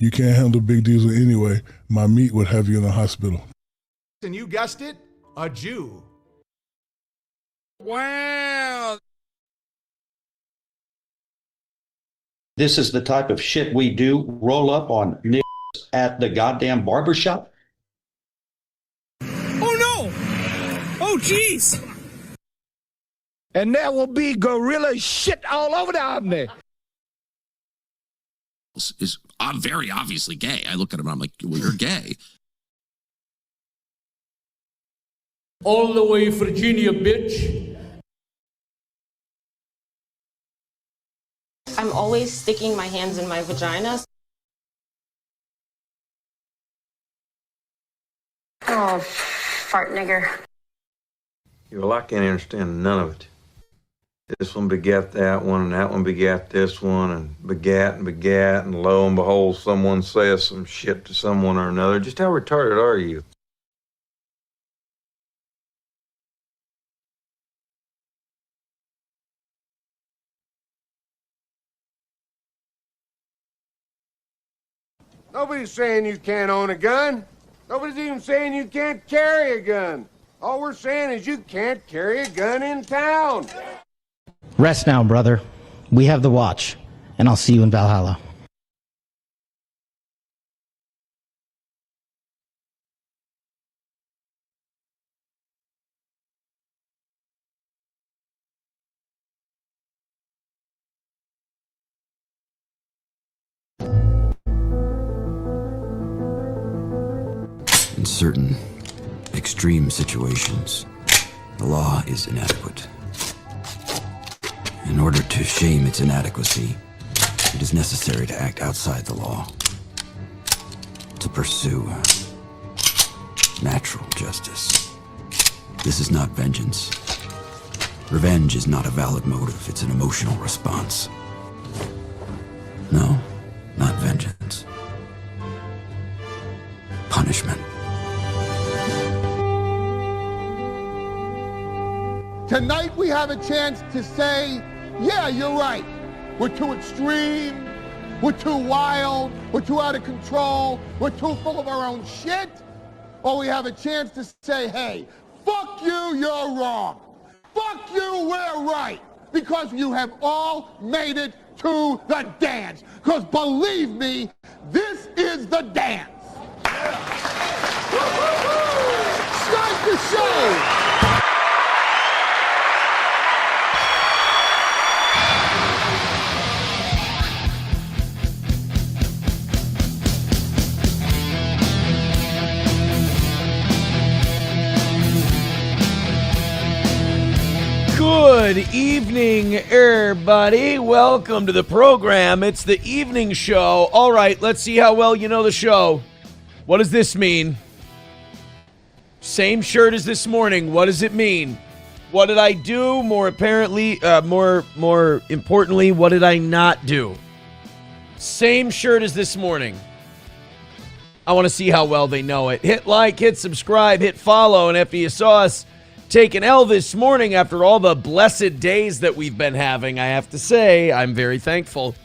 You can't handle Big Diesel anyway. My meat would have you in the hospital. And you guessed it, a Jew. Wow. This is the type of shit we do, roll up on niggas at the goddamn barbershop. Oh no! Oh jeez! And there will be gorilla shit all over the Omni. Is very obviously gay. I look at him and I'm like, well, you're gay. All the way Virginia, bitch. I'm always sticking my hands in my vagina. Oh, fart nigger. Well, I can't understand none of it. This one begat that one, and that one begat this one, and begat, and lo and behold, someone says some shit to someone or another. Just how retarded are you? Nobody's saying you can't own a gun. Nobody's even saying you can't carry a gun. All we're saying is you can't carry a gun in town. Rest now, brother. We have the watch, and I'll see you in Valhalla. In certain extreme situations, the law is inadequate. In order to shame its inadequacy, it is necessary to act outside the law, to pursue natural justice. This is not vengeance. Revenge is not a valid motive, it's an emotional response. No, not vengeance. Punishment. Tonight we have a chance to say, yeah, you're right. We're too extreme. We're too wild. We're too out of control. We're too full of our own shit. Or we have a chance to say, hey, fuck you, you're wrong. Fuck you, we're right. Because you have all made it to the dance. Because believe me, this is the dance. Start the show. Good evening, everybody. Welcome to the program. It's the evening show. All right, let's see how well you know the show. What does this mean? Same shirt as this morning. What does it mean? What did I do? More importantly, what did I not do? Same shirt as this morning. I want to see how well they know it. Hit like, hit subscribe, hit follow, and after you saw us take an L this morning after all the blessed days that we've been having, I have to say, I'm very thankful.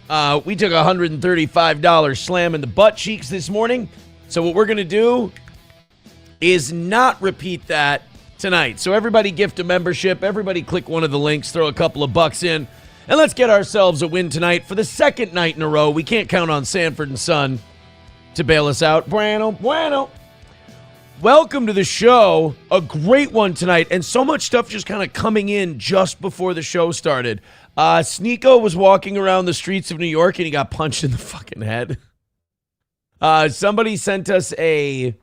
We took a $135 slam in the butt cheeks this morning. So what we're going to do is not repeat that tonight. So everybody gift a membership. Everybody click one of the links, throw a couple of bucks in, and let's get ourselves a win tonight for the second night in a row. We can't count on Sanford and Son to bail us out. Bueno. Welcome to the show. A great one tonight, and so much stuff just kind of coming in just before the show started. Sneeko was walking around the streets of New York, and he got punched in the fucking head. Somebody sent us a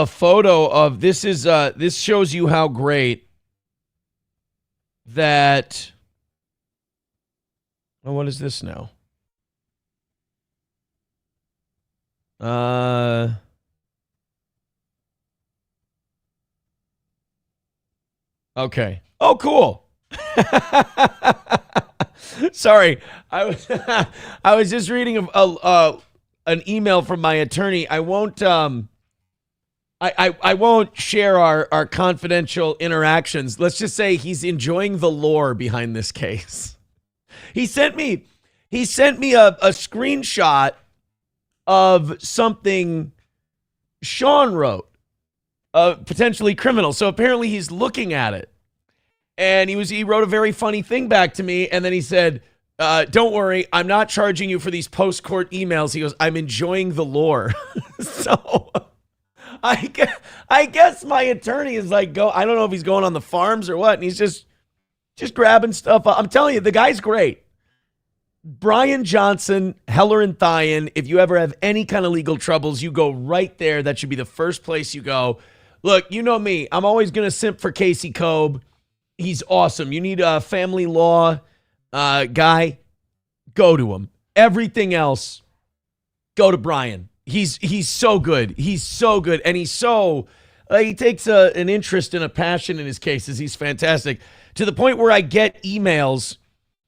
photo of this. This shows you how great that. Oh, what is this now? Okay. Oh, cool. Sorry, I was just reading an email from my attorney. I won't I won't share our confidential interactions. Let's just say he's enjoying the lore behind this case. He sent me a screenshot of something Sean wrote, potentially criminal. So apparently he's looking at it. And he wrote a very funny thing back to me. And then he said, don't worry, I'm not charging you for these post-court emails. He goes, I'm enjoying the lore. So I guess my attorney is like, I don't know if he's going on the farms or what. And he's just grabbing stuff up. I'm telling you, the guy's great. Brian Johnson, Heller and Thien, if you ever have any kind of legal troubles, you go right there. That should be the first place you go. Look, you know me. I'm always going to simp for Casey Kobe. He's awesome. You need a family law guy, go to him. Everything else, go to Brian. He's so good. He's so good. And he's so, he takes an interest and a passion in his cases. He's fantastic. To the point where I get emails,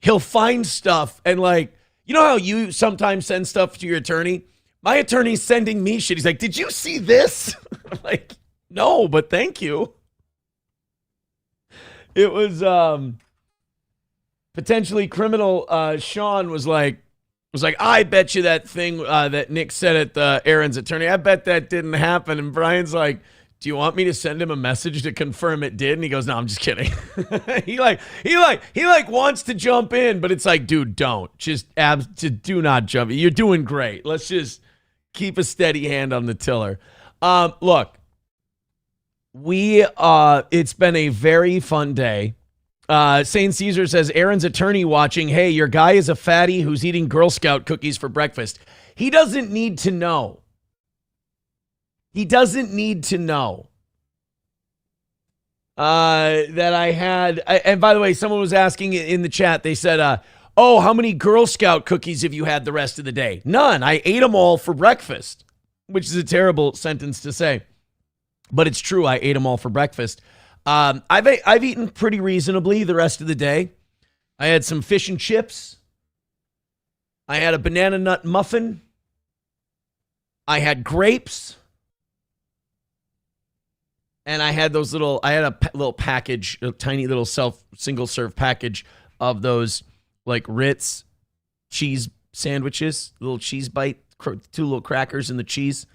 he'll find stuff and like, you know how you sometimes send stuff to your attorney? My attorney's sending me shit. He's like, did you see this? I'm like, no, but thank you. It was potentially criminal. Sean was like, I bet you that thing that Nick said at Aaron's attorney, I bet that didn't happen. And Brian's like, do you want me to send him a message to confirm it did? And he goes, no, I'm just kidding. he wants to jump in, but it's like, dude, don't. Just do not jump. You're doing great. Let's just keep a steady hand on the tiller. Look, it's been a very fun day. St. Caesar says, Aaron's attorney watching. Hey, your guy is a fatty who's eating Girl Scout cookies for breakfast. He doesn't need to know. He doesn't need to know that I had. And by the way, someone was asking in the chat. They said, oh, how many Girl Scout cookies have you had the rest of the day? None. I ate them all for breakfast, which is a terrible sentence to say. But it's true. I ate them all for breakfast. I've eaten pretty reasonably the rest of the day. I had some fish and chips. I had a banana nut muffin. I had grapes. And I had a little package, a tiny little single serve package of those like Ritz cheese sandwiches, little cheese bite, 2 little crackers and the cheese.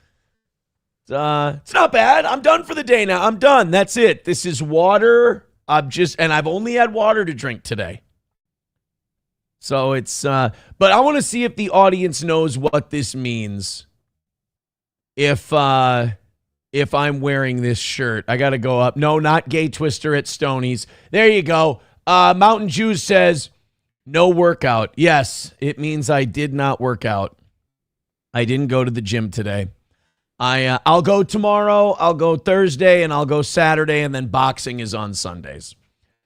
It's not bad. I'm done for the day now. I'm done. That's it. This is water. And I've only had water to drink today. So it's, but I want to see if the audience knows what this means. If I'm wearing this shirt, I got to go up. No, not Gay Twister at Stoney's. There you go. Mountain Jews says, no workout. Yes, it means I did not work out. I didn't go to the gym today. I'll go tomorrow, I'll go Thursday, and I'll go Saturday, and then boxing is on Sundays.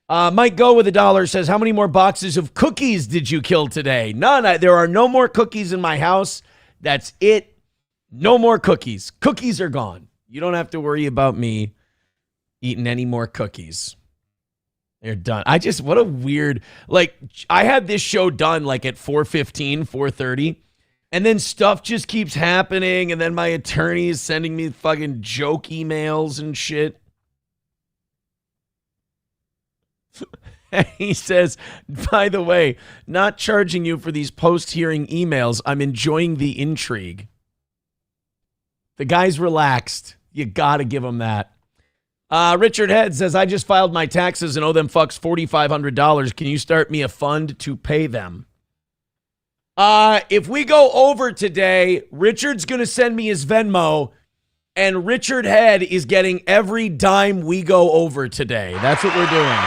Mike Go with $1 says, how many more boxes of cookies did you kill today? None. There are no more cookies in my house. That's it. No more cookies. Cookies are gone. You don't have to worry about me eating any more cookies. They're done. What a weird, I had this show done at 4:15, 4:30. And then stuff just keeps happening, and then my attorney is sending me fucking joke emails and shit. He says, by the way, not charging you for these post-hearing emails. I'm enjoying the intrigue. The guy's relaxed. You got to give him that. Richard Head says, I just filed my taxes and owe them fucks $4,500. Can you start me a fund to pay them? If we go over today, Richard's going to send me his Venmo, and Richard Head is getting every dime we go over today. That's what we're doing.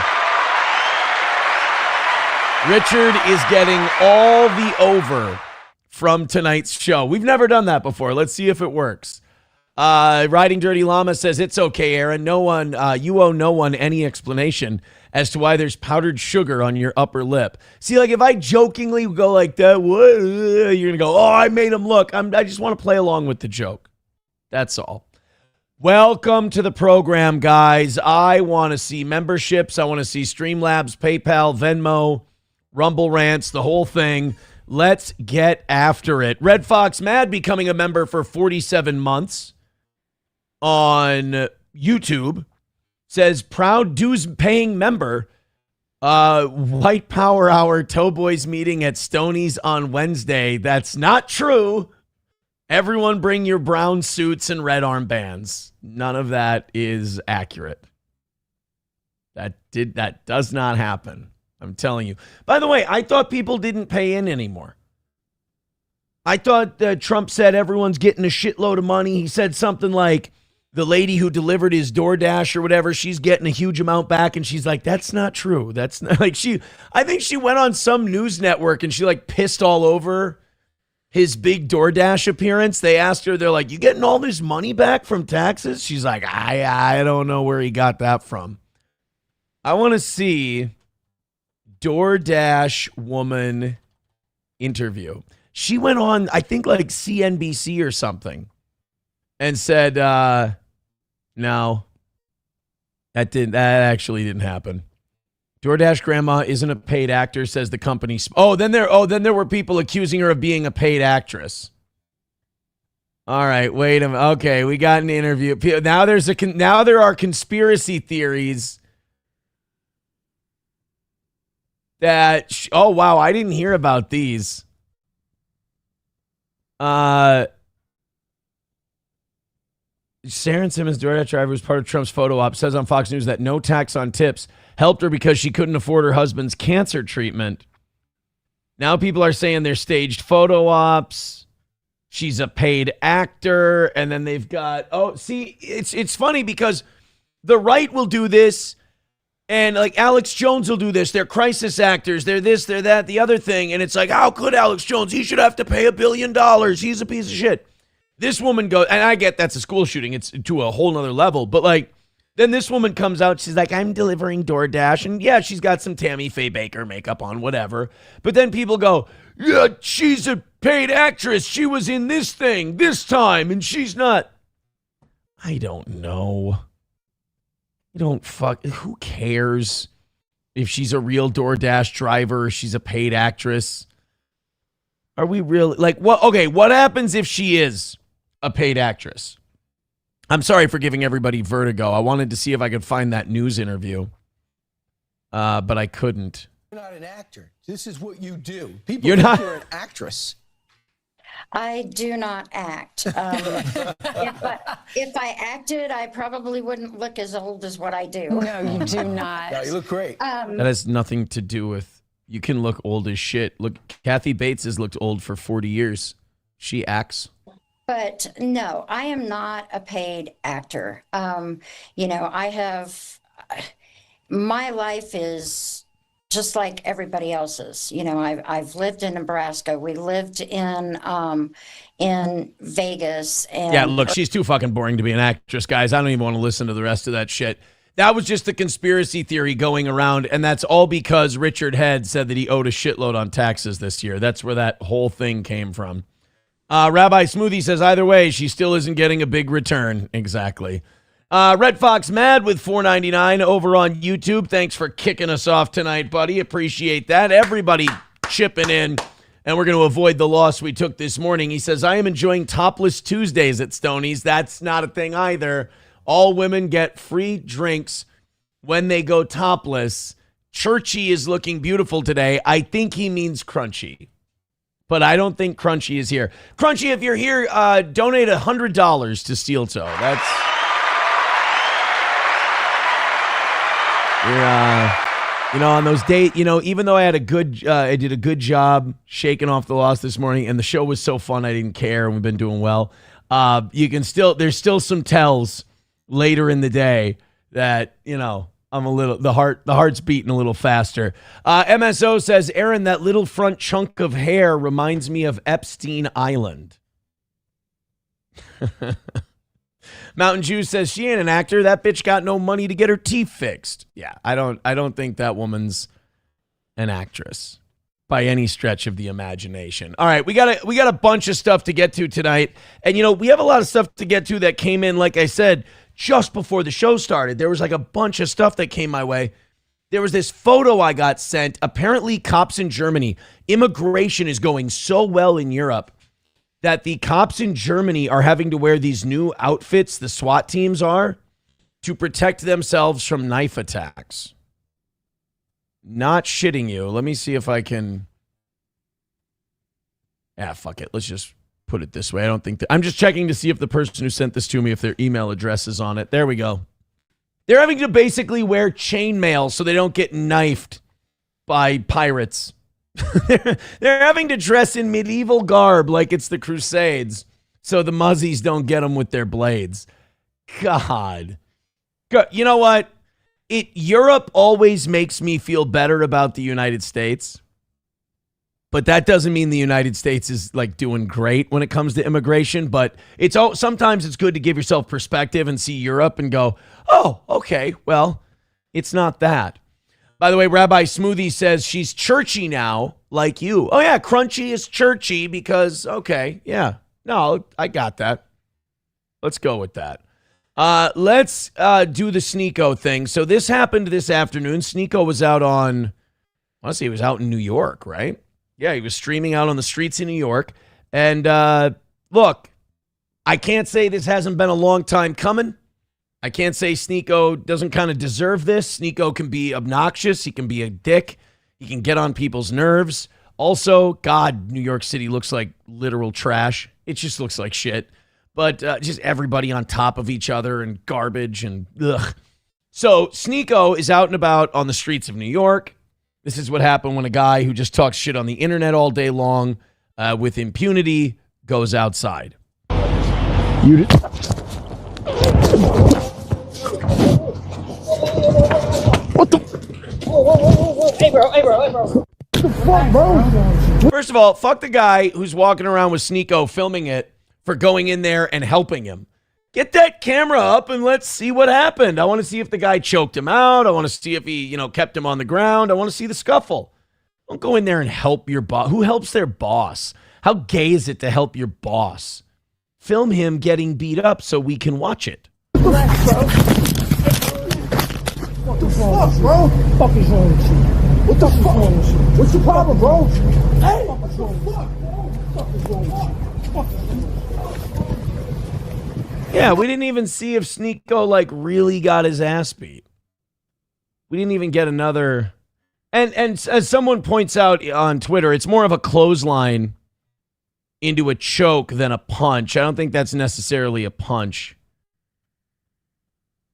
Richard is getting all the over from tonight's show. We've never done that before. Let's see if it works. Riding Dirty Llama says, it's okay, Aaron. You owe no one any explanation as to why there's powdered sugar on your upper lip. See, if I jokingly go like that, you're going to go, oh, I made him look. I just want to play along with the joke. That's all. Welcome to the program, guys. I want to see memberships. I want to see Streamlabs, PayPal, Venmo, Rumble Rants, the whole thing. Let's get after it. Red Fox Mad becoming a member for 47 months on YouTube. Says, proud dues-paying member, White Power Hour Towboys meeting at Stoney's on Wednesday. That's not true. Everyone bring your brown suits and red armbands. None of that is accurate. That does not happen. I'm telling you. By the way, I thought people didn't pay in anymore. I thought Trump said everyone's getting a shitload of money. He said something like the lady who delivered his DoorDash or whatever, she's getting a huge amount back. And she's like, that's not true. That's not like I think she went on some news network and she like pissed all over his big DoorDash appearance. They asked her, they're like, you getting all this money back from taxes? She's like, I don't know where he got that from. I want to see DoorDash woman interview. She went on, I think, like CNBC or something and said, no, that actually didn't happen. DoorDash grandma isn't a paid actor, says the company. Then there were people accusing her of being a paid actress. All right, wait a minute. Okay, we got an interview. Now there are conspiracy theories that oh wow, I didn't hear about these. Sharon Simmons, DoorDash driver, was part of Trump's photo op, says on Fox News that no tax on tips helped her because she couldn't afford her husband's cancer treatment. Now people are saying they're staged photo ops. She's a paid actor. And then they've got, it's funny because the right will do this. And like Alex Jones will do this. They're crisis actors. They're this, they're that, the other thing. And it's like, how could Alex Jones? He should have to pay $1 billion. He's a piece of shit. This woman goes, and I get that's a school shooting. It's to a whole nother level. But like, then this woman comes out. She's like, I'm delivering DoorDash. And yeah, she's got some Tammy Faye Baker makeup on, whatever. But then people go, yeah, she's a paid actress. She was in this thing this time. And she's not. I don't know. Who cares if she's a real DoorDash driver or she's a paid actress? Are we really like what? Okay, what happens if she is a paid actress? I'm sorry for giving everybody vertigo. I wanted to see if I could find that news interview, but I couldn't. You're not an actor. This is what you do. People You're think not you're an actress. I do not act. If I acted, I probably wouldn't look as old as what I do. No, you do not. No, you look great. That has nothing to do with, you can look old as shit. Look, Kathy Bates has looked old for 40 years. She acts. But no, I am not a paid actor. My life is just like everybody else's. I've lived in Nebraska. We lived in Vegas. And yeah, look, she's too fucking boring to be an actress, guys. I don't even want to listen to the rest of that shit. That was just the conspiracy theory going around, and that's all because Richard Head said that he owed a shitload on taxes this year. That's where that whole thing came from. Rabbi Smoothie says, either way, she still isn't getting a big return. Exactly. Red Fox Mad with $4.99 over on YouTube. Thanks for kicking us off tonight, buddy. Appreciate that. Everybody chipping in, and we're going to avoid the loss we took this morning. He says, I am enjoying topless Tuesdays at Stoney's. That's not a thing either. All women get free drinks when they go topless. Churchy is looking beautiful today. I think he means Crunchy, but I don't think Crunchy is here. Crunchy, if you're here, donate $100 to Steel Toe. That's... on those days, even though I did a good job shaking off the loss this morning, and the show was so fun, I didn't care, and we've been doing well. There's still some tells later in the day that, I'm a little, the heart's beating a little faster. MSO says, Aaron, that little front chunk of hair reminds me of Epstein Island. Mountain Jew says she ain't an actor. That bitch got no money to get her teeth fixed. Yeah, I don't think that woman's an actress by any stretch of the imagination. All right, we got a bunch of stuff to get to tonight. And we have a lot of stuff to get to that came in, like I said, just before the show started. There was like a bunch of stuff that came my way. There was this photo I got sent. Apparently, cops in Germany, immigration is going so well in Europe that the cops in Germany are having to wear these new outfits, the SWAT teams are, to protect themselves from knife attacks. Not shitting you. Let me see if I can... fuck it. Let's just put it this way. I don't think that. I'm just checking to see if the person who sent this to me, if their email address is on it. There we go. They're having to basically wear chainmail so they don't get knifed by pirates. They're having to dress in medieval garb like it's the Crusades so the muzzies don't get them with their blades. God. You know what? Europe always makes me feel better about the United States. But that doesn't mean the United States is like doing great when it comes to immigration. But sometimes it's good to give yourself perspective and see Europe and go, oh, okay, well, it's not that. By the way, Rabbi Smoothie says she's churchy now, like you. Oh, yeah, crunchy is churchy because, okay, yeah. No, I got that. Let's go with that. Let's do the Sneeko thing. So this happened this afternoon. Sneeko was out on, honestly, he was out in New York, right? Yeah, he was streaming out on the streets in New York. And look, I can't say this hasn't been a long time coming. I can't say Sneeko doesn't kind of deserve this. Sneeko can be obnoxious. He can be a dick. He can get on people's nerves. Also, God, New York City looks like literal trash. It just looks like shit. But just everybody on top of each other and garbage and ugh. So Sneeko is out and about on the streets of New York. This is what happened when a guy who just talks shit on the internet all day long with impunity goes outside. You did. What the? Hey, bro. Fuck, bro. First of all, fuck the guy who's walking around with Sneeko filming it for going in there and helping him. Get that camera up and let's see what happened. I want to see if the guy choked him out. I want to see if he, kept him on the ground. I want to see the scuffle. Don't go in there and help your boss. Who helps their boss? How gay is it to help your boss? Film him getting beat up so we can watch it. What the fuck, bro? What the fuck is wrong with you? What the fuck? What's your problem, bro? Hey! What the fuck is wrong with you? Yeah, we didn't even see if Sneeko really got his ass beat. We didn't even get another. And as someone points out on Twitter, it's more of a clothesline into a choke than a punch. I don't think that's necessarily a punch.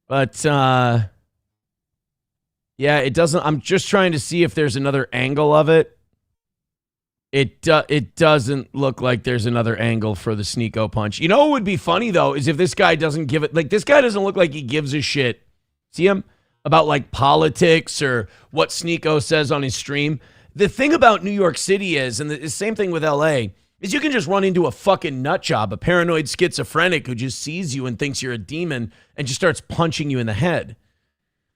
But yeah, it doesn't. I'm just trying to see if there's another angle of it. It doesn't look like there's another angle for the Sneeko punch. You know what would be funny, though, is if this guy doesn't give it... this guy doesn't look like he gives a shit. See him? About, politics or what Sneeko says on his stream. The thing about New York City is, and the same thing with L.A., is you can just run into a fucking nut job, a paranoid schizophrenic who just sees you and thinks you're a demon and just starts punching you in the head.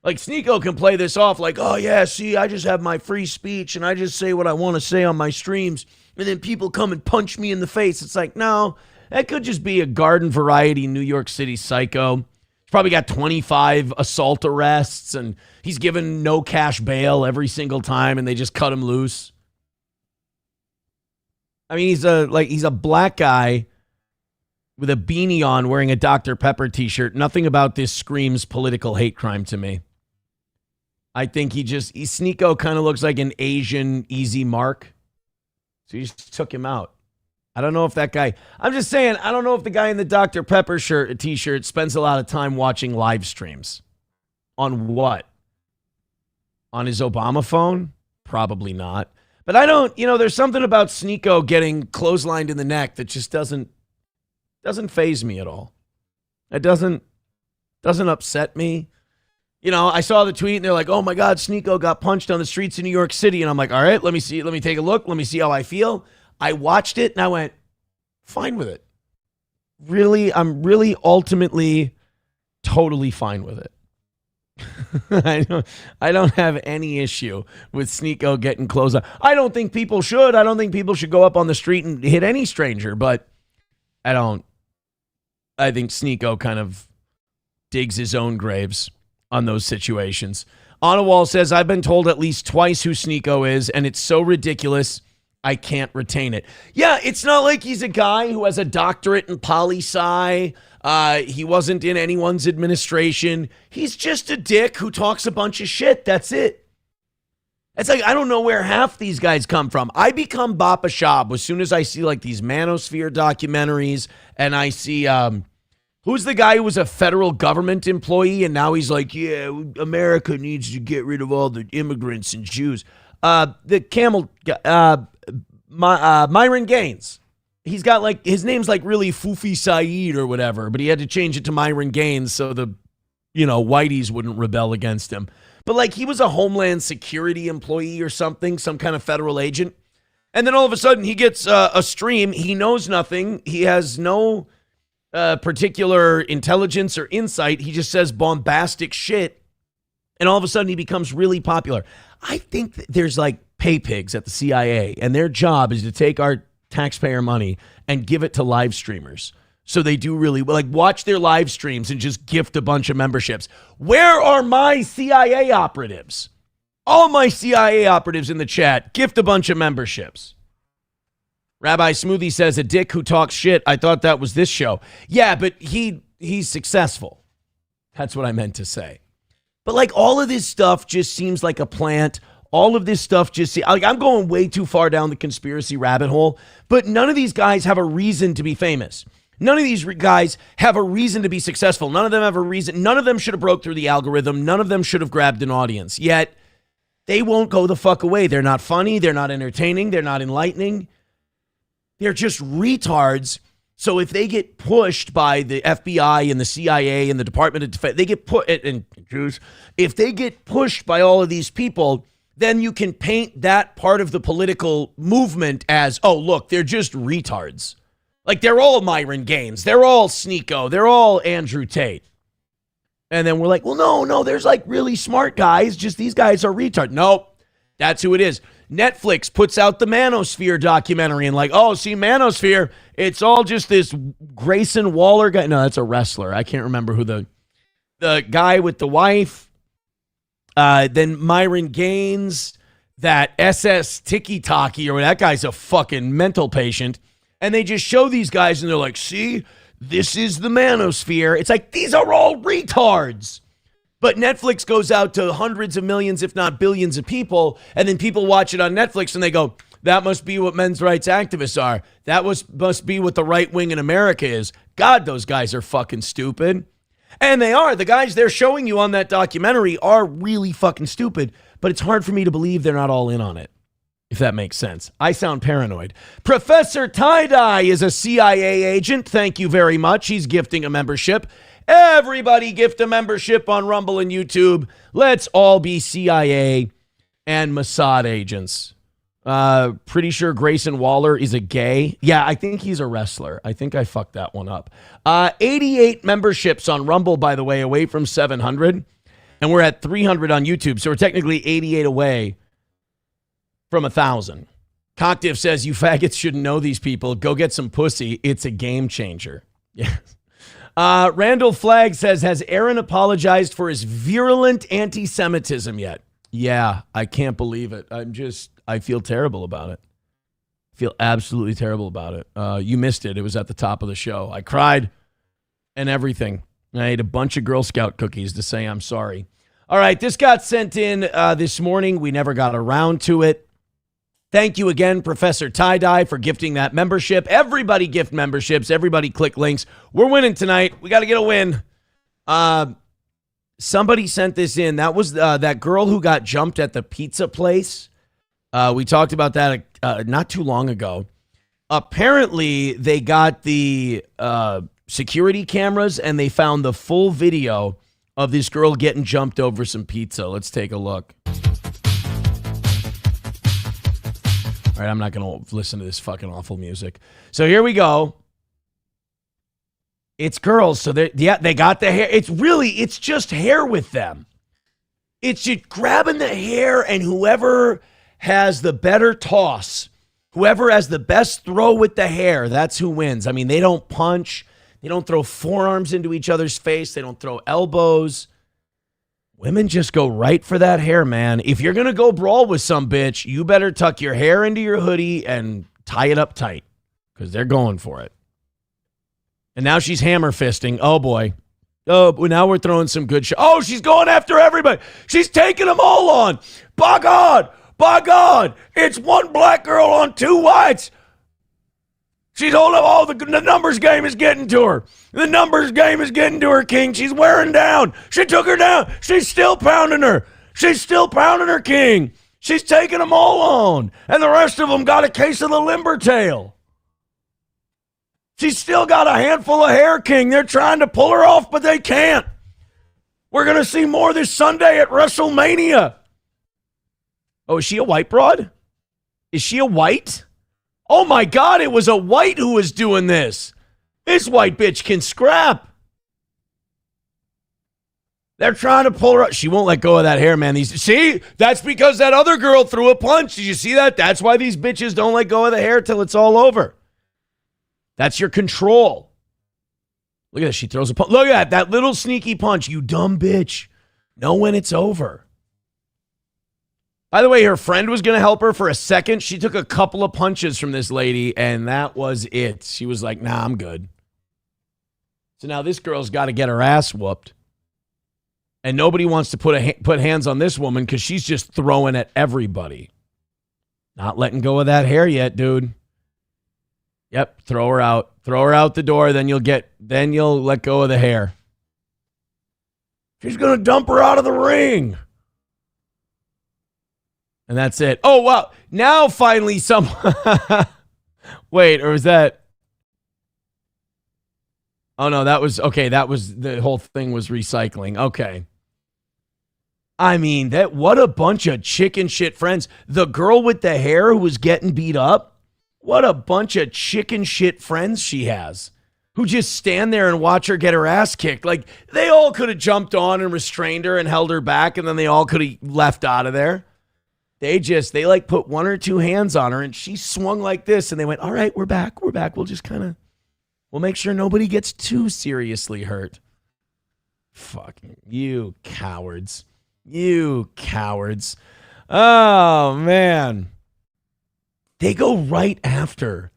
Sneeko can play this off like, oh, yeah, see, I just have my free speech and I just say what I want to say on my streams. And then people come and punch me in the face. It's like, no, that could just be a garden variety New York City psycho. He's probably got 25 assault arrests and he's given no cash bail every single time and they just cut him loose. I mean, he's a black guy with a beanie on wearing a Dr. Pepper t-shirt. Nothing about this screams political hate crime to me. I think Sneeko kind of looks like an Asian easy mark. So you just took him out. I don't know if that guy, I'm just saying, I don't know if the guy in the Dr. Pepper t-shirt spends a lot of time watching live streams. On what? On his Obama phone? Probably not. But I don't, there's something about Sneeko getting clotheslined in the neck that just doesn't faze me at all. It doesn't upset me. I saw the tweet and they're like, oh my God, Sneeko got punched on the streets of New York City. And I'm like, all right, let me see. Let me take a look. Let me see how I feel. I watched it and I went, fine with it. I'm really ultimately totally fine with it. I don't have any issue with Sneeko getting close up. I don't think people should. I don't think people should go up on the street and hit any stranger, but I think Sneeko kind of digs his own graves on those situations. Onawall says, I've been told at least twice who Sneeko is, and it's so ridiculous, I can't retain it. Yeah, it's not like he's a guy who has a doctorate in poli-sci. He wasn't in anyone's administration. He's just a dick who talks a bunch of shit. That's it. It's like, I don't know where half these guys come from. I become Bapa Shab as soon as I see like these manosphere documentaries and I see, who's the guy who was a federal government employee and now he's like, yeah, America needs to get rid of all the immigrants and Jews. The camel, Myron Gaines. He's got like, his name's like really Fufi Saeed or whatever, but he had to change it to Myron Gaines so the, whiteys wouldn't rebel against him. But like he was a Homeland Security employee or something, some kind of federal agent. And then all of a sudden he gets a stream. He knows nothing. He has no particular intelligence or insight. He just says bombastic shit. And all of a sudden he becomes really popular. I think that there's like pay pigs at the CIA and their job is to take our taxpayer money and give it to live streamers. So they do really well, like watch their live streams and just gift a bunch of memberships. Where are my CIA operatives? All my CIA operatives in the chat, gift a bunch of memberships. Rabbi Smoothie says, a dick who talks shit. I thought that was this show. Yeah, but he's successful. That's what I meant to say. But like all of this stuff just seems like a plant. All of this stuff just like I'm going way too far down the conspiracy rabbit hole. But none of these guys have a reason to be famous. None of these guys have a reason to be successful. None of them have a reason. None of them should have broke through the algorithm. None of them should have grabbed an audience. Yet, they won't go the fuck away. They're not funny. They're not entertaining. They're not enlightening. They're just retards. So if they get pushed by the FBI and the CIA and the Department of Defense, they get put, and Jews, if they get pushed by all of these people, then you can paint that part of the political movement as, oh, look, they're just retards. Like, they're all Myron Gaines. They're all Sneeko. They're all Andrew Tate. And then we're like, well, no, there's like really smart guys. Just these guys are retards. Nope, that's who it is. Netflix puts out the Manosphere documentary and like, oh, see, Manosphere, it's all just this Grayson Waller guy. No, that's a wrestler. I can't remember who the guy with the wife. Then Myron Gaines, that SS Tiki Taki, or that guy's a fucking mental patient. And they just show these guys and they're like, see, this is the Manosphere. It's like, these are all retards. But Netflix goes out to hundreds of millions, if not billions of people. And then people watch it on Netflix and they go, that must be what men's rights activists are. That must be what the right wing in America is. God, those guys are fucking stupid. And they are. The guys they're showing you on that documentary are really fucking stupid. But it's hard for me to believe they're not all in on it. If that makes sense. I sound paranoid. Professor Tie-Dye is a CIA agent. Thank you very much. He's gifting a membership. Everybody gift a membership on Rumble and YouTube. Let's all be CIA and Mossad agents. Pretty sure Grayson Waller is a gay. Yeah, I think he's a wrestler. I think I fucked that one up. 88 memberships on Rumble, by the way, away from 700. And we're at 300 on YouTube. So we're technically 88 away from 1,000. Cocktiff says, you faggots shouldn't know these people. Go get some pussy. It's a game changer. Yes. Randall Flagg says, has Aaron apologized for his virulent anti-Semitism yet? Yeah, I can't believe it. I feel terrible about it. I feel absolutely terrible about it. You missed it. It was at the top of the show. I cried and everything. I ate a bunch of Girl Scout cookies to say I'm sorry. All right, this got sent in this morning. We never got around to it. Thank you again, Professor Tie-Dye, for gifting that membership. Everybody gift memberships. Everybody click links. We're winning tonight. We got to get a win. Somebody sent this in. That was that girl who got jumped at the pizza place. We talked about that not too long ago. Apparently, they got the security cameras and they found the full video of this girl getting jumped over some pizza. Let's take a look. All right, I'm not going to listen to this fucking awful music. So here we go. It's girls. So they got the hair. It's just hair with them. It's just grabbing the hair, and whoever has the better toss, whoever has the best throw with the hair, that's who wins. I mean, they don't punch. They don't throw forearms into each other's face. They don't throw elbows. Women just go right for that hair, man. If you're going to go brawl with some bitch, you better tuck your hair into your hoodie and tie it up tight because they're going for it. And now she's hammer fisting. Oh, boy. Oh, now we're throwing some good shots. Oh, she's going after everybody. She's taking them all on. By God. By God, it's one black girl on two whites. She's holding up. Oh, the numbers game is getting to her. The numbers game is getting to her, King. She's wearing down. She took her down. She's still pounding her. She's still pounding her, King. She's taking them all on. And the rest of them got a case of the limber tail. She's still got a handful of hair, King. They're trying to pull her off, but they can't. We're going to see more this Sunday at WrestleMania. Oh, is she a white broad? Is she a white? Oh, my God, it was a white who was doing this. This white bitch can scrap. They're trying to pull her up. She won't let go of that hair, man. See? That's because that other girl threw a punch. Did you see that? That's why these bitches don't let go of the hair till it's all over. That's your control. Look at this. She throws a punch. Look at that little sneaky punch. You dumb bitch. Know when it's over. By the way, her friend was going to help her for a second. She took a couple of punches from this lady, and that was it. She was like, nah, I'm good. So now this girl's got to get her ass whooped. And nobody wants to put hands on this woman because she's just throwing at everybody. Not letting go of that hair yet, dude. Yep, throw her out. Throw her out the door, then you'll let go of the hair. She's going to dump her out of the ring. And that's it. Oh, wow. Now finally Wait, or was that... Oh, no, that was... Okay, that was... The whole thing was recycling. Okay. I mean, what a bunch of chicken shit friends. The girl with the hair who was getting beat up, what a bunch of chicken shit friends she has who just stand there and watch her get her ass kicked. Like, they all could have jumped on and restrained her and held her back, and then they all could have left out of there. They like put one or two hands on her, and she swung like this, and they went, all right, we're back. We'll just we'll make sure nobody gets too seriously hurt. Fucking you cowards. You cowards. Oh, man. They go right after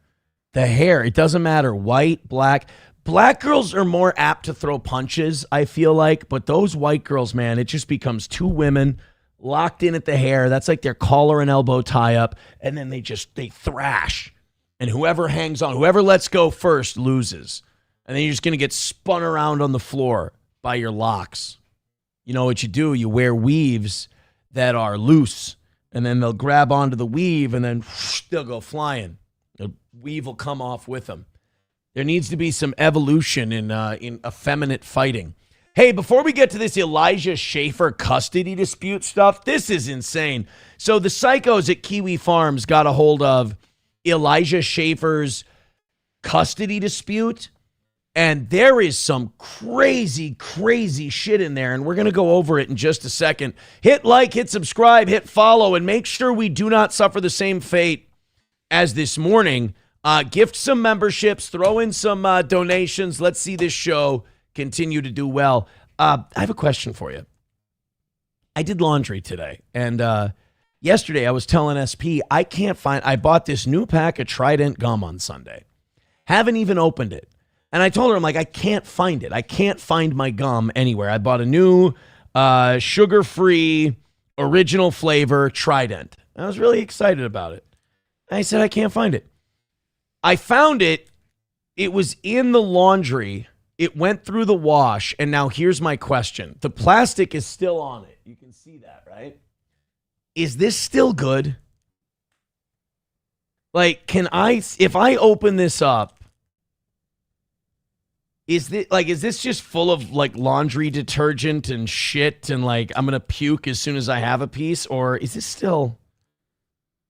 the hair. It doesn't matter. White, black. Black girls are more apt to throw punches, I feel like. But those white girls, man, it just becomes two women locked in at the hair. That's like their collar and elbow tie up. And then they thrash. And whoever hangs on, whoever lets go first loses. And then you're just going to get spun around on the floor by your locks. You know what you do? You wear weaves that are loose. And then they'll grab onto the weave and then they'll go flying. The weave will come off with them. There needs to be some evolution in effeminate fighting. Hey, before we get to this Elijah Schaffer custody dispute stuff, this is insane. So the psychos at Kiwi Farms got a hold of Elijah Schaffer's custody dispute, and there is some crazy, crazy shit in there, and we're going to go over it in just a second. Hit like, hit subscribe, hit follow, and make sure we do not suffer the same fate as this morning. Gift some memberships, throw in some donations. Let's see this show continue to do well. I have a question for you. I did laundry today, and yesterday I was telling SP I bought this new pack of Trident gum on Sunday. Haven't even opened it. And I told her, I'm like, I can't find it. I can't find my gum anywhere. I bought a new sugar-free original flavor Trident. I was really excited about it. I said, I can't find it. I found it. It was in the laundry. It went through the wash. And now here's my question. The plastic is still on it. You can see that, right? Is this still good? Like, if I open this up, is this just full of like laundry detergent and shit and like I'm going to puke as soon as I have a piece? Or is this still,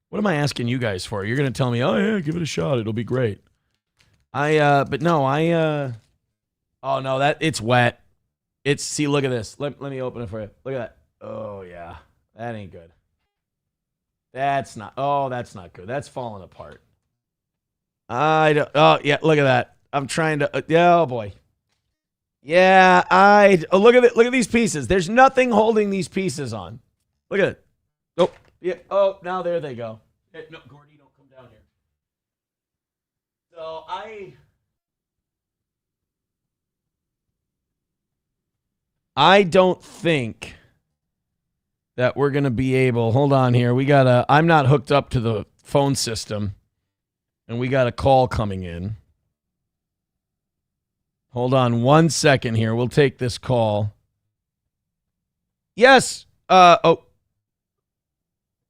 what am I asking you guys for? You're going to tell me, oh yeah, give it a shot. It'll be great. Oh no, it's wet. See, look at this. Let me open it for you. Look at that. Oh yeah, that ain't good. That's not good. That's falling apart. Oh yeah, look at that. I'm trying to, oh boy. Yeah, look at it. Look at these pieces. There's nothing holding these pieces on. Look at it. Oh, yeah. Oh, now there they go. No, Gordy, don't come down here. So I don't think that we're going to be able, hold on here. I'm not hooked up to the phone system, and we got a call coming in. Hold on 1 second here. We'll take this call. Yes.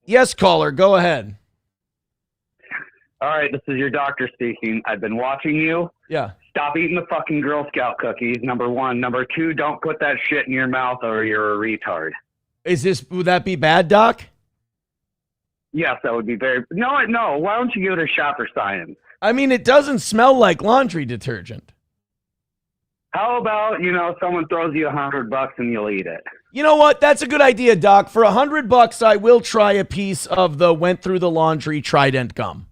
Yes, caller. Go ahead. All right, this is your doctor speaking. I've been watching you. Yeah. Stop eating the fucking Girl Scout cookies, number one. Number two, don't put that shit in your mouth or you're a retard. Would that be bad, Doc? Yes, that would be very... No. Why don't you give it a shot for science? I mean, it doesn't smell like laundry detergent. How about, someone throws you $100 and you'll eat it? You know what? That's a good idea, Doc. For $100, I will try a piece of the Went Through the Laundry Trident gum.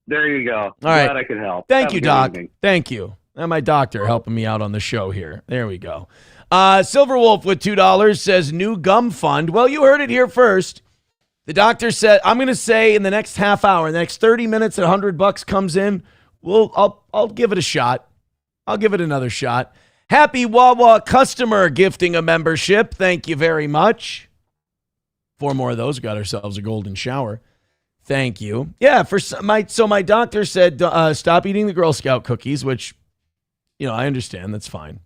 There you go. All right. Glad I could help. Thank you, Doc. Thank you. And my doctor helping me out on the show here. There we go. Silverwolf with $2 says new gum fund. Well, you heard it here first. The doctor said, I'm going to say in the next half hour, in the next 30 minutes, at $100 comes in, I'll give it a shot. I'll give it another shot. Happy Wawa customer gifting a membership. Thank you very much. 4 more of those. Got ourselves a golden shower. Thank you. Yeah, my doctor said stop eating the Girl Scout cookies, which, I understand. That's fine.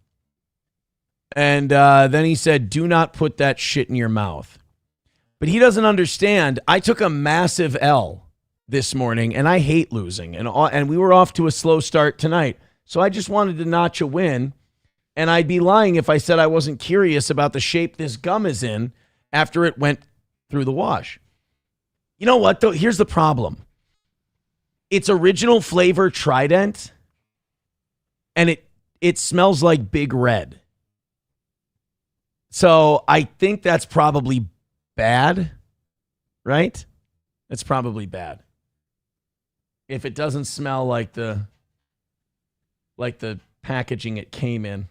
And then he said, do not put that shit in your mouth. But he doesn't understand. I took a massive L this morning, and I hate losing. And we were off to a slow start tonight. So I just wanted to notch a win. And I'd be lying if I said I wasn't curious about the shape this gum is in after it went through the wash. You know what, though? Here's the problem. It's original flavor Trident, and it smells like Big Red. So I think that's probably bad, right? It's probably bad. If it doesn't smell like the packaging it came in.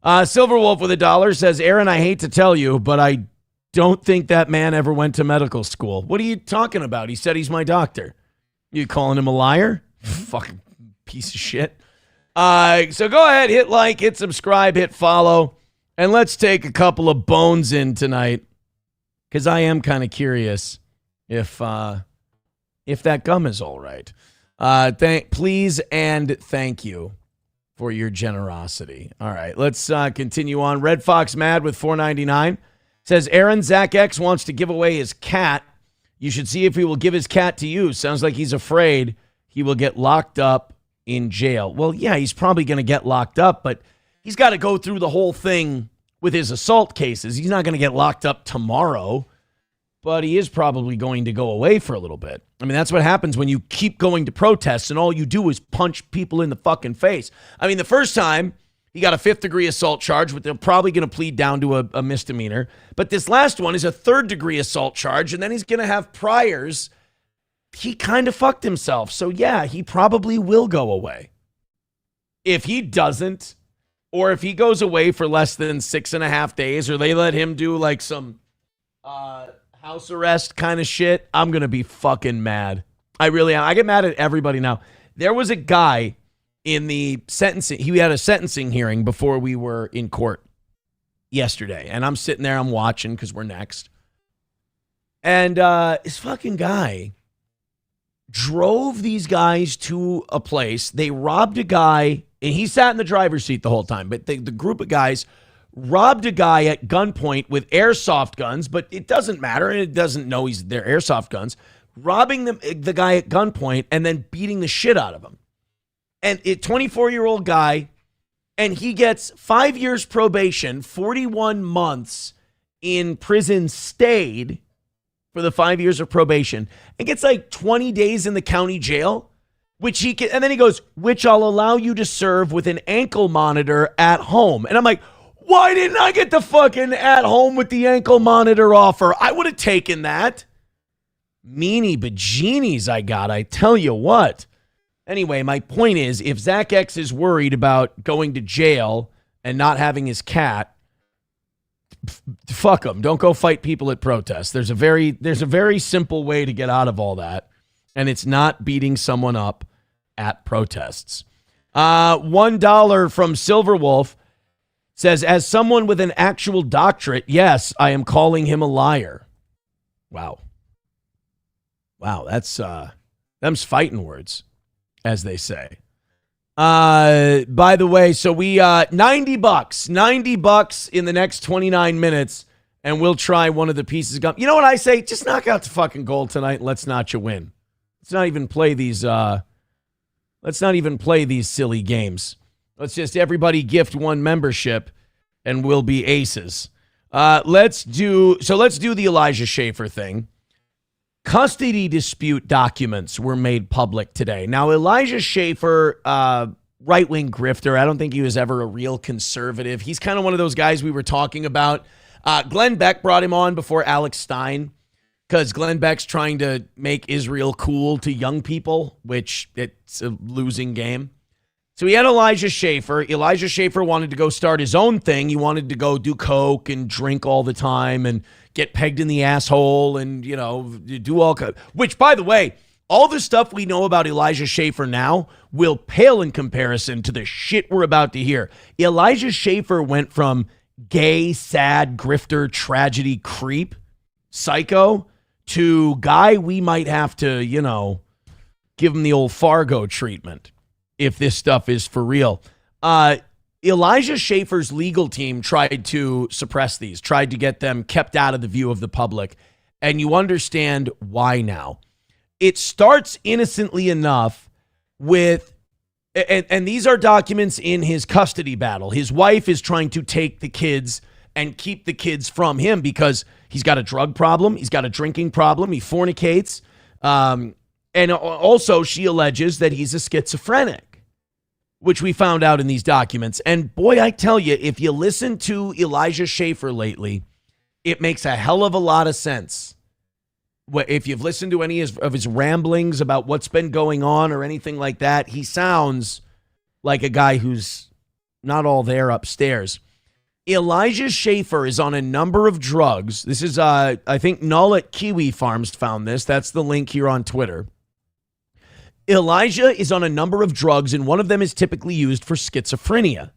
Silverwolf with $1 says, Aaron, I hate to tell you, but I don't think that man ever went to medical school. What are you talking about? He said he's my doctor. You calling him a liar? Fucking piece of shit. So go ahead, hit like, hit subscribe, hit follow, and let's take a couple of bones in tonight, because I am kind of curious if that gum is all right. Please and thank you for your generosity. All right, let's continue on. Red Fox Mad with $4.99 says, Aaron, Zach X wants to give away his cat. You should see if he will give his cat to you. Sounds like he's afraid he will get locked up in jail. Well, yeah, he's probably going to get locked up, but he's got to go through the whole thing with his assault cases. He's not going to get locked up tomorrow, but he is probably going to go away for a little bit. I mean, that's what happens when you keep going to protests and all you do is punch people in the fucking face. I mean, the first time he got a 5th-degree assault charge, but they're probably going to plead down to a misdemeanor. But this last one is a 3rd-degree assault charge, and then he's going to have priors. He kind of fucked himself. So, yeah, he probably will go away. If he doesn't, or if he goes away for less than 6.5 days, or they let him do like some house arrest kind of shit, I'm going to be fucking mad. I really am. I get mad at everybody now. There was a guy in the sentencing. He had a sentencing hearing before we were in court yesterday. And I'm sitting there, I'm watching because we're next. And this fucking guy drove these guys to a place. They robbed a guy, and he sat in the driver's seat the whole time. But the group of guys robbed a guy at gunpoint with airsoft guns, but it doesn't matter, and it doesn't know they're airsoft guns, robbing the guy at gunpoint and then beating the shit out of him. And a 24-year-old guy, and he gets 5 years probation, 41 months in prison stayed for the 5 years of probation, and gets like 20 days in the county jail, which he can, and then he goes, which I'll allow you to serve with an ankle monitor at home. And I'm like, why didn't I get the fucking at home with the ankle monitor offer? I would have taken that. Meanie bejeenies I got, I tell you what. Anyway, my point is, if Zach X is worried about going to jail and not having his cat, fuck him. Don't go fight people at protests. There's a very simple way to get out of all that, and it's not beating someone up at protests. $1 from Silverwolf Says, as someone with an actual doctorate, yes, I am calling him a liar. Wow. Wow, that's them's fighting words, as they say. By the way, so we $90 in the next 29 minutes, and we'll try one of the pieces of gum. You know what I say? Just knock out the fucking goal tonight and let's not you win. Let's not even play these silly games. Let's just everybody gift one membership and we'll be aces. Let's do the Elijah Schaffer thing. Custody dispute documents were made public today. Now, Elijah Schaffer, right-wing grifter, I don't think he was ever a real conservative. He's kind of one of those guys we were talking about. Glenn Beck brought him on before Alex Stein because Glenn Beck's trying to make Israel cool to young people, which it's a losing game. So he had Elijah Schaffer. Elijah Schaffer wanted to go start his own thing. He wanted to go do coke and drink all the time and get pegged in the asshole and, do all kinds. Which, by the way, all the stuff we know about Elijah Schaffer now will pale in comparison to the shit we're about to hear. Elijah Schaffer went from gay, sad, grifter, tragedy, creep, psycho to guy we might have to, give him the old Fargo treatment if this stuff is for real. Elijah Schaffer's legal team tried to suppress these, tried to get them kept out of the view of the public. And you understand why now. It starts innocently enough with, and these are documents in his custody battle. His wife is trying to take the kids and keep the kids from him because he's got a drug problem. He's got a drinking problem. He fornicates. And also she alleges that he's a schizophrenic, which we found out in these documents. And boy, I tell you, if you listen to Elijah Schaffer lately, it makes a hell of a lot of sense. If you've listened to any of his ramblings about what's been going on or anything like that, he sounds like a guy who's not all there upstairs. Elijah Schaffer is on a number of drugs. This is, I think, Null at Kiwi Farms found this. That's the link here on Twitter. Elijah is on a number of drugs, and one of them is typically used for schizophrenia.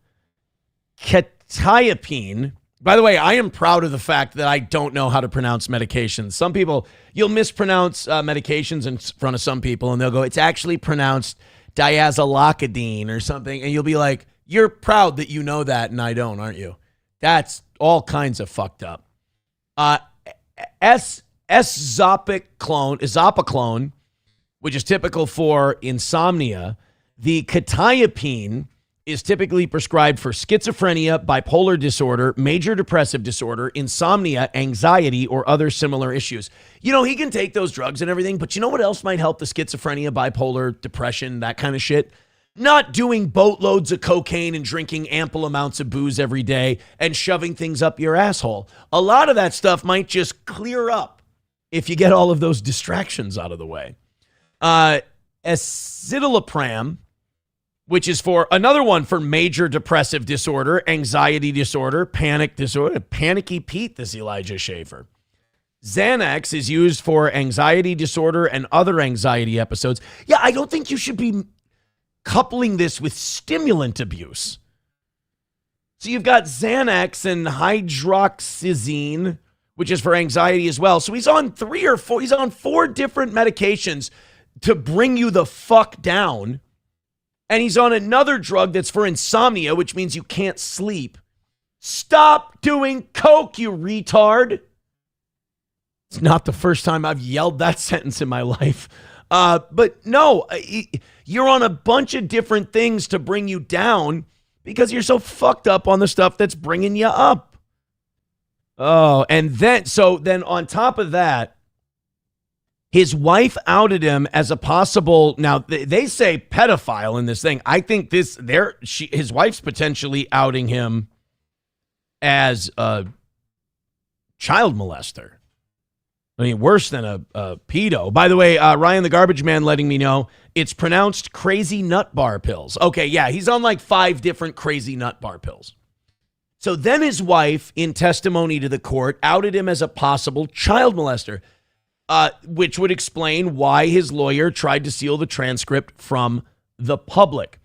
Quetiapine. By the way, I am proud of the fact that I don't know how to pronounce medications. Some people, you'll mispronounce medications in front of some people, and they'll go, it's actually pronounced diazolocadine or something, and you'll be like, you're proud that you know that, and I don't, aren't you? That's all kinds of fucked up. Ezopiclone, which is typical for insomnia. The quetiapine is typically prescribed for schizophrenia, bipolar disorder, major depressive disorder, insomnia, anxiety, or other similar issues. He can take those drugs and everything, but you know what else might help the schizophrenia, bipolar, depression, that kind of shit? Not doing boatloads of cocaine and drinking ample amounts of booze every day and shoving things up your asshole. A lot of that stuff might just clear up if you get all of those distractions out of the way. Escitalopram, which is for another one for major depressive disorder, anxiety disorder, panic disorder. Panicky Pete, this Elijah Schaffer. Xanax is used for anxiety disorder and other anxiety episodes. Yeah, I don't think you should be coupling this with stimulant abuse. So you've got Xanax and hydroxyzine, which is for anxiety as well. So he's on 4 different medications to bring you the fuck down. And he's on another drug that's for insomnia, which means you can't sleep. Stop doing coke, you retard. It's not the first time I've yelled that sentence in my life. But no, you're on a bunch of different things to bring you down because you're so fucked up on the stuff that's bringing you up. Oh, and then on top of that, his wife outed him as a possible, now they say pedophile in this thing. I think his wife's potentially outing him as a child molester. I mean, worse than a pedo. By the way, Ryan the Garbage Man letting me know it's pronounced crazy nut bar pills. Okay, yeah, he's on like 5 different crazy nut bar pills. So then his wife, in testimony to the court, outed him as a possible child molester, which would explain why his lawyer tried to seal the transcript from the public.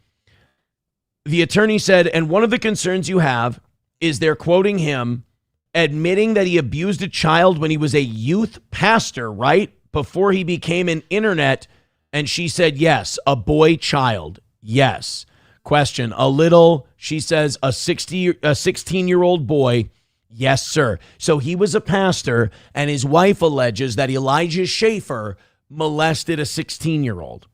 The attorney said, and one of the concerns you have is they're quoting him admitting that he abused a child when he was a youth pastor, right? Before he became an internet. And she said, yes, a boy child. Yes. Question, a little, she says, a 16-year-old boy. Yes, sir. So he was a pastor, and his wife alleges that Elijah Schaffer molested a 16-year-old.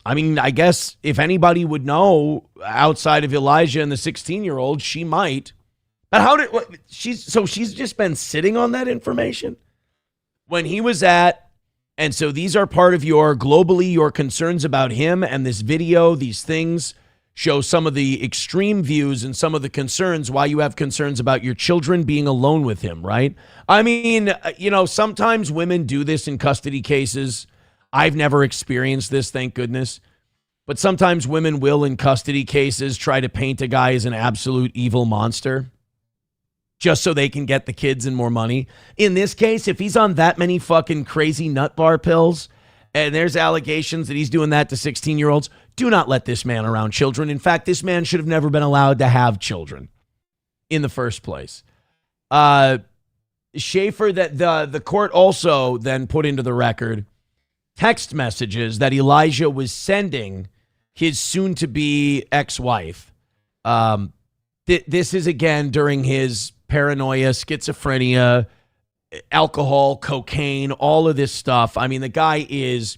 I mean, I guess if anybody would know outside of Elijah and the 16-year-old, she might. But she's just been sitting on that information when he was at, and so these are part of your concerns about him, and this video, these things show some of the extreme views and some of the concerns, why you have concerns about your children being alone with him, right? I mean, sometimes women do this in custody cases. I've never experienced this, thank goodness. But sometimes women will, in custody cases, try to paint a guy as an absolute evil monster just so they can get the kids and more money. In this case, if he's on that many fucking crazy nut bar pills and there's allegations that he's doing that to 16-year-olds, do not let this man around children. In fact, this man should have never been allowed to have children in the first place. Schaffer, that the court also then put into the record text messages that Elijah was sending his soon-to-be ex-wife. This is, again, during his paranoia, schizophrenia, alcohol, cocaine, all of this stuff. I mean, the guy is...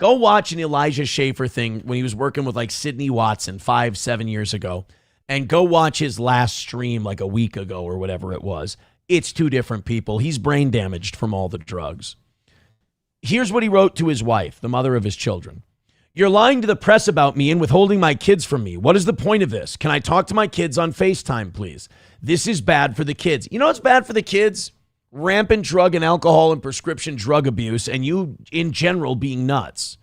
Go watch an Elijah Schaffer thing when he was working with like Sidney Watson 5-7 years ago, and go watch his last stream like a week ago or whatever it was. It's two different people. He's brain damaged from all the drugs. Here's what he wrote to his wife, the mother of his children. You're lying to the press about me and withholding my kids from me. What is the point of this? Can I talk to my kids on FaceTime, please? This is bad for the kids. You know what's bad for the kids? Rampant drug and alcohol and prescription drug abuse, and you in general being nuts.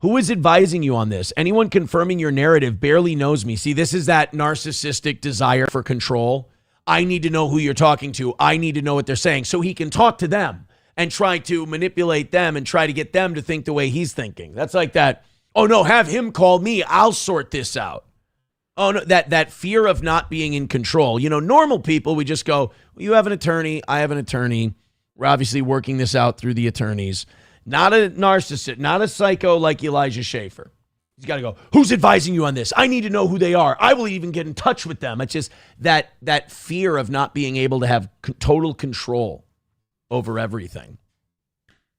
Who is advising you on this? Anyone confirming your narrative barely knows me. See, this is that narcissistic desire for control. I need to know who you're talking to. I need to know what they're saying so he can talk to them and try to manipulate them and try to get them to think the way he's thinking. That's like that, oh no, have him call me. I'll sort this out. Oh no, that fear of not being in control. You know, normal people, we just go, well, you have an attorney, I have an attorney. We're obviously working this out through the attorneys. Not a narcissist, not a psycho like Elijah Schaffer. He's got to go, who's advising you on this? I need to know who they are. I will even get in touch with them. It's just that fear of not being able to have total control over everything.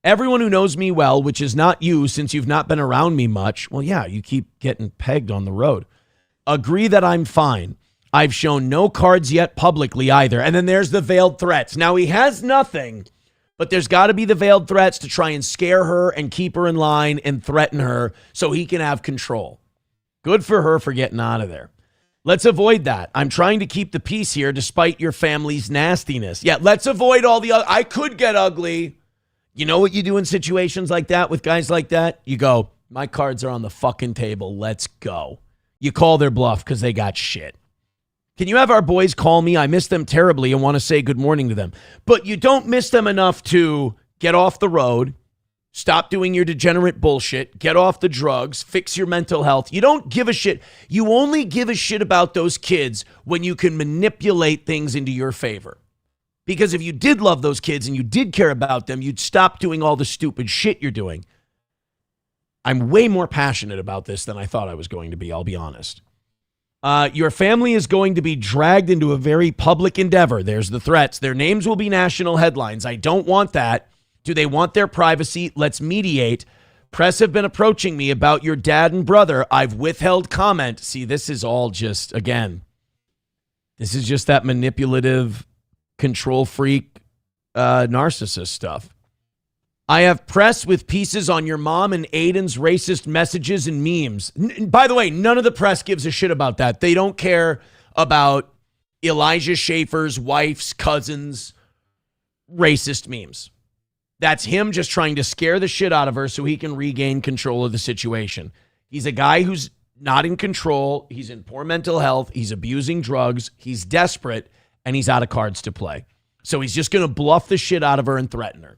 Everyone who knows me well, which is not you since you've not been around me much, well, yeah, you keep getting pegged on the road, agree that I'm fine. I've shown no cards yet publicly either. And then there's the veiled threats. Now, he has nothing, but there's got to be the veiled threats to try and scare her and keep her in line and threaten her so he can have control. Good for her for getting out of there. Let's avoid that. I'm trying to keep the peace here despite your family's nastiness. Yeah, let's avoid all the other. I could get ugly. You know what you do in situations like that with guys like that? You go, my cards are on the fucking table. Let's go. You call their bluff because they got shit. Can you have our boys call me? I miss them terribly and want to say good morning to them. But you don't miss them enough to get off the road, stop doing your degenerate bullshit, get off the drugs, fix your mental health. You don't give a shit. You only give a shit about those kids when you can manipulate things into your favor. Because if you did love those kids and you did care about them, you'd stop doing all the stupid shit you're doing. I'm way more passionate about this than I thought I was going to be, I'll be honest. Your family is going to be dragged into a very public endeavor. There's the threats. Their names will be national headlines. I don't want that. Do they want their privacy? Let's mediate. Press have been approaching me about your dad and brother. I've withheld comment. See, this is all just, again, this is just that manipulative, control freak, narcissist stuff. I have press with pieces on your mom and Aiden's racist messages and memes. By the way, none of the press gives a shit about that. They don't care about Elijah Schaffer's wife's cousin's racist memes. That's him just trying to scare the shit out of her so he can regain control of the situation. He's a guy who's not in control. He's in poor mental health. He's abusing drugs. He's desperate, and he's out of cards to play. So he's just going to bluff the shit out of her and threaten her.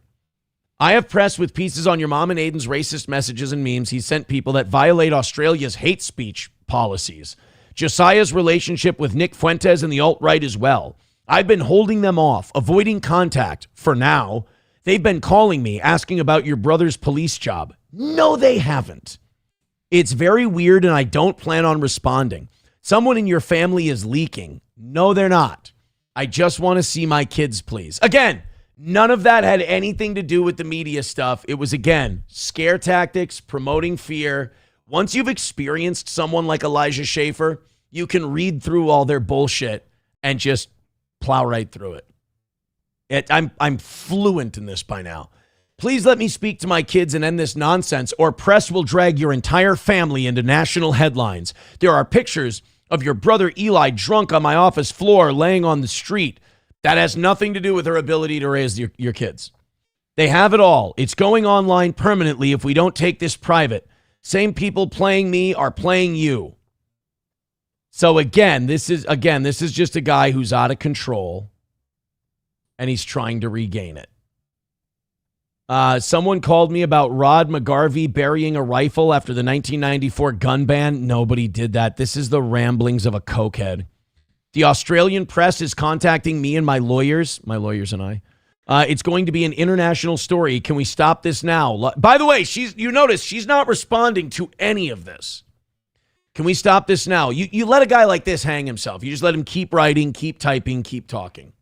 I have press with pieces on your mom and Aiden's racist messages and memes he sent people that violate Australia's hate speech policies. Josiah's relationship with Nick Fuentes and the alt-right as well. I've been holding them off, avoiding contact for now. They've been calling me, asking about your brother's police job. No, they haven't. It's very weird, and I don't plan on responding. Someone in your family is leaking. No, they're not. I just want to see my kids, please. Again, none of that had anything to do with the media stuff. It was, again, scare tactics, promoting fear. Once you've experienced someone like Elijah Schaffer, you can read through all their bullshit and just plow right through it. I'm fluent in this by now. Please let me speak to my kids and end this nonsense, or press will drag your entire family into national headlines. There are pictures of your brother Eli drunk on my office floor, laying on the street. That has nothing to do with her ability to raise your kids. They have it all. It's going online permanently if we don't take this private. Same people playing me are playing you. So again, this is just a guy who's out of control, and he's trying to regain it. Someone called me about Rod McGarvey burying a rifle after the 1994 gun ban. Nobody did that. This is the ramblings of a cokehead. The Australian press is contacting me and my lawyers and I. It's going to be an international story. Can we stop this now? By the way, you notice she's not responding to any of this. Can we stop this now? You let a guy like this hang himself. You just let him keep writing, keep typing, keep talking.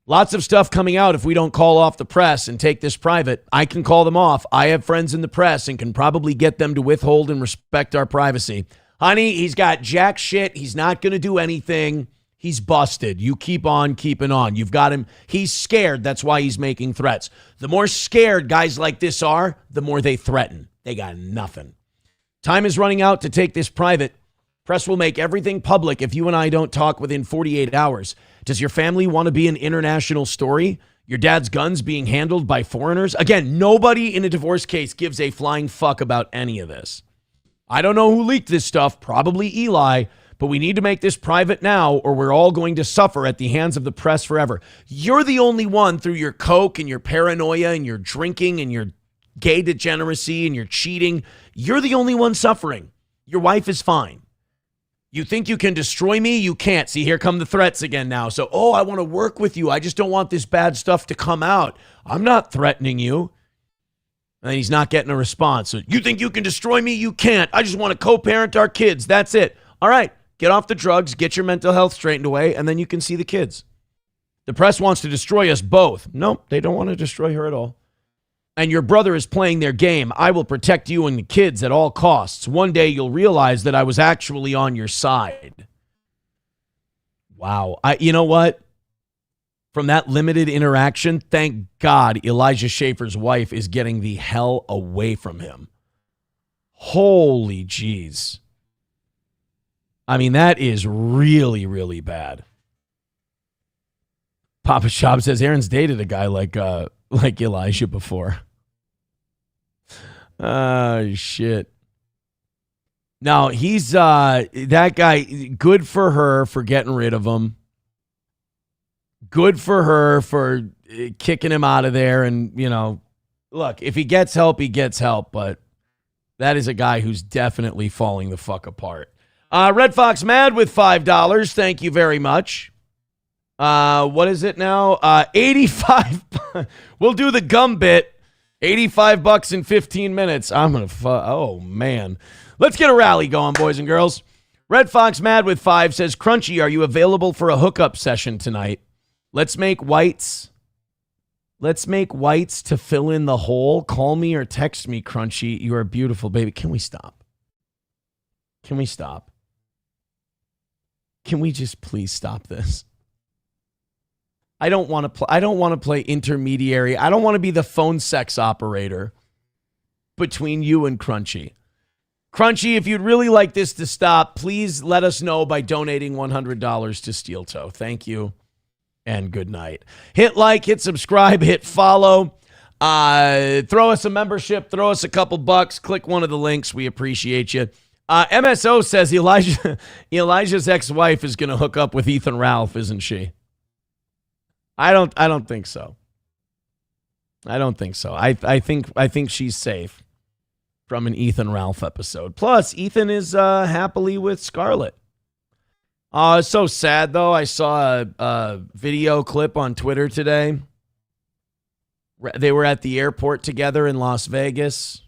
Lots of stuff coming out if we don't call off the press and take this private. I can call them off. I have friends in the press and can probably get them to withhold and respect our privacy. Honey, he's got jack shit. He's not going to do anything. He's busted. You keep on keeping on. You've got him. He's scared. That's why he's making threats. The more scared guys like this are, the more they threaten. They got nothing. Time is running out to take this private. Press will make everything public if you and I don't talk within 48 hours. Does your family want to be an international story? Your dad's guns being handled by foreigners? Again, nobody in a divorce case gives a flying fuck about any of this. I don't know who leaked this stuff, probably Eli, but we need to make this private now or we're all going to suffer at the hands of the press forever. You're the only one through your coke and your paranoia and your drinking and your gay degeneracy and your cheating. You're the only one suffering. Your wife is fine. You think you can destroy me? You can't. See, here come the threats again now. So, I want to work with you. I just don't want this bad stuff to come out. I'm not threatening you. And he's not getting a response. So, you think you can destroy me? You can't. I just want to co-parent our kids. That's it. All right, get off the drugs, get your mental health straightened away, and then you can see the kids. The press wants to destroy us both. Nope, they don't want to destroy her at all. And your brother is playing their game. I will protect you and the kids at all costs. One day you'll realize that I was actually on your side. Wow. You know what? From that limited interaction, thank God Elijah Schaffer's wife is getting the hell away from him. Holy jeez. I mean, that is really, really bad. Papa Shop says Aaron's dated a guy like Elijah before. Shit. Now, he's that guy, good for her for getting rid of him. Good for her for kicking him out of there. And, look, if he gets help, he gets help. But that is a guy who's definitely falling the fuck apart. Red Fox Mad with $5. Thank you very much. What is it now? 85. We'll do the gum bit. $85 in 15 minutes. I'm going to oh, man. Let's get a rally going, boys and girls. Red Fox Mad with 5 says, Crunchy, are you available for a hookup session tonight? Let's make whites to fill in the hole. Call me or text me, Crunchy. You are beautiful, baby. Can we stop? Can we stop? Can we just please stop this? I don't want to play intermediary. I don't want to be the phone sex operator between you and Crunchy. Crunchy, if you'd really like this to stop, please let us know by donating $100 to Steel Toe. Thank you and good night. Hit like, hit subscribe, hit follow. Throw us a membership, throw us a couple bucks, click one of the links. We appreciate you. MSO says Elijah's ex-wife is going to hook up with Ethan Ralph, isn't she? I don't think so. I think she's safe from an Ethan Ralph episode. Plus, Ethan is happily with Scarlett. It's so sad, though. I saw a video clip on Twitter today. They were at the airport together in Las Vegas.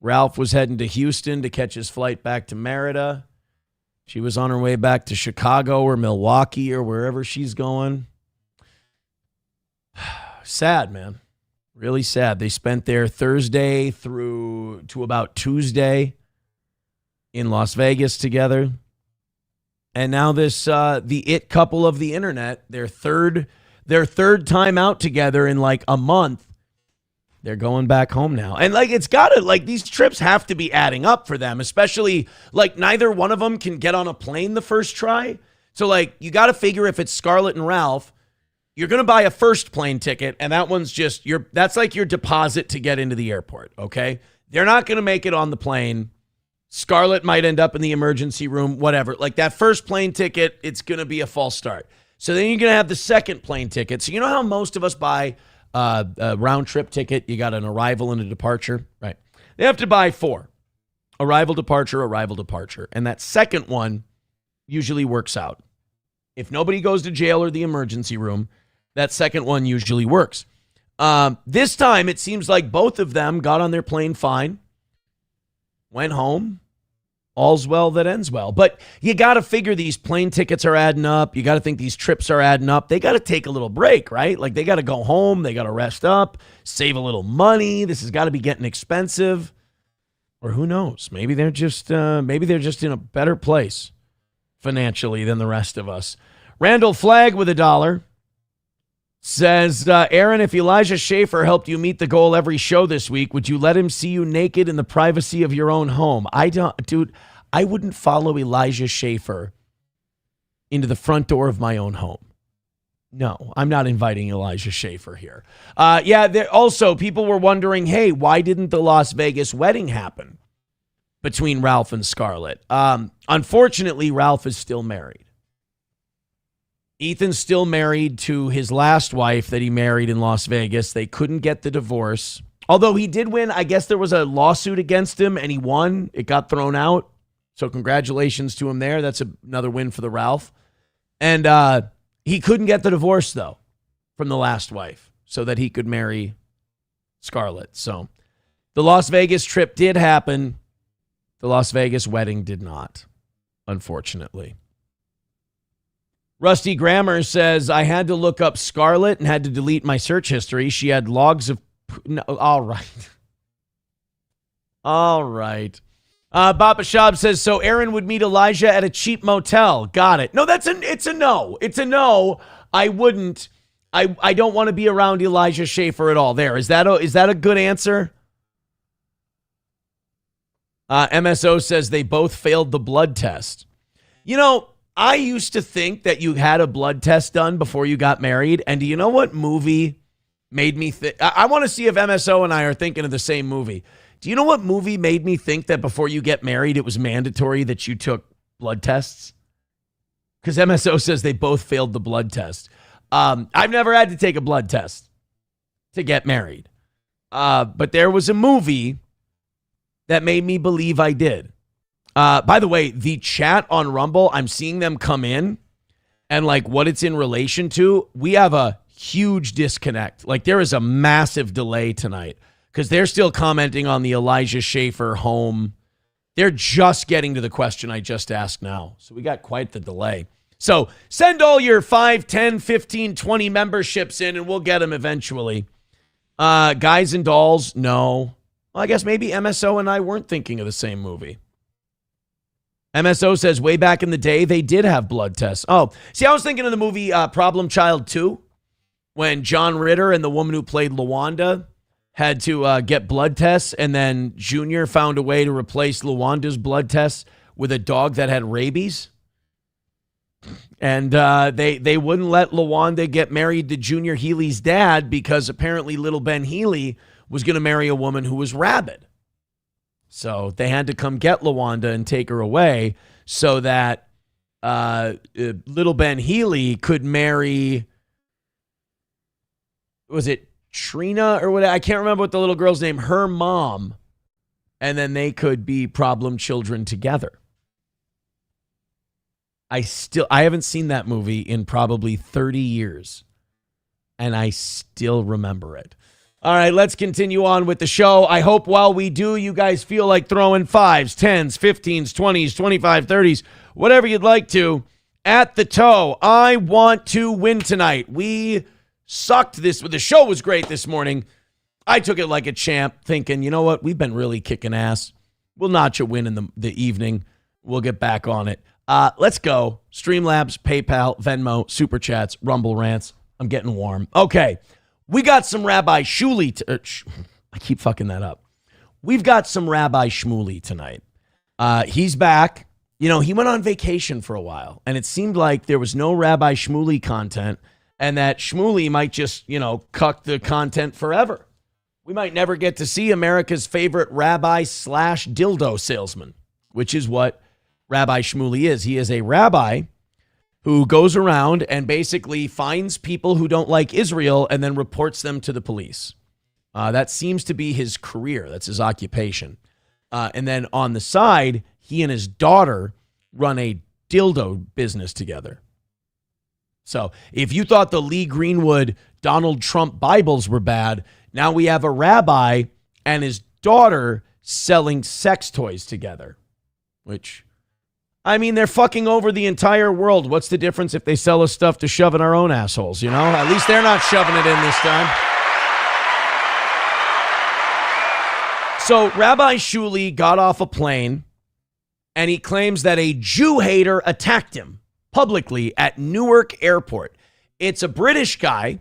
Ralph was heading to Houston to catch his flight back to Merida. She was on her way back to Chicago or Milwaukee or wherever she's going. Sad, man. Really sad. They spent their Thursday through to about Tuesday in Las Vegas together. And now this, the it couple of the internet, their third time out together in like a month. They're going back home now. And like, it's gotta, like, these trips have to be adding up for them, especially like neither one of them can get on a plane the first try. So like, you got to figure if it's Scarlett and Ralph, you're going to buy a first plane ticket. And that one's just that's like your deposit to get into the airport. Okay. They're not going to make it on the plane. Scarlett might end up in the emergency room, whatever. Like that first plane ticket, it's going to be a false start. So then you're going to have the second plane ticket. So you know how most of us buy a round trip ticket? You got an arrival and a departure, right? They have to buy 4. Arrival, departure, arrival, departure. And that second one usually works out. If nobody goes to jail or the emergency room, that second one usually works. This time, it seems like both of them got on their plane fine, went home, all's well that ends well. But you got to figure these plane tickets are adding up. You got to think these trips are adding up. They got to take a little break, right? Like they got to go home. They got to rest up, save a little money. This has got to be getting expensive. Or who knows? Maybe they're just in a better place financially than the rest of us. Randall Flagg with $1 says, Aaron, if Elijah Schaffer helped you meet the goal every show this week, would you let him see you naked in the privacy of your own home? I wouldn't follow Elijah Schaffer into the front door of my own home. No, I'm not inviting Elijah Schaffer here. Also, people were wondering, hey, why didn't the Las Vegas wedding happen between Ralph and Scarlett? Unfortunately, Ralph is still married. Ethan's still married to his last wife that he married in Las Vegas. They couldn't get the divorce. Although he did win. I guess there was a lawsuit against him and he won. It got thrown out. So congratulations to him there. That's another win for the Ralph. And he couldn't get the divorce, though, from the last wife so that he could marry Scarlett. So the Las Vegas trip did happen. The Las Vegas wedding did not, unfortunately. Rusty Grammer says, I had to look up Scarlett and had to delete my search history. She had logs of... No, all right. All right. Baba Shab says, so Aaron would meet Elijah at a cheap motel. Got it. No, it's a no. It's a no. I wouldn't. I don't want to be around Elijah Schaffer at all. There. Is that a good answer? MSO says they both failed the blood test. You know, I used to think that you had a blood test done before you got married. And do you know what movie made me think? I want to see if MSO and I are thinking of the same movie. Do you know what movie made me think that before you get married, it was mandatory that you took blood tests? Because MSO says they both failed the blood test. I've never had to take a blood test to get married. But there was a movie that made me believe I did. By the way, the chat on Rumble, I'm seeing them come in and like what it's in relation to. We have a huge disconnect. Like there is a massive delay tonight because they're still commenting on the Elijah Schaffer home. They're just getting to the question I just asked now. So we got quite the delay. So send all your 5, 10, 15, 20 memberships in and we'll get them eventually. Guys and Dolls, no. Well, I guess maybe MSO and I weren't thinking of the same movie. MSO says way back in the day, they did have blood tests. Oh, see, I was thinking of the movie Problem Child 2 when John Ritter and the woman who played LaWanda had to get blood tests, and then Junior found a way to replace LaWanda's blood tests with a dog that had rabies. And they wouldn't let LaWanda get married to Junior Healy's dad because apparently little Ben Healy was going to marry a woman who was rabid. So they had to come get LaWanda and take her away so that little Ben Healy could marry, was it Trina or what? I can't remember what the little girl's name, her mom, and then they could be problem children together. I haven't seen that movie in probably 30 years, and I still remember it. All right, let's continue on with the show. I hope while we do, you guys feel like throwing 5s, 10s, 15s, 20s, 25, 30s, whatever you'd like to, at the toe. I want to win tonight. We sucked this. The show was great this morning. I took it like a champ, thinking, you know what? We've been really kicking ass. We'll notch a win in the evening. We'll get back on it. Let's go. Streamlabs, PayPal, Venmo, Super Chats, Rumble Rants. I'm getting warm. Okay. We got some Rabbi Shmuley. I keep fucking that up. We've got some Rabbi Shmuley tonight. He's back. You know, he went on vacation for a while, and it seemed like there was no Rabbi Shmuley content, and that Shmuley might just, cuck the content forever. We might never get to see America's favorite rabbi/dildo salesman, which is what Rabbi Shmuley is. He is a rabbi who goes around and basically finds people who don't like Israel and then reports them to the police. That seems to be his career. That's his occupation. And then on the side, he and his daughter run a dildo business together. So if you thought the Lee Greenwood, Donald Trump Bibles were bad, now we have a rabbi and his daughter selling sex toys together, which, I mean, they're fucking over the entire world. What's the difference if they sell us stuff to shove in our own assholes, At least they're not shoving it in this time. So Rabbi Shmuley got off a plane, and he claims that a Jew hater attacked him publicly at Newark Airport. It's a British guy,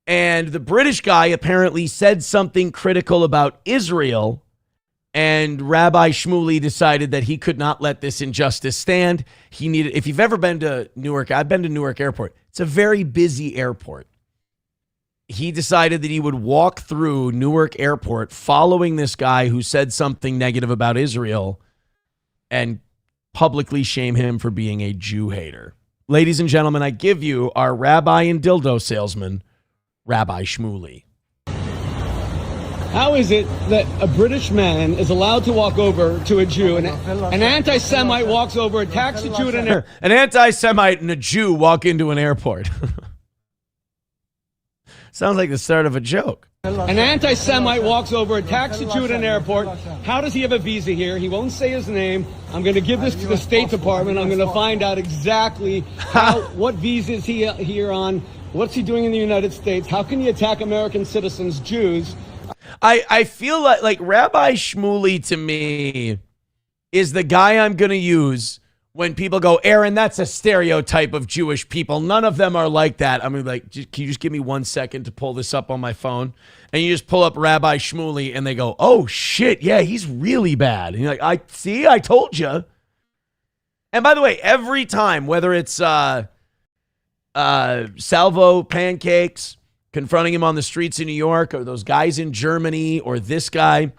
and the British guy apparently said something critical about Israel, and Rabbi Shmuley decided that he could not let this injustice stand. He needed, if you've ever been to Newark, I've been to Newark Airport. It's a very busy airport. He decided that he would walk through Newark Airport following this guy who said something negative about Israel and publicly shame him for being a Jew hater. Ladies and gentlemen, I give you our rabbi and dildo salesman, Rabbi Shmuley. How is it that a British man is allowed to walk over to a Jew, and an anti-Semite walks over, attacks a Jew at an airport? An anti-Semite and a Jew walk into an airport. Sounds like the start of a joke. An anti-Semite walks over, attacks a Jew at an airport. How does he have a visa here? He won't say his name. I'm going to give this to the State Department. I'm going to find out exactly what visa is he here on. What's he doing in the United States? How can he attack American citizens, Jews? I feel like Rabbi Shmuley to me is the guy I'm going to use when people go, Aaron, that's a stereotype of Jewish people. None of them are like that. I mean, can you just give me 1 second to pull this up on my phone? And you just pull up Rabbi Shmuley and they go, oh shit, yeah, he's really bad. And you're like, I told you. And by the way, every time, whether it's Salvo Pancakes confronting him on the streets in New York, or those guys in Germany, or this guy,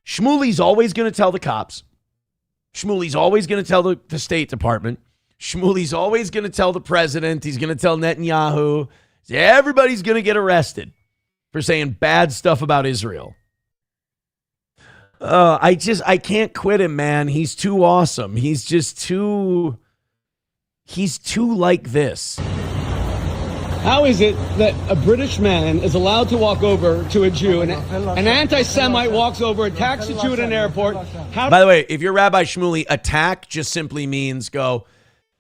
Shmuley's always going to tell the cops. Shmuley's always going to tell the State Department. Shmuley's always going to tell the president. He's going to tell Netanyahu. Everybody's going to get arrested for saying bad stuff about Israel. I can't quit him, man. He's too awesome. He's too like this. How is it that a British man is allowed to walk over to a Jew, and an anti-Semite walks over, attacks a Jew at an airport? By the way, if you're Rabbi Shmuley, attack just simply means go,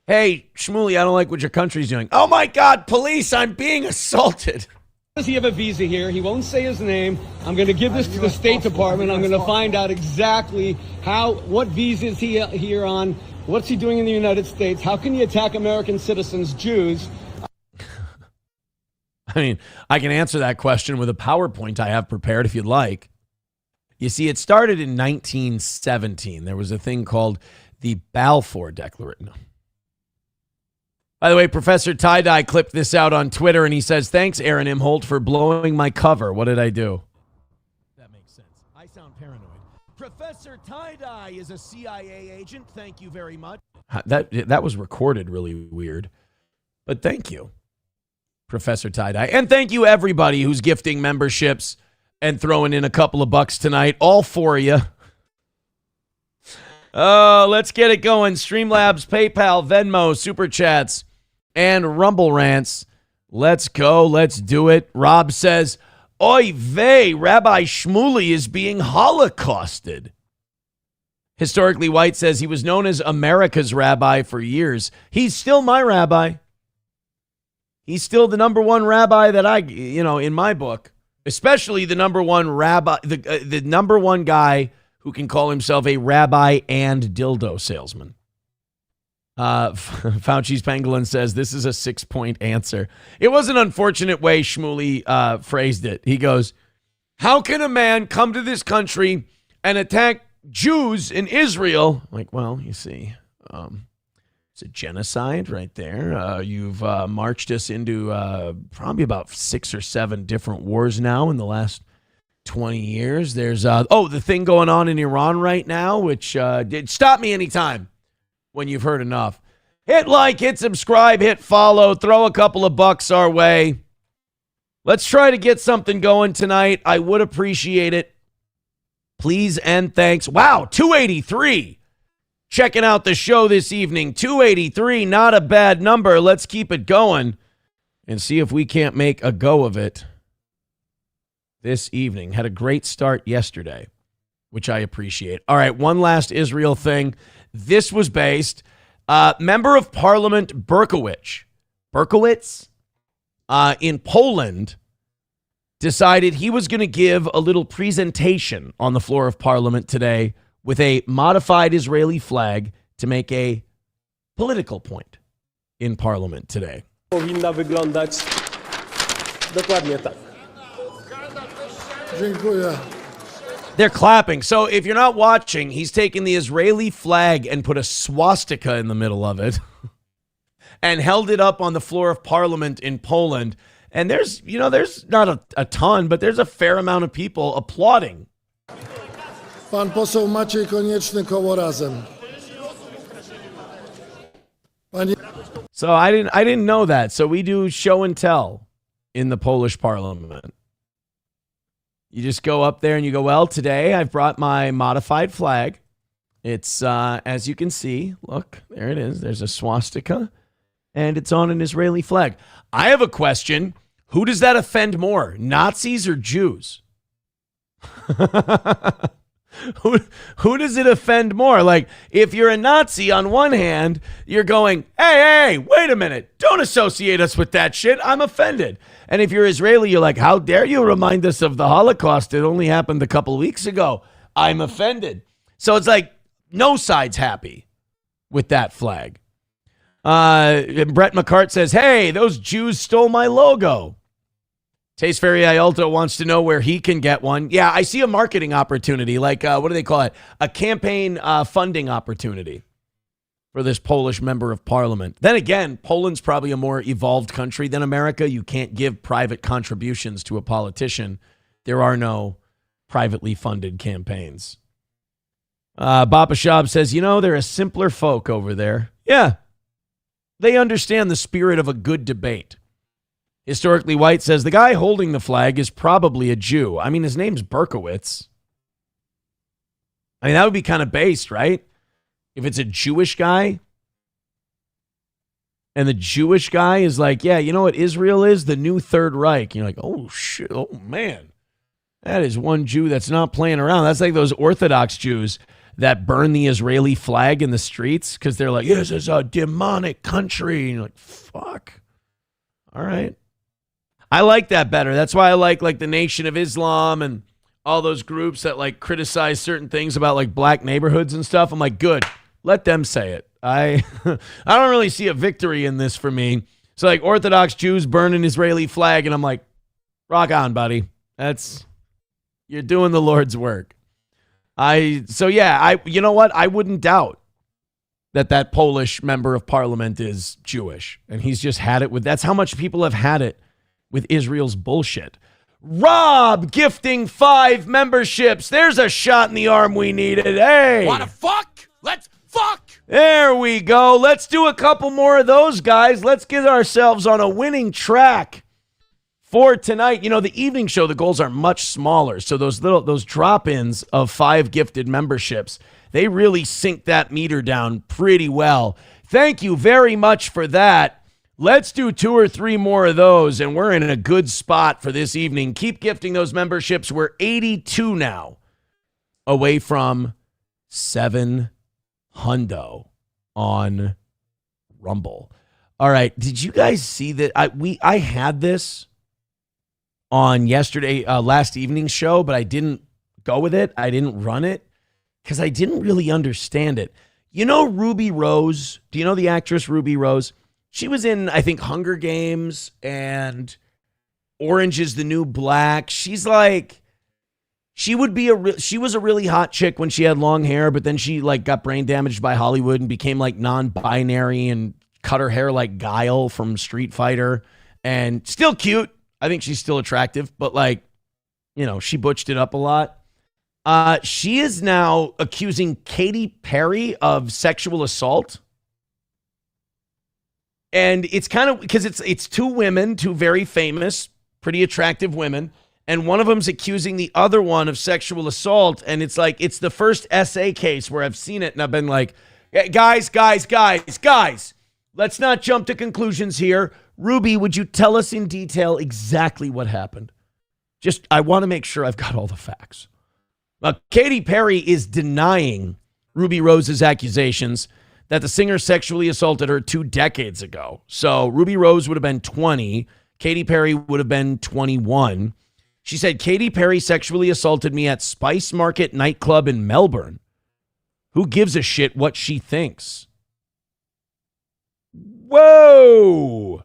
hey, Shmuley, I don't like what your country's doing. Oh my God, police, I'm being assaulted. Does he have a visa here? He won't say his name. I'm going to give this to the State Department. I'm going to find out exactly what visa is he here on? What's he doing in the United States? How can he attack American citizens, Jews? I mean, I can answer that question with a PowerPoint I have prepared if you'd like. You see, it started in 1917. There was a thing called the Balfour Declaration. By the way, Professor Tie-Dye clipped this out on Twitter, and he says, thanks, Aaron Imholt, for blowing my cover. What did I do? That makes sense. I sound paranoid. Professor Tie-Dye is a CIA agent. Thank you very much. That was recorded really weird, but thank you, Professor Tie-Dye. And thank you, everybody who's gifting memberships and throwing in a couple of bucks tonight. All for you. Let's get it going. Streamlabs, PayPal, Venmo, Super Chats, and Rumble Rants. Let's go. Let's do it. Rob says, Oy vey, Rabbi Shmuley is being holocausted. Historically White says he was known as America's rabbi for years. He's still my rabbi. He's still the number one rabbi that in my book, especially the number one rabbi, the number one guy who can call himself a rabbi and dildo salesman. Fauci's Pangolin says this is a 6-point answer. It was an unfortunate way Shmuley phrased it. He goes, how can a man come to this country and attack Jews in Israel? Like, well, you see, it's a genocide right there. You've marched us into probably about 6 or 7 different wars now in the last 20 years. There's the thing going on in Iran right now, which did stop me anytime when you've heard enough. Hit like, hit subscribe, hit follow, throw a couple of bucks our way. Let's try to get something going tonight. I would appreciate it. Please and thanks. Wow, 283. Checking out the show this evening. 283, not a bad number. Let's keep it going and see if we can't make a go of it this evening. Had a great start yesterday, which I appreciate. All right, one last Israel thing. This was based. Member of Parliament Berkowitz in Poland decided he was going to give a little presentation on the floor of Parliament today with a modified Israeli flag to make a political point in Parliament today. Powinna wyglądać dokładnie tak. Dziękuję. They're clapping. So if you're not watching, he's taken the Israeli flag and put a swastika in the middle of it and held it up on the floor of Parliament in Poland. And there's not a ton, but there's a fair amount of people applauding. Pan poseł Maciej Konieczny koło Razem. So I didn't know that. So we do show and tell in the Polish Parliament. You just go up there and you go, well, today I've brought my modified flag. It's, as you can see, look, there it is. There's a swastika, and it's on an Israeli flag. I have a question. Who does that offend more, Nazis or Jews? Who does it offend more? Like, if you're a Nazi, on one hand, you're going, hey, wait a minute. Don't associate us with that shit. I'm offended. And if you're Israeli, you're like, how dare you remind us of the Holocaust? It only happened a couple weeks ago. I'm offended. So it's like no side's happy with that flag. Brett McCart says, hey, those Jews stole my logo. Taste Fairy Iolto wants to know where he can get one. Yeah, I see a marketing opportunity, like, what do they call it? A campaign funding opportunity for this Polish member of parliament. Then again, Poland's probably a more evolved country than America. You can't give private contributions to a politician. There are no privately funded campaigns. Bapa Shab says, they're a simpler folk over there. Yeah, they understand the spirit of a good debate. Historically White says the guy holding the flag is probably a Jew. I mean, his name's Berkowitz. I mean, that would be kind of based, right? If it's a Jewish guy, and the Jewish guy is like, yeah, you know what Israel is? The new Third Reich. You're like, oh, shit, oh, man. That is one Jew that's not playing around. That's like those Orthodox Jews that burn the Israeli flag in the streets because they're like, this is a demonic country. And you're like, fuck. All right. I like that better. That's why I like the Nation of Islam and all those groups that like criticize certain things about like black neighborhoods and stuff. I'm like, good. Let them say it. I don't really see a victory in this for me. So like Orthodox Jews burn an Israeli flag, and I'm like, rock on, buddy. You're doing the Lord's work. You know what? I wouldn't doubt that Polish member of parliament is Jewish, and he's just had it with. That's how much people have had it with Israel's bullshit. Rob gifting 5 memberships. There's a shot in the arm we needed. Hey. Wanna fuck? Let's fuck. There we go. Let's do a couple more of those, guys. Let's get ourselves on a winning track for tonight. The evening show, the goals are much smaller. So those drop-ins of 5 gifted memberships, They really sink that meter down pretty well. Thank you very much for that. Let's do 2 or 3 more of those, and we're in a good spot for this evening. Keep gifting those memberships. We're 82 now away from 7 hundo on Rumble. All right, did you guys see that? I had this on last evening's show, but I didn't go with it. I didn't run it because I didn't really understand it. You know Ruby Rose? Do you know the actress Ruby Rose? She was in, I think, Hunger Games and Orange is the New Black. She's like, she was a really hot chick when she had long hair, but then she like got brain damaged by Hollywood and became like non-binary and cut her hair like Guile from Street Fighter, and still cute. I think she's still attractive, but like, you know, she butched it up a lot. She is now accusing Katy Perry of sexual assault. And it's kind of because it's 2 women, 2 very famous, pretty attractive women, and one of them's accusing the other one of sexual assault. And it's like, it's the first SA case where I've seen it, and I've been like, guys, let's not jump to conclusions here. Ruby, would you tell us in detail exactly what happened? I want to make sure I've got all the facts. Katy Perry is denying Ruby Rose's accusations that the singer sexually assaulted her 2 decades ago. So Ruby Rose would have been 20. Katy Perry would have been 21. She said, Katy Perry sexually assaulted me at Spice Market nightclub in Melbourne. Who gives a shit what she thinks? Whoa!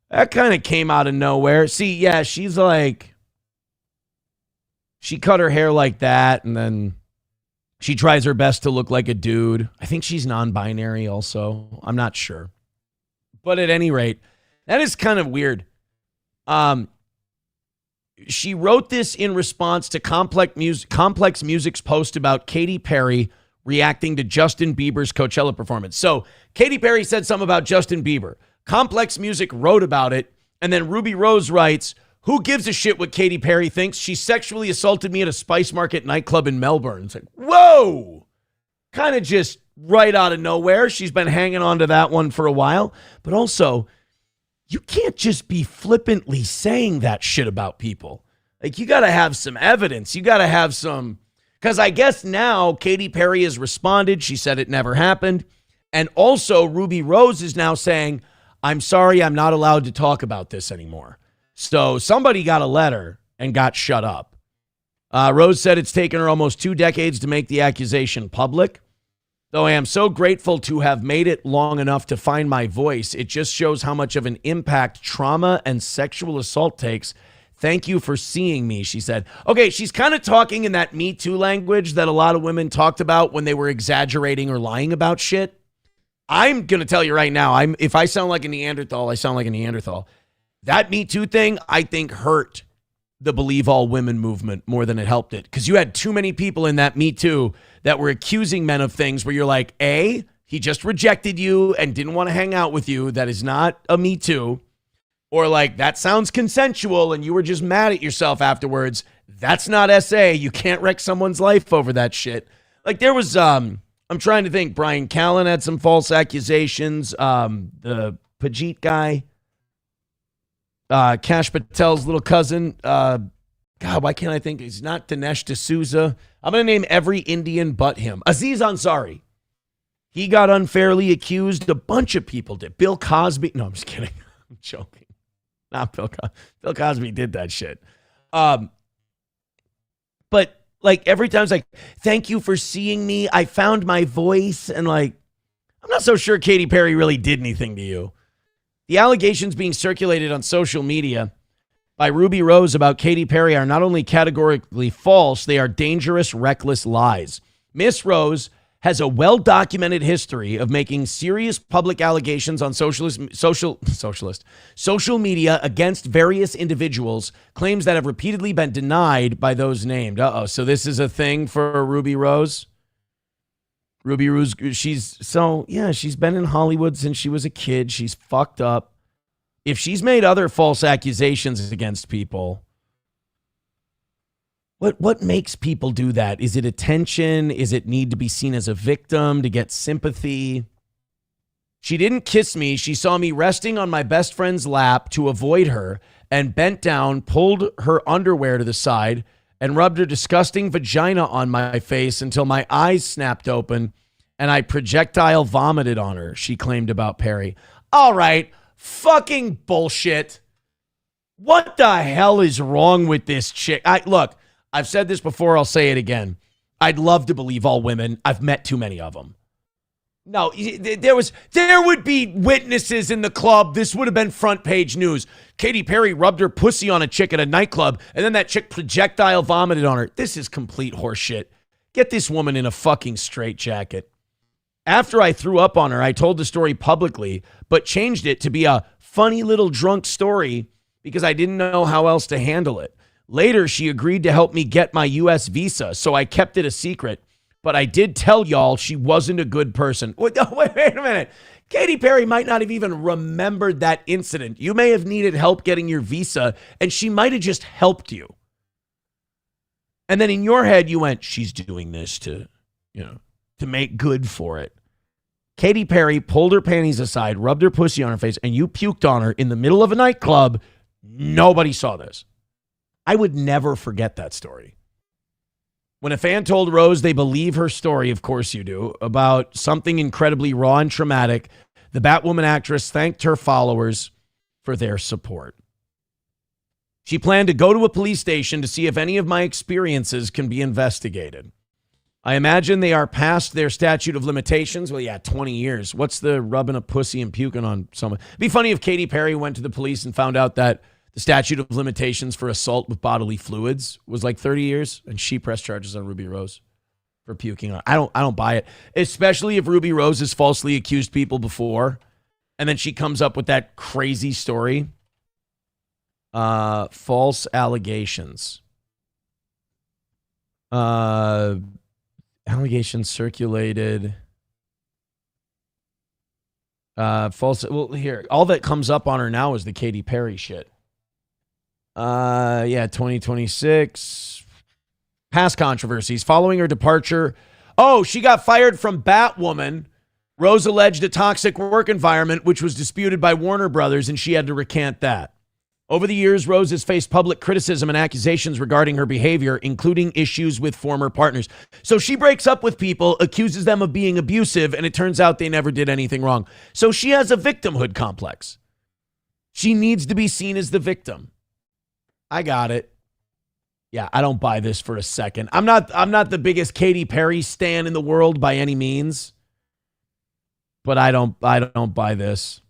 That kind of came out of nowhere. See, yeah, she's like, she cut her hair like that, and then she tries her best to look like a dude. I think she's non-binary also. I'm not sure. But at any rate, that is kind of weird. She wrote this in response to Complex Music's post about Katy Perry reacting to Justin Bieber's Coachella performance. So Katy Perry said something about Justin Bieber. Complex Music wrote about it, and then Ruby Rose writes, who gives a shit what Katy Perry thinks? She sexually assaulted me at a Spice Market nightclub in Melbourne. It's like, whoa! Kind of just right out of nowhere. She's been hanging on to that one for a while. But also, you can't just be flippantly saying that shit about people. Like, you got to have some evidence. You got to have some... Because I guess now Katy Perry has responded. She said it never happened. And also, Ruby Rose is now saying, I'm sorry, I'm not allowed to talk about this anymore. So somebody got a letter and got shut up. Rose said it's taken her almost 2 decades to make the accusation public. Though I am so grateful to have made it long enough to find my voice, it just shows how much of an impact trauma and sexual assault takes. Thank you for seeing me, she said. Okay, she's kind of talking in that Me Too language that a lot of women talked about when they were exaggerating or lying about shit. I'm going to tell you right now, if I sound like a Neanderthal, I sound like a Neanderthal. That Me Too thing, I think, hurt the Believe All Women movement more than it helped it. Because you had too many people in that Me Too that were accusing men of things where you're like, A, he just rejected you and didn't want to hang out with you. That is not a Me Too. Or like, that sounds consensual and you were just mad at yourself afterwards. That's not SA. You can't wreck someone's life over that shit. Like there was, I'm trying to think, Brian Callen had some false accusations. The Pajit guy, Kash Patel's little cousin. God, why can't I think? He's not Dinesh D'Souza. I'm going to name every Indian but him. Aziz Ansari. He got unfairly accused. A bunch of people did. Bill Cosby. No, I'm just kidding. I'm joking. Not Bill Cosby. Bill Cosby did that shit. But like every time it's like, thank you for seeing me. I found my voice. And like, I'm not so sure Katy Perry really did anything to you. The allegations being circulated on social media by Ruby Rose about Katy Perry are not only categorically false, they are dangerous, reckless lies. Miss Rose has a well-documented history of making serious public allegations on social media against various individuals, claims that have repeatedly been denied by those named. So this is a thing for Ruby Rose? Ruby Rose, she's been in Hollywood since she was a kid. She's fucked up. If she's made other false accusations against people, What makes people do that? Is it attention? Is it need to be seen as a victim to get sympathy? She didn't kiss me. She saw me resting on my best friend's lap to avoid her and bent down, pulled her underwear to the side, and rubbed her disgusting vagina on my face until my eyes snapped open and I projectile vomited on her, she claimed about Perry. All right, fucking bullshit. What the hell is wrong with this chick? Look, I've said this before, I'll say it again. I'd love to believe all women. I've met too many of them. No, there would be witnesses in the club. This would have been front page news. Katy Perry rubbed her pussy on a chick at a nightclub, and then that chick projectile vomited on her. This is complete horseshit. Get this woman in a fucking straitjacket. After I threw up on her, I told the story publicly, but changed it to be a funny little drunk story because I didn't know how else to handle it. Later, she agreed to help me get my U.S. visa, so I kept it a secret. But I did tell y'all she wasn't a good person. Wait a minute. Katy Perry might not have even remembered that incident. You may have needed help getting your visa, and she might have just helped you. And then in your head, you went, she's doing this to make good for it. Katy Perry pulled her panties aside, rubbed her pussy on her face, and you puked on her in the middle of a nightclub. Nobody saw this. I would never forget that story. When a fan told Rose they believe her story, of course you do, about something incredibly raw and traumatic, the Batwoman actress thanked her followers for their support. She planned to go to a police station to see if any of my experiences can be investigated. I imagine they are past their statute of limitations. Well, yeah, 20 years. What's the rubbing a pussy and puking on someone? It'd be funny if Katy Perry went to the police and found out that the statute of limitations for assault with bodily fluids was like 30 years, and she pressed charges on Ruby Rose for puking on. I don't buy it, especially if Ruby Rose has falsely accused people before, and then she comes up with that crazy story. False allegations. Allegations circulated. False. Well, here, all that comes up on her now is the Katy Perry shit. 2026. Past controversies. Following her departure. Oh, she got fired from Batwoman. Rose alleged a toxic work environment, which was disputed by Warner Brothers, and she had to recant that. Over the years, Rose has faced public criticism and accusations regarding her behavior, including issues with former partners. So she breaks up with people, accuses them of being abusive, and it turns out they never did anything wrong. So she has a victimhood complex. She needs to be seen as the victim. I got it. Yeah, I don't buy this for a second. I'm not the biggest Katy Perry stan in the world by any means, but I don't buy this.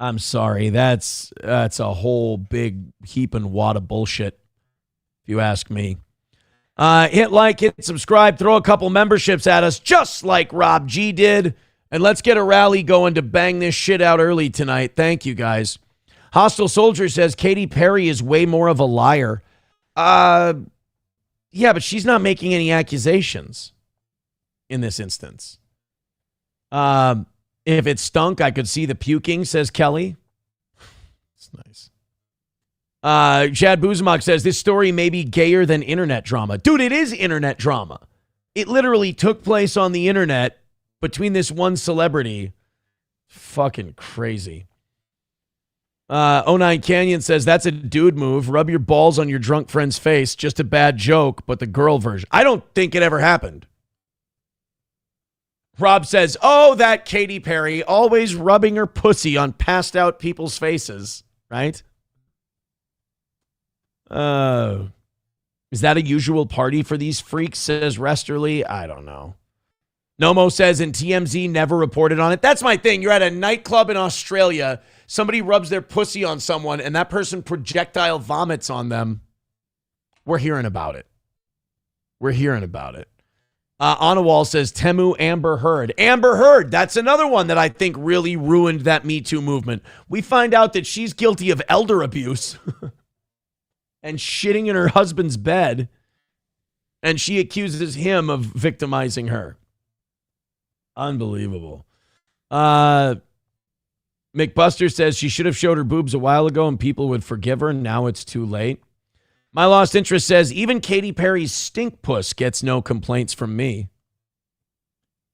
I'm sorry. That's a whole big heap and wad of bullshit, if you ask me. Hit like, hit subscribe, throw a couple memberships at us, just like Rob G did, and let's get a rally going to bang this shit out early tonight. Thank you, guys. Hostile Soldier says Katy Perry is way more of a liar. Yeah, but she's not making any accusations in this instance. If it stunk, I could see the puking, says Kelly. It's nice. Chad Buzmak says, this story may be gayer than internet drama. Dude, it is internet drama. It literally took place on the internet between this one celebrity. Fucking crazy. 09 Canyon says, that's a dude move. Rub your balls on your drunk friend's face. Just a bad joke, but the girl version. I don't think it ever happened. Rob says, oh, that Katy Perry always rubbing her pussy on passed out people's faces, right? Is that a usual party for these freaks, says Resterly? I don't know. Nomo says, and TMZ never reported on it. That's my thing. You're at a nightclub in Australia. Somebody rubs their pussy on someone, and that person projectile vomits on them. We're hearing about it. Anawal says, Temu Amber Heard. Amber Heard, that's another one that I think really ruined that Me Too movement. We find out that she's guilty of elder abuse and shitting in her husband's bed, and she accuses him of victimizing her. Unbelievable. McBuster says she should have showed her boobs a while ago and people would forgive her. Now it's too late. My Lost Interest says, even Katy Perry's stink puss gets no complaints from me.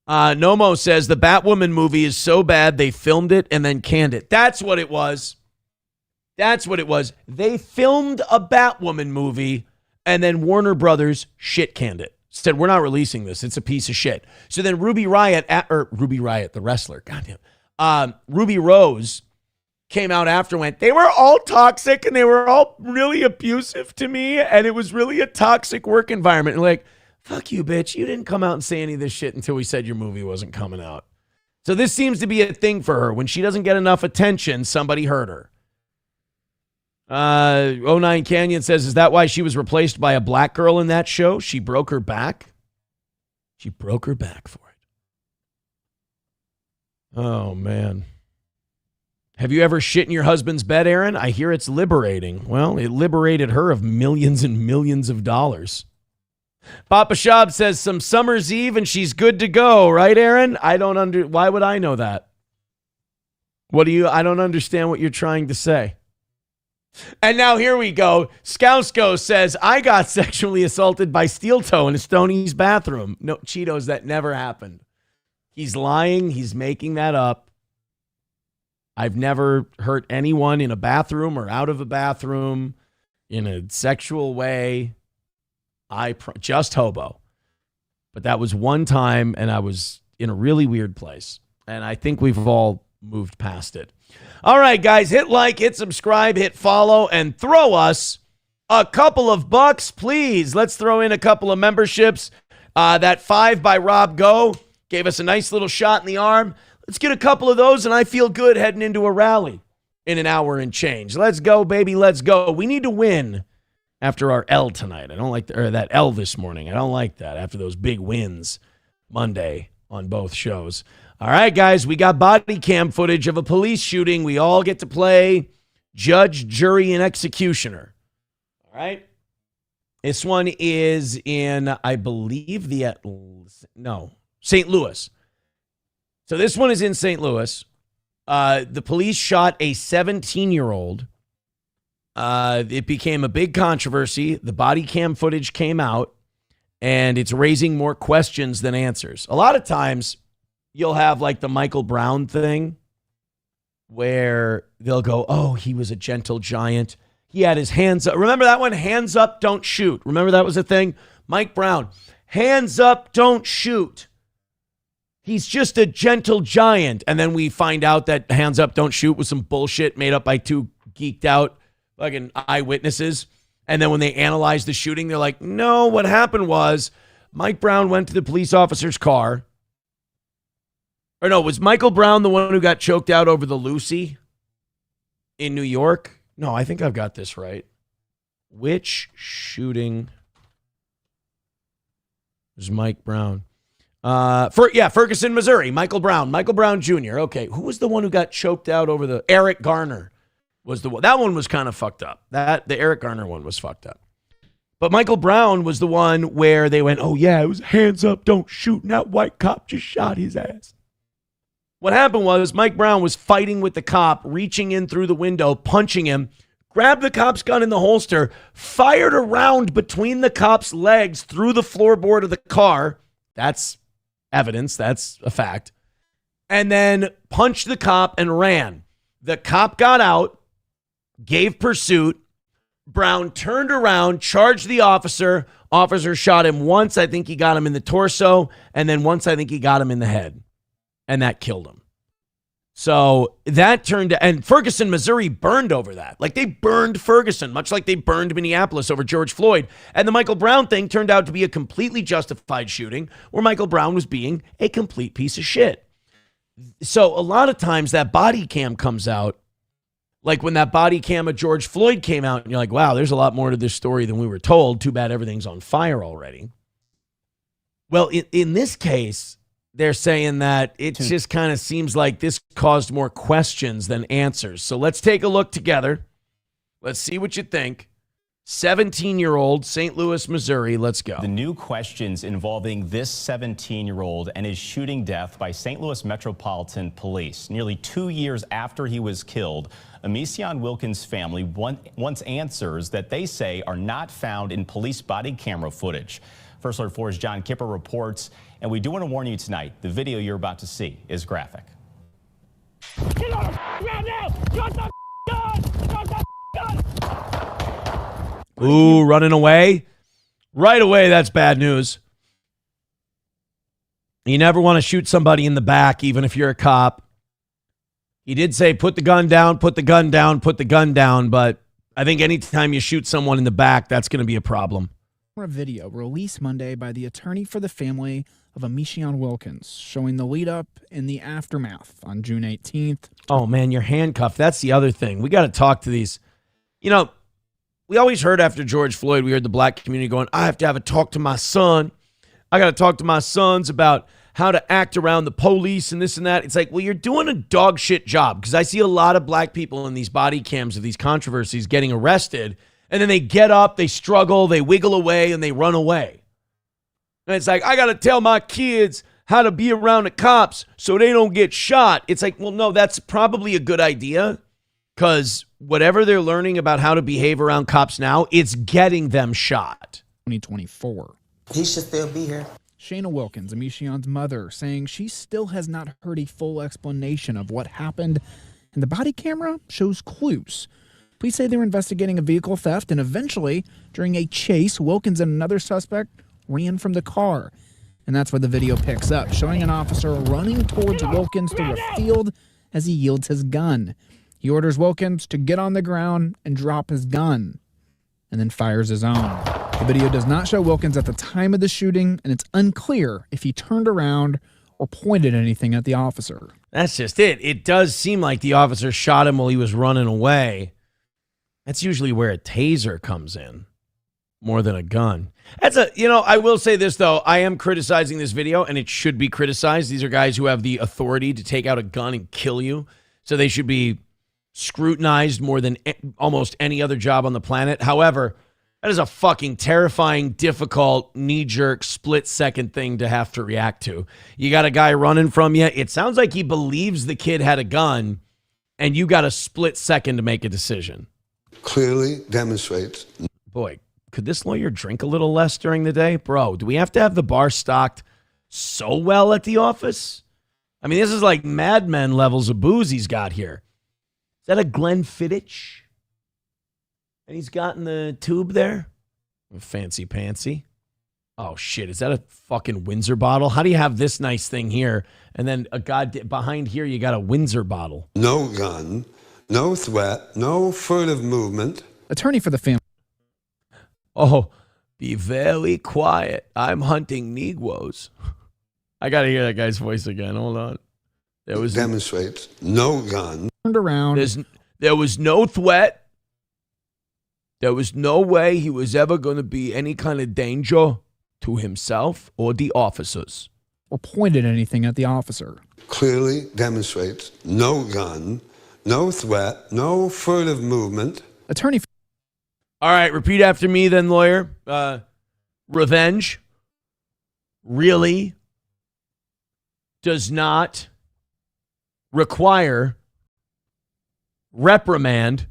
Nomo says, the Batwoman movie is so bad they filmed it and then canned it. That's what it was. That's what it was. They filmed a Batwoman movie and then Warner Brothers shit canned it. Said, we're not releasing this. It's a piece of shit. So then Ruby Riott, the wrestler, goddamn, Ruby Rose came out after, went, they were all toxic and they were all really abusive to me and it was really a toxic work environment. And like, fuck you, bitch. You didn't come out and say any of this shit until we said your movie wasn't coming out. So this seems to be a thing for her. When she doesn't get enough attention, somebody hurt her. 09 Canyon says, is that why she was replaced by a black girl in that show? She broke her back? She broke her back for it. Oh, man. Have you ever shit in your husband's bed, Aaron? I hear it's liberating. Well, it liberated her of millions and millions of dollars. Papa Shab says some summer's eve and she's good to go, right, Aaron? Why would I know that? I don't understand what you're trying to say. And now here we go. Skousko says, I got sexually assaulted by Steel Toe in a Stoney's bathroom. No, Cheetos, that never happened. He's lying. He's making that up. I've never hurt anyone in a bathroom or out of a bathroom in a sexual way. Just hobo. But that was one time, and I was in a really weird place. And I think we've all moved past it. All right, guys, hit like, hit subscribe, hit follow, and throw us a couple of bucks, please. Let's throw in a couple of memberships. That 5 by Rob Go gave us a nice little shot in the arm. Let's get a couple of those, and I feel good heading into a rally in an hour and change. Let's go, baby. Let's go. We need to win after our L tonight. I don't like that L this morning. I don't like that after those big wins Monday on both shows. All right, guys, we got body cam footage of a police shooting. We all get to play judge, jury, and executioner. All right. This one is in, I believe, St. Louis. So this one is in St. Louis. The police shot a 17-year-old. It became a big controversy. The body cam footage came out, and it's raising more questions than answers. A lot of times, you'll have like the Michael Brown thing where they'll go, oh, he was a gentle giant. He had his hands up. Remember that one? Hands up, don't shoot. Remember that was a thing? Mike Brown. Hands up, don't shoot. He's just a gentle giant. And then we find out that hands up, don't shoot was some bullshit made up by two geeked out fucking eyewitnesses. And then when they analyze the shooting, they're like, no, what happened was Mike Brown went to the police officer's car. Or no, was Michael Brown the one who got choked out over the Lucy in New York? No, I think I've got this right. Which shooting was Mike Brown? Ferguson, Missouri. Michael Brown Jr. Okay, who was the one who got choked out over the Eric Garner? Was the one that one was kind of fucked up. The Eric Garner one was fucked up. But Michael Brown was the one where they went, oh yeah, it was hands up, don't shoot, and that white cop just shot his ass. What happened was Mike Brown was fighting with the cop, reaching in through the window, punching him, grabbed the cop's gun in the holster, fired a round between the cop's legs through the floorboard of the car. That's evidence. That's a fact. And then punched the cop and ran. The cop got out, gave pursuit. Brown turned around, charged the officer. Officer shot him once. I think he got him in the torso. And then once I think he got him in the head. And that killed him. So that turned to, and Ferguson, Missouri burned over that. Like they burned Ferguson, much like they burned Minneapolis over George Floyd. And the Michael Brown thing turned out to be a completely justified shooting where Michael Brown was being a complete piece of shit. So a lot of times that body cam comes out, like when that body cam of George Floyd came out and you're like, wow, there's a lot more to this story than we were told. Too bad everything's on fire already. Well, in this case, they're saying that it just kind of seems like this caused more questions than answers. So let's take a look together. Let's see what you think. 17-year-old, St. Louis, Missouri. Let's go. The new questions involving this 17-year-old and his shooting death by St. Louis Metropolitan Police. Nearly 2 years after he was killed, Amision Wilkins' family wants answers that they say are not found in police body camera footage. First Alert 4's John Kipper reports, and we do want to warn you tonight, the video you're about to see is graphic. Get on the ground now! Drop the gun! Drop the gun! Ooh, running away? Right away, that's bad news. You never want to shoot somebody in the back, even if you're a cop. He did say, put the gun down, put the gun down, put the gun down, but I think anytime you shoot someone in the back, that's going to be a problem. A video released Monday by the attorney for the family of Amision Wilkins, showing the lead up and the aftermath on June 18th. Oh, man, you're handcuffed. That's the other thing. We got to talk to these. You know, we always heard after George Floyd, we heard the black community going, I have to have a talk to my son. I got to talk to my sons about how to act around the police and this and that. It's like, well, you're doing a dog shit job, because I see a lot of black people in these body cams of these controversies getting arrested, and then they get up, they struggle, they wiggle away, and they run away. And it's like, I got to tell my kids how to be around the cops so they don't get shot. It's like, well, no, that's probably a good idea, because whatever they're learning about how to behave around cops now, it's getting them shot. 2024. He should still be here. Shayna Wilkins, Amision's mother, saying she still has not heard a full explanation of what happened, and the body camera shows clues. Police say they were investigating a vehicle theft, and eventually, during a chase, Wilkins and another suspect ran from the car. And that's where the video picks up, showing an officer running towards Wilkins through a field as he yields his gun. He orders Wilkins to get on the ground and drop his gun, and then fires his own. The video does not show Wilkins at the time of the shooting, and it's unclear if he turned around or pointed anything at the officer. That's just it. It does seem like the officer shot him while he was running away. That's usually where a taser comes in, more than a gun. I will say this, though. I am criticizing this video, and it should be criticized. These are guys who have the authority to take out a gun and kill you, so they should be scrutinized more than almost any other job on the planet. However, that is a fucking terrifying, difficult, knee-jerk, split-second thing to have to react to. You got a guy running from you. It sounds like he believes the kid had a gun, and you got a split second to make a decision. Clearly demonstrates. Boy, could this lawyer drink a little less during the day? Bro, do we have to have the bar stocked so well at the office? I mean, this is like Mad Men levels of booze he's got here. Is that a Glenfiddich? And he's got in the tube there? Fancy pantsy. Oh, shit. Is that a fucking Windsor bottle? How do you have this nice thing here, and then behind here you got a Windsor bottle? No gun, no threat, no furtive movement. Attorney for the family. Oh, be very quiet. I'm hunting Negroes. I got to hear that guy's voice again. Hold on. Demonstrates no gun. Turned around. There was no threat. There was no way he was ever going to be any kind of danger to himself or the officers. Or pointed anything at the officer. Clearly demonstrates no gun, no threat, no furtive movement. Attorney. All right, repeat after me then, lawyer. Revenge really does not require reprimand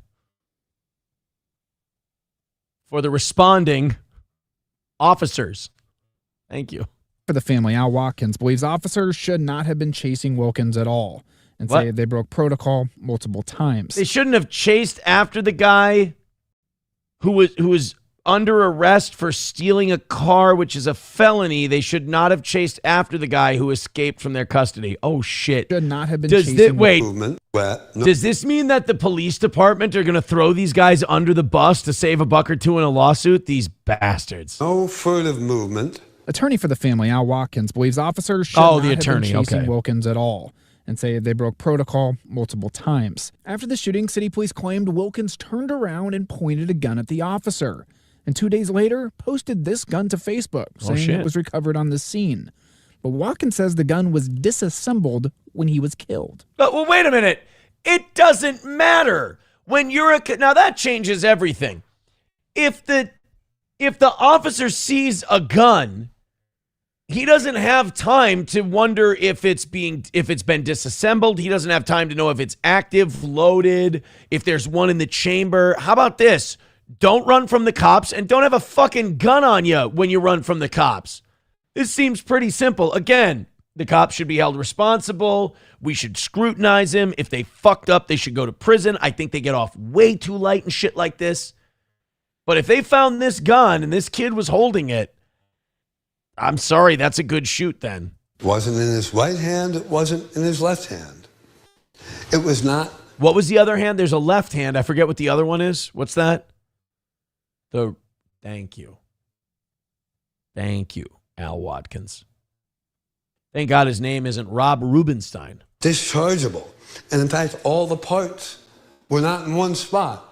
for the responding officers. Thank you. For the family, Al Watkins believes officers should not have been chasing Wilkins at all, and say they broke protocol multiple times. They shouldn't have chased after the guy who was under arrest for stealing a car, which is a felony. They should not have chased after the guy who escaped from their custody. Oh, shit. Should not have been chasing movement. Does this mean that the police department are going to throw these guys under the bus to save $1 or $2 in a lawsuit? These bastards. No furtive movement. Attorney for the family, Al Watkins, believes officers should not have been chasing okay. Wilkins at all, and say they broke protocol multiple times. After the shooting, city police claimed Wilkins turned around and pointed a gun at the officer, and 2 days later posted this gun to Facebook, saying it was recovered on the scene. But Watkins says the gun was disassembled when he was killed. But well, wait a minute. It doesn't matter when you're now that changes everything. if the officer sees a gun, he doesn't have time to wonder if it's been disassembled. He doesn't have time to know if it's active, loaded, if there's one in the chamber. How about this? Don't run from the cops and don't have a fucking gun on you when you run from the cops. This seems pretty simple. Again, the cops should be held responsible. We should scrutinize him. If they fucked up, they should go to prison. I think they get off way too light and shit like this. But if they found this gun and this kid was holding it, I'm sorry, that's a good shoot then. It wasn't in his right hand. It wasn't in his left hand. It was not. What was the other hand? There's a left hand. I forget what the other one is. What's that? Thank you. Thank you, Al Watkins. Thank God his name isn't Rob Rubenstein. Dischargeable. And in fact, all the parts were not in one spot.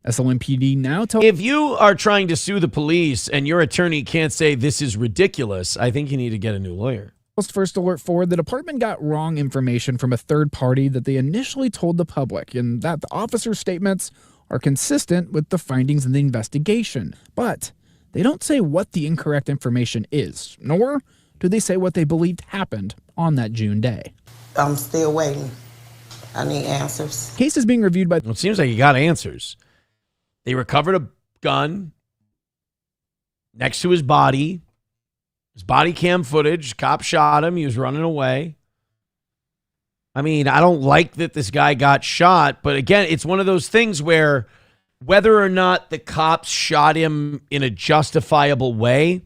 SLMPD now tells... If you are trying to sue the police and your attorney can't say this is ridiculous, I think you need to get a new lawyer. First alert forward, the department got wrong information from a third party that they initially told the public, and that the officer's statements are consistent with the findings in the investigation. But they don't say what the incorrect information is, nor do they say what they believed happened on that June day. I'm still waiting. I need answers. Case is being reviewed by... Well, it seems like you got answers. They recovered a gun next to his body. His body cam footage. Cop shot him. He was running away. I mean, I don't like that this guy got shot, but again, it's one of those things where whether or not the cops shot him in a justifiable way,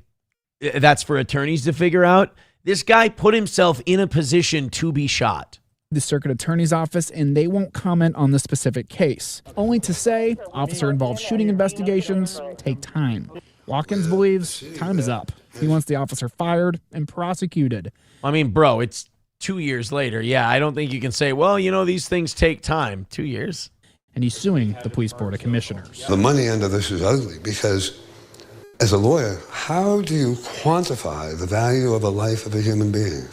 that's for attorneys to figure out. This guy put himself in a position to be shot. The circuit attorney's office, and they won't comment on the specific case. Only to say, officer-involved shooting investigations take time. Watkins believes time is up. He wants the officer fired and prosecuted. I mean, bro, it's 2 years later. Yeah, I don't think you can say, well, you know, these things take time. 2 years. And he's suing the police board of commissioners. The money end of this is ugly because, as a lawyer, how do you quantify the value of a life of a human being?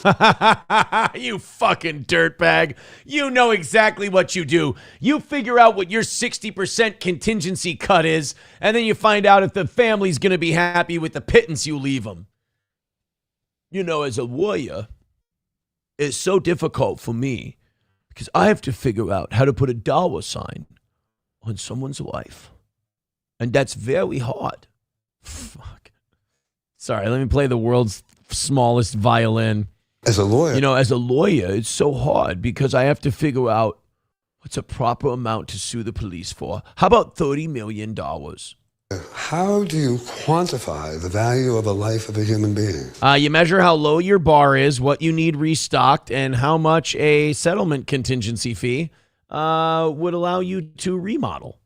You fucking dirtbag. You know exactly what you do. You figure out what your 60% contingency cut is, and then you find out if the family's going to be happy with the pittance you leave them. You know, as a lawyer, it's so difficult for me because I have to figure out how to put a dollar sign on someone's life. And that's very hard. Fuck. Sorry, let me play the world's smallest violin. As a lawyer. You know, as a lawyer, it's so hard because I have to figure out what's a proper amount to sue the police for. How about $30 million? How do you quantify the value of a life of a human being? You measure how low your bar is, what you need restocked, and how much a settlement contingency fee would allow you to remodel.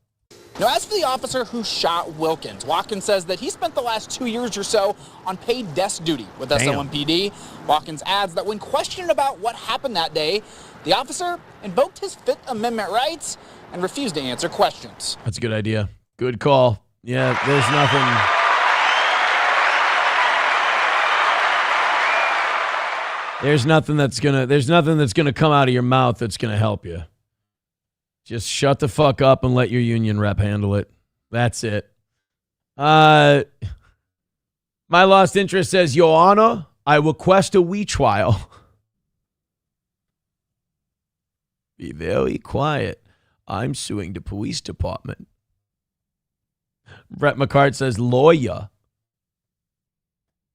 Now, as for the officer who shot Wilkins, Watkins says that he spent the last 2 years or so on paid desk duty with SLMPD. Watkins adds that when questioned about what happened that day, the officer invoked his Fifth Amendment rights and refused to answer questions. That's a good idea. Good call. Yeah, there's nothing that's gonna come out of your mouth that's gonna help you. Just shut the fuck up and let your union rep handle it. That's it. My lost interest says, Your Honor, I request a retrial. Be very quiet. I'm suing the police department. Brett McCart says, lawyer.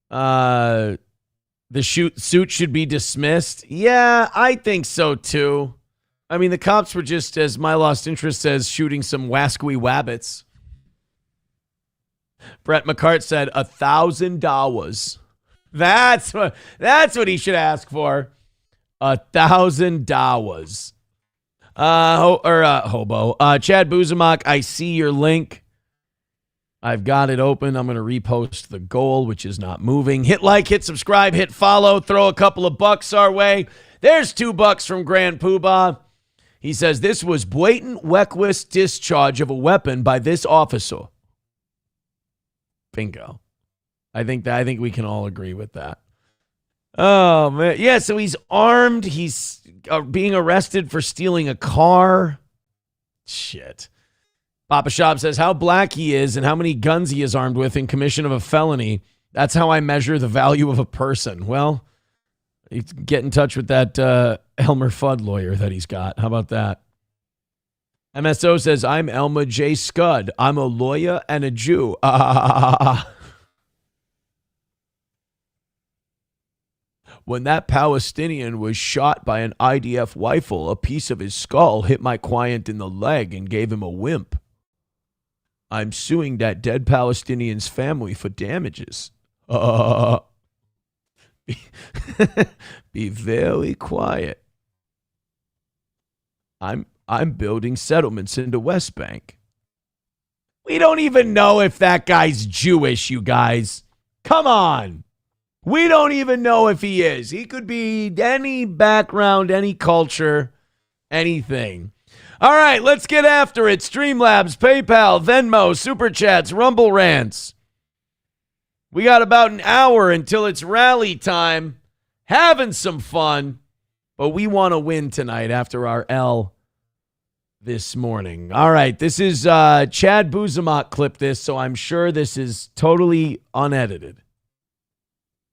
The suit should be dismissed. Yeah, I think so too. I mean, the cops were just, as my lost interest says, shooting some wascally wabbits. Brett McCart said $1,000. That's what he should ask for. $1,000. Hobo. Chad Buzamok, I see your link. I've got it open. I'm going to repost the goal, which is not moving. Hit like, hit subscribe, hit follow, throw a couple of bucks our way. There's $2 from Grand Poobah. He says, this was blatant, reckless discharge of a weapon by this officer. Bingo. I think we can all agree with that. Oh, man. Yeah, so he's armed. He's being arrested for stealing a car. Shit. Papa Shop says how black he is and how many guns he is armed with in commission of a felony. That's how I measure the value of a person. Well, get in touch with that Elmer Fudd lawyer that he's got. How about that? MSO says, I'm Elma J. Scud. I'm a lawyer and a Jew. When that Palestinian was shot by an IDF rifle, a piece of his skull hit my client in the leg and gave him a wimp. I'm suing that dead Palestinian's family for damages. Be very quiet. I'm building settlements in the West Bank. We don't even know if that guy's Jewish, you guys. Come on. We don't even know if he is. He could be any background, any culture, anything. All right, let's get after it. Streamlabs, PayPal, Venmo, Super Chats, Rumble Rants. We got about an hour until it's rally time. Having some fun, but we want to win tonight after our L this morning. All right, this is Chad Buzamok clipped this, so I'm sure this is totally unedited.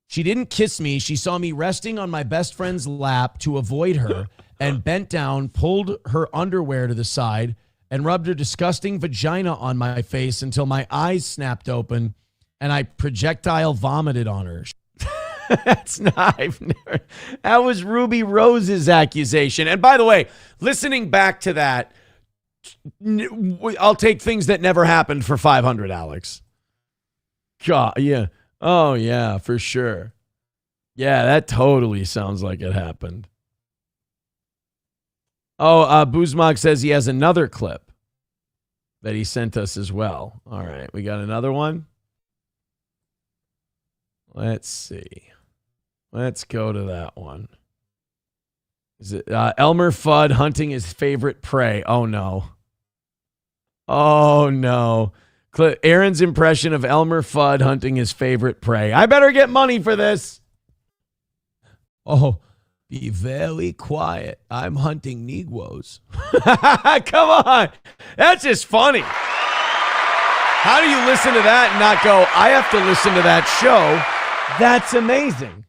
She didn't kiss me. She saw me resting on my best friend's lap to avoid her and bent down, pulled her underwear to the side, and rubbed her disgusting vagina on my face until my eyes snapped open and I projectile vomited on her. That's not, that was Ruby Rose's accusation. And by the way, listening back to that, I'll take things that never happened for 500, Alex. God, yeah. Oh, yeah, for sure. Yeah, that totally sounds like it happened. Oh, Buzmog says he has another clip that he sent us as well. All right, we got another one. Let's see. Let's go to that one. Is it Elmer Fudd hunting his favorite prey? Oh, no. Oh, no. Aaron's impression of Elmer Fudd hunting his favorite prey. I better get money for this. Oh, be very quiet. I'm hunting Negroes. Come on. That's just funny. How do you listen to that and not go, I have to listen to that show? That's amazing.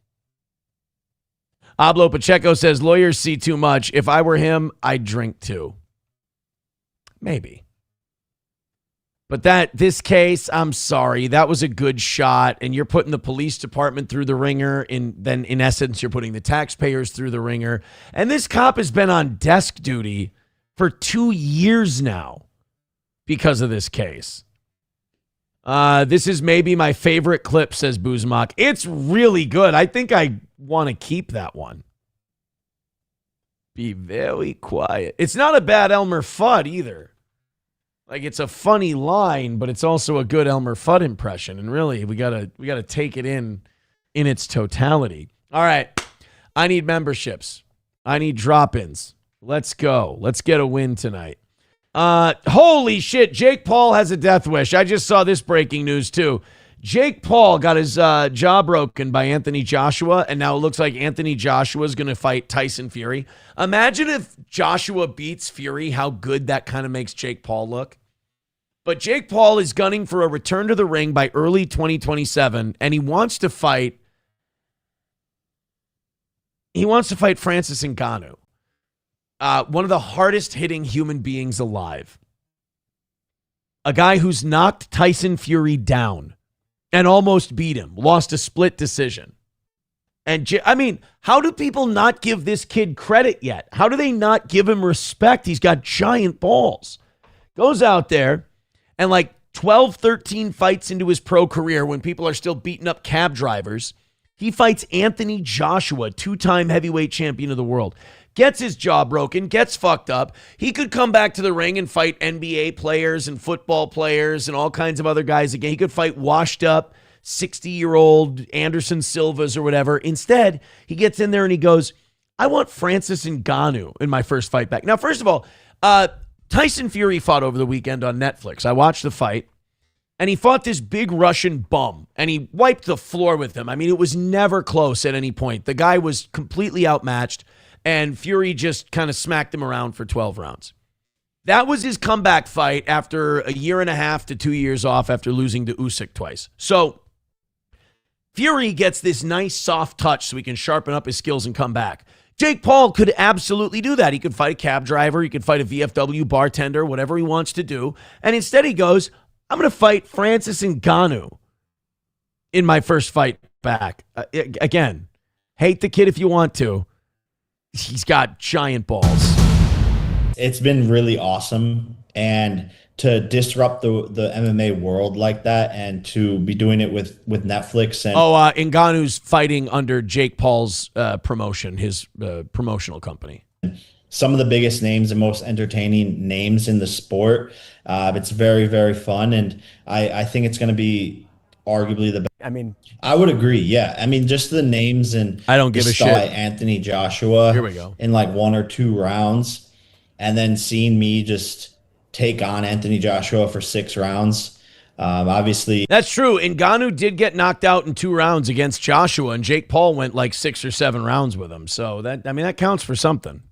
Ablo Pacheco says, lawyers see too much. If I were him, I'd drink too. Maybe. But this case, I'm sorry, that was a good shot, and you're putting the police department through the ringer, and then in essence, you're putting the taxpayers through the ringer. And this cop has been on desk duty for 2 years now because of this case. This is maybe my favorite clip, says Buzmok. It's really good. I think I want to keep that one. Be very quiet. It's not a bad Elmer Fudd either. Like, it's a funny line, but it's also a good Elmer Fudd impression. And really, we gotta take it in its totality. All right. I need memberships. I need drop-ins. Let's go. Let's get a win tonight. Holy shit. Jake Paul has a death wish. I just saw this breaking news too. Jake Paul got his jaw broken by Anthony Joshua, and now it looks like Anthony Joshua is going to fight Tyson Fury. Imagine if Joshua beats Fury, how good that kind of makes Jake Paul look. But Jake Paul is gunning for a return to the ring by early 2027, and he wants to fight Francis Ngannou, one of the hardest hitting human beings alive. A guy who's knocked Tyson Fury down and almost beat him, lost a split decision. And I mean, how do people not give this kid credit yet? How do they not give him respect? He's got giant balls. Goes out there and like 12, 13 fights into his pro career when people are still beating up cab drivers, he fights Anthony Joshua, 2-time heavyweight champion of the world. Gets his jaw broken, gets fucked up. He could come back to the ring and fight NBA players and football players and all kinds of other guys again. He could fight washed up 60-year-old Anderson Silvas or whatever. Instead, he gets in there and he goes, I want Francis Ngannou in my first fight back. Now, first of all, Tyson Fury fought over the weekend on Netflix. I watched the fight, and he fought this big Russian bum, and he wiped the floor with him. I mean, it was never close at any point. The guy was completely outmatched, and Fury just kind of smacked him around for 12 rounds. That was his comeback fight after a year and a half to 2 years off after losing to Usyk twice. So Fury gets this nice soft touch so he can sharpen up his skills and come back. Jake Paul could absolutely do that. He could fight a cab driver. He could fight a VFW bartender, whatever he wants to do. And instead he goes, I'm going to fight Francis Ngannou in my first fight back. Again, hate the kid if you want to. He's got giant balls. It's been really awesome. And to disrupt the MMA world like that and to be doing it with Netflix. And Ngannou's fighting under Jake Paul's promotion, his promotional company. Some of the biggest names and most entertaining names in the sport. It's very, very fun. And I think it's going to be arguably the best. I mean, I would agree. Yeah. I mean, just the names and I don't give a shit. Anthony Joshua. Here we go. In like 1 or 2 rounds. And then seeing me just take on Anthony Joshua for 6 rounds. Obviously. That's true. Ngannou did get knocked out in 2 rounds against Joshua, and Jake Paul went like 6 or 7 rounds with him. So that counts for something.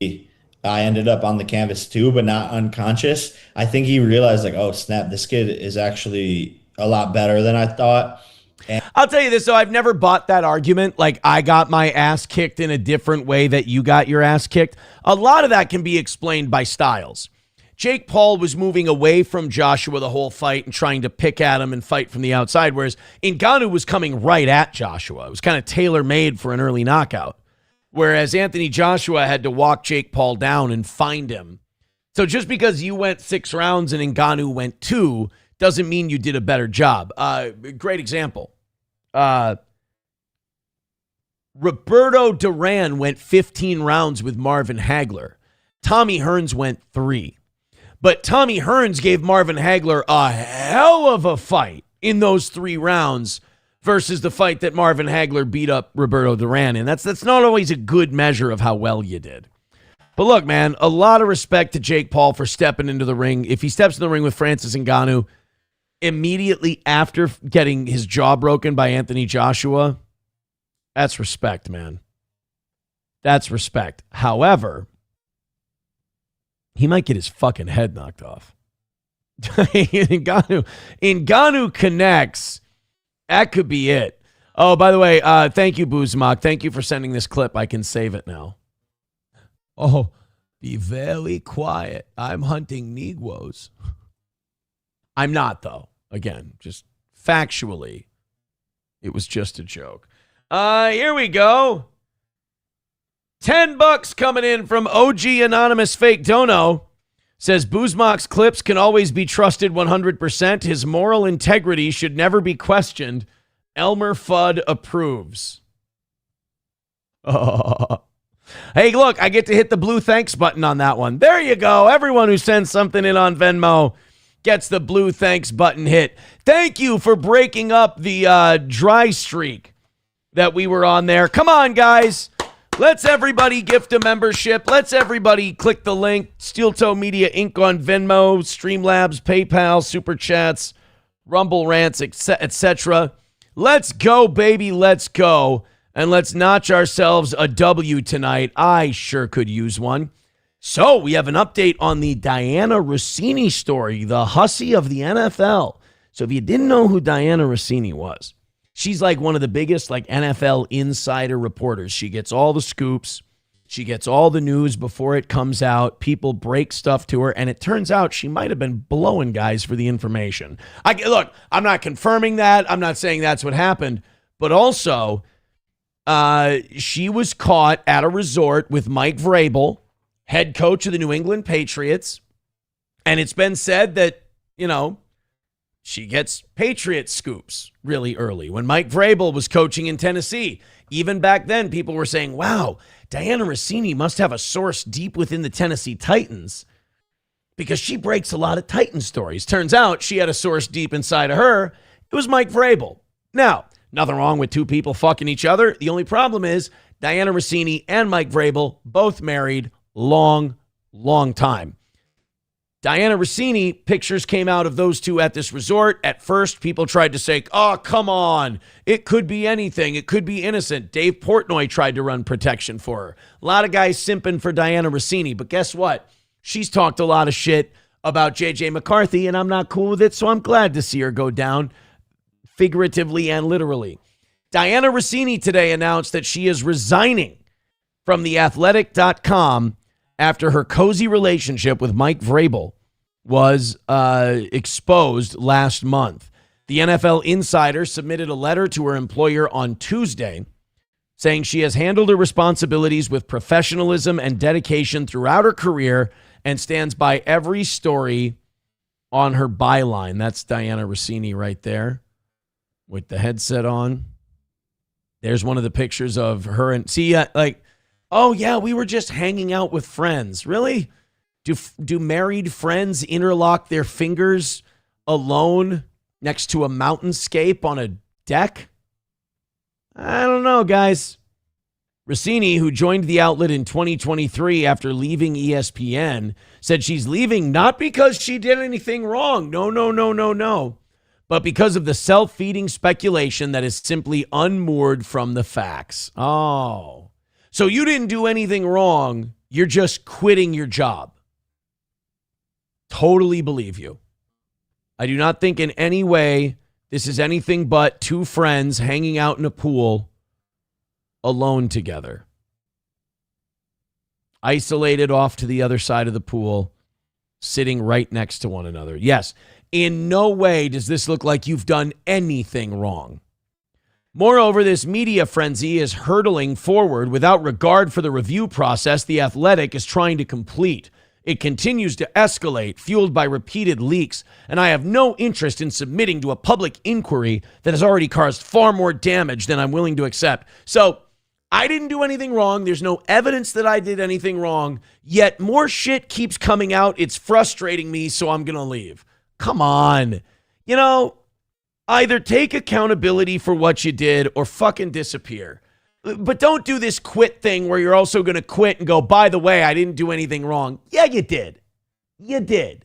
I ended up on the canvas too, but not unconscious. I think he realized like, oh snap, this kid is actually a lot better than I thought. And I'll tell you this, though, I've never bought that argument. Like, I got my ass kicked in a different way that you got your ass kicked. A lot of that can be explained by styles. Jake Paul was moving away from Joshua the whole fight and trying to pick at him and fight from the outside, whereas Ngannou was coming right at Joshua. It was kind of tailor-made for an early knockout, whereas Anthony Joshua had to walk Jake Paul down and find him. So just because you went 6 rounds and Ngannou went 2 doesn't mean you did a better job. Great example. Roberto Duran went 15 rounds with Marvin Hagler. Tommy Hearns went 3. But Tommy Hearns gave Marvin Hagler a hell of a fight in those 3 rounds versus the fight that Marvin Hagler beat up Roberto Duran in. That's not always a good measure of how well you did. But look, man, a lot of respect to Jake Paul for stepping into the ring. If he steps in the ring with Francis Ngannou immediately after getting his jaw broken by Anthony Joshua, that's respect, man. That's respect. However, he might get his fucking head knocked off. Ngannou connects. That could be it. Oh, by the way, thank you, Boozmock. Thank you for sending this clip. I can save it now. Oh, be very quiet. I'm hunting Negroes. I'm not, though. Again, just factually, it was just a joke. Here we go. $10 coming in from OG Anonymous Fake Dono. Says Boozmock's clips can always be trusted 100%. His moral integrity should never be questioned. Elmer Fudd approves. Oh. Hey, look, I get to hit the blue thanks button on that one. There you go. Everyone who sends something in on Venmo gets the blue thanks button hit. Thank you for breaking up the dry streak that we were on there. Come on, guys. Let's everybody gift a membership. Let's everybody click the link. Steel Toe Media Inc. on Venmo, Streamlabs, PayPal, Super Chats, Rumble Rants, etc. Let's go, baby. Let's go. And let's notch ourselves a W tonight. I sure could use one. So we have an update on the Diana Russini story, the hussy of the NFL. So if you didn't know who Diana Russini was, she's like one of the biggest like NFL insider reporters. She gets all the scoops. She gets all the news before it comes out. People break stuff to her, and it turns out she might have been blowing guys for the information. Look, I'm not confirming that. I'm not saying that's what happened. But also, she was caught at a resort with Mike Vrabel, head coach of the New England Patriots. And it's been said that, she gets Patriot scoops really early. When Mike Vrabel was coaching in Tennessee, even back then, people were saying, wow, Diana Russini must have a source deep within the Tennessee Titans because she breaks a lot of Titan stories. Turns out she had a source deep inside of her. It was Mike Vrabel. Now, nothing wrong with 2 people fucking each other. The only problem is Diana Russini and Mike Vrabel both married long time. Diana Russini, pictures came out of those 2 at this resort. At first, people tried to say, oh, come on. It could be anything. It could be innocent. Dave Portnoy tried to run protection for her. A lot of guys simping for Diana Russini. But guess what? She's talked a lot of shit about JJ McCarthy, and I'm not cool with it, so I'm glad to see her go down, figuratively and literally. Diana Russini today announced that she is resigning from theathletic.com after her cozy relationship with Mike Vrabel was exposed last month. The NFL insider submitted a letter to her employer on Tuesday saying she has handled her responsibilities with professionalism and dedication throughout her career and stands by every story on her byline. That's Diana Russini right there with the headset on. There's one of the pictures of her and oh yeah, we were just hanging out with friends. Really? Do married friends interlock their fingers alone next to a mountainscape on a deck? I don't know, guys. Russini, who joined the outlet in 2023 after leaving ESPN, said she's leaving not because she did anything wrong. No. But because of the self-feeding speculation that is simply unmoored from the facts. Oh. So you didn't do anything wrong. You're just quitting your job. Totally believe you. I do not think in any way this is anything but two friends hanging out in a pool alone together. Isolated off to the other side of the pool, sitting right next to one another. Yes, in no way does this look like you've done anything wrong. Moreover, this media frenzy is hurtling forward without regard for the review process The Athletic is trying to complete. It continues to escalate, fueled by repeated leaks, and I have no interest in submitting to a public inquiry that has already caused far more damage than I'm willing to accept. So, I didn't do anything wrong. There's no evidence that I did anything wrong, yet more shit keeps coming out. It's frustrating me, so I'm going to leave. Come on. Either take accountability for what you did or fucking disappear. But don't do this quit thing where you're also going to quit and go, by the way, I didn't do anything wrong. Yeah, you did. You did.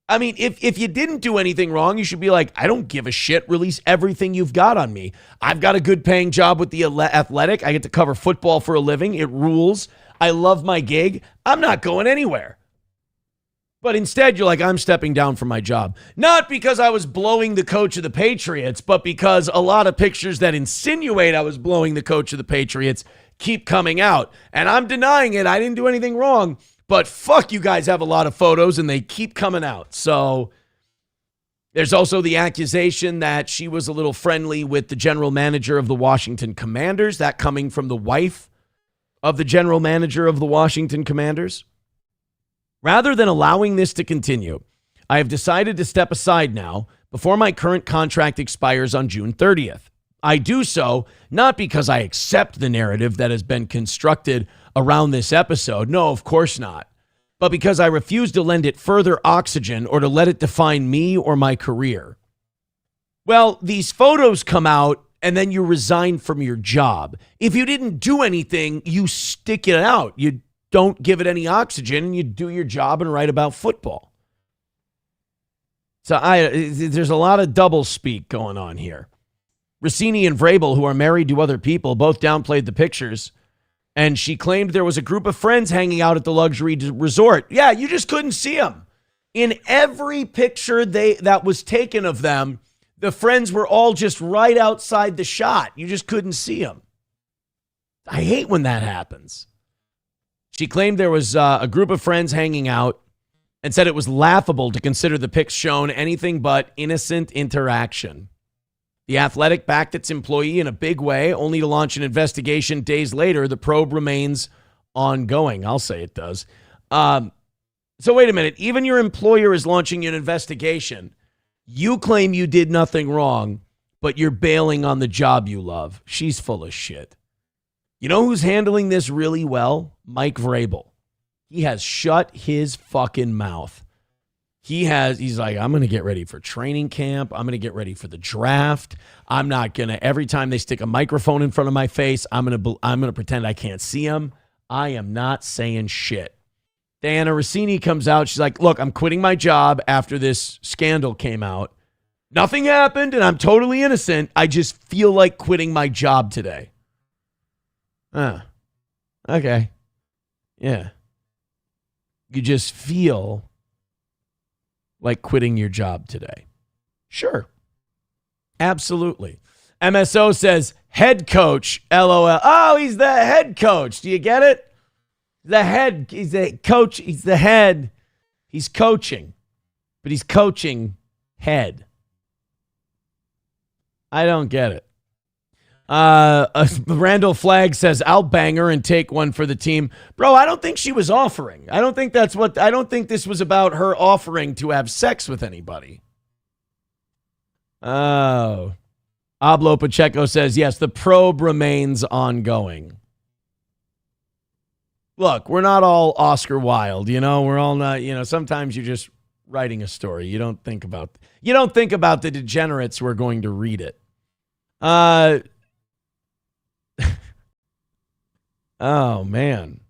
I mean, if you didn't do anything wrong, you should be like, I don't give a shit. Release everything you've got on me. I've got a good paying job with the Athletic. I get to cover football for a living. It rules. I love my gig. I'm not going anywhere. But instead, you're like, I'm stepping down from my job. Not because I was blowing the coach of the Patriots, but because a lot of pictures that insinuate I was blowing the coach of the Patriots keep coming out. And I'm denying it. I didn't do anything wrong. But fuck, you guys have a lot of photos and they keep coming out. So there's also the accusation that she was a little friendly with the general manager of the Washington Commanders. That coming from the wife of the general manager of the Washington Commanders. Rather than allowing this to continue, I have decided to step aside now before my current contract expires on June 30th. I do so not because I accept the narrative that has been constructed around this episode. No, of course not. But because I refuse to lend it further oxygen or to let it define me or my career. Well, these photos come out and then you resign from your job. If you didn't do anything, you stick it out. You don't give it any oxygen and you do your job and write about football. So there's a lot of double speak going on here. Russini and Vrabel, who are married to other people, both downplayed the pictures. And she claimed there was a group of friends hanging out at the luxury resort. Yeah, you just couldn't see them. In every picture that was taken of them, the friends were all just right outside the shot. You just couldn't see them. I hate when that happens. She claimed there was a group of friends hanging out and said it was laughable to consider the pics shown anything but innocent interaction. The Athletic backed its employee in a big way, only to launch an investigation days later. The probe remains ongoing. I'll say it does. So wait a minute. Even your employer is launching an investigation. You claim you did nothing wrong, but you're bailing on the job you love. She's full of shit. You know who's handling this really well? Mike Vrabel. He has shut his fucking mouth. He's like, I'm going to get ready for training camp. I'm going to get ready for the draft. I'm not going to, every time they stick a microphone in front of my face, I'm going to pretend I can't see them. I am not saying shit. Diana Russini comes out. She's like, look, I'm quitting my job after this scandal came out. Nothing happened and I'm totally innocent. I just feel like quitting my job today. Okay. Yeah. You just feel like quitting your job today? Sure. Absolutely. MSO says, head coach, LOL. Oh, he's the head coach. Do you get it? The head. He's the coach. He's the head. He's coaching. But he's coaching head. I don't get it. Randall Flagg says, I'll bang her and take one for the team. Bro, I don't think she was offering. I don't think this was about her offering to have sex with anybody. Oh. Ablo Pacheco says, yes, the probe remains ongoing. Look, we're not all Oscar Wilde, we're all not, sometimes you're just writing a story. You don't think about the degenerates who are going to read it. Oh, man.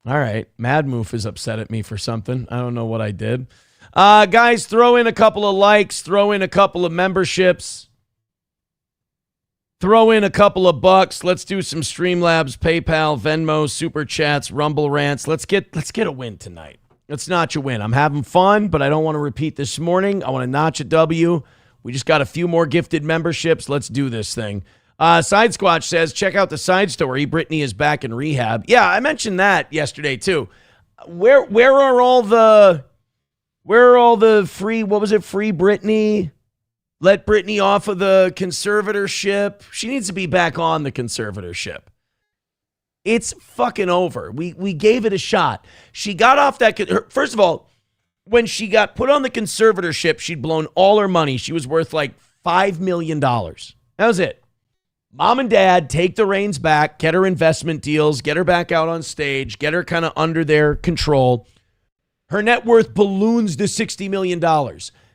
All right. Mad Moof is upset at me for something. I don't know what I did. Guys, throw in a couple of likes. Throw in a couple of memberships. Throw in a couple of bucks. Let's do some Streamlabs, PayPal, Venmo, Super Chats, Rumble Rants. Let's get a win tonight. Let's notch a win. I'm having fun, but I don't want to repeat this morning. I want to notch a W. We just got a few more gifted memberships. Let's do this thing. Side Squatch says, check out the side story. Brittany is back in rehab. Yeah, I mentioned that yesterday too. Where are all the free, what was it? Free Brittany? Let Brittany off of the conservatorship. She needs to be back on the conservatorship. It's fucking over. We gave it a shot. She got off that. First of all, when she got put on the conservatorship, she'd blown all her money. She was worth like $5 million. That was it. Mom and dad take the reins back, get her investment deals, get her back out on stage, get her kind of under their control. Her net worth balloons to $60 million.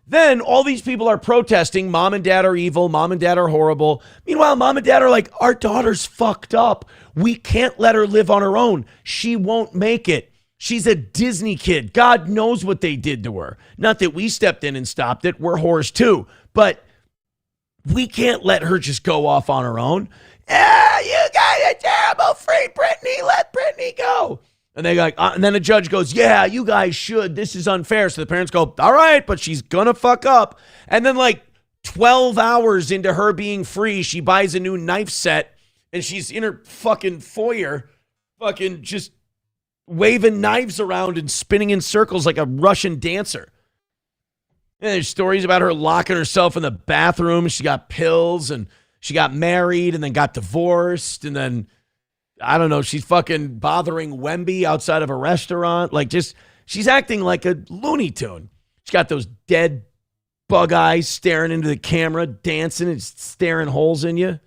Then all these people are protesting. Mom and dad are evil. Mom and dad are horrible. Meanwhile, mom and dad are like, our daughter's fucked up. We can't let her live on her own. She won't make it. She's a Disney kid. God knows what they did to her. Not that we stepped in and stopped it. We're whores too. But we can't let her just go off on her own. Yeah, you guys are terrible. Free Britney. Let Britney go. And they like, and then the judge goes, yeah, you guys should. This is unfair. So the parents go, all right, but she's gonna fuck up. And then like 12 hours into her being free, she buys a new knife set and she's in her fucking foyer, fucking just waving knives around and spinning in circles like a Russian dancer. And there's stories about her locking herself in the bathroom. She got pills and she got married and then got divorced. And then, I don't know, she's fucking bothering Wemby outside of a restaurant. Like just, she's acting like a Looney Tune. She's got those dead bug eyes staring into the camera, dancing and staring holes in you.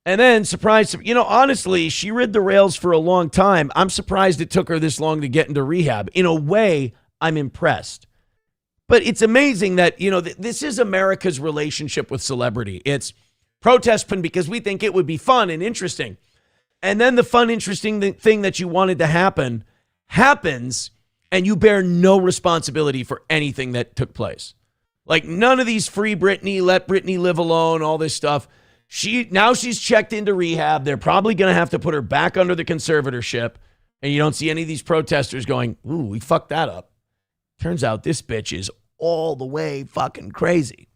And then, surprise, honestly, she rid the rails for a long time. I'm surprised it took her this long to get into rehab. In a way, I'm impressed. But it's amazing that, this is America's relationship with celebrity. It's protest because we think it would be fun and interesting. And then the fun, interesting thing that you wanted to happen happens, and you bear no responsibility for anything that took place. Like none of these free Britney, let Britney live alone, all this stuff. Now she's checked into rehab. They're probably going to have to put her back under the conservatorship. And you don't see any of these protesters going, ooh, we fucked that up. Turns out this bitch is all the way fucking crazy.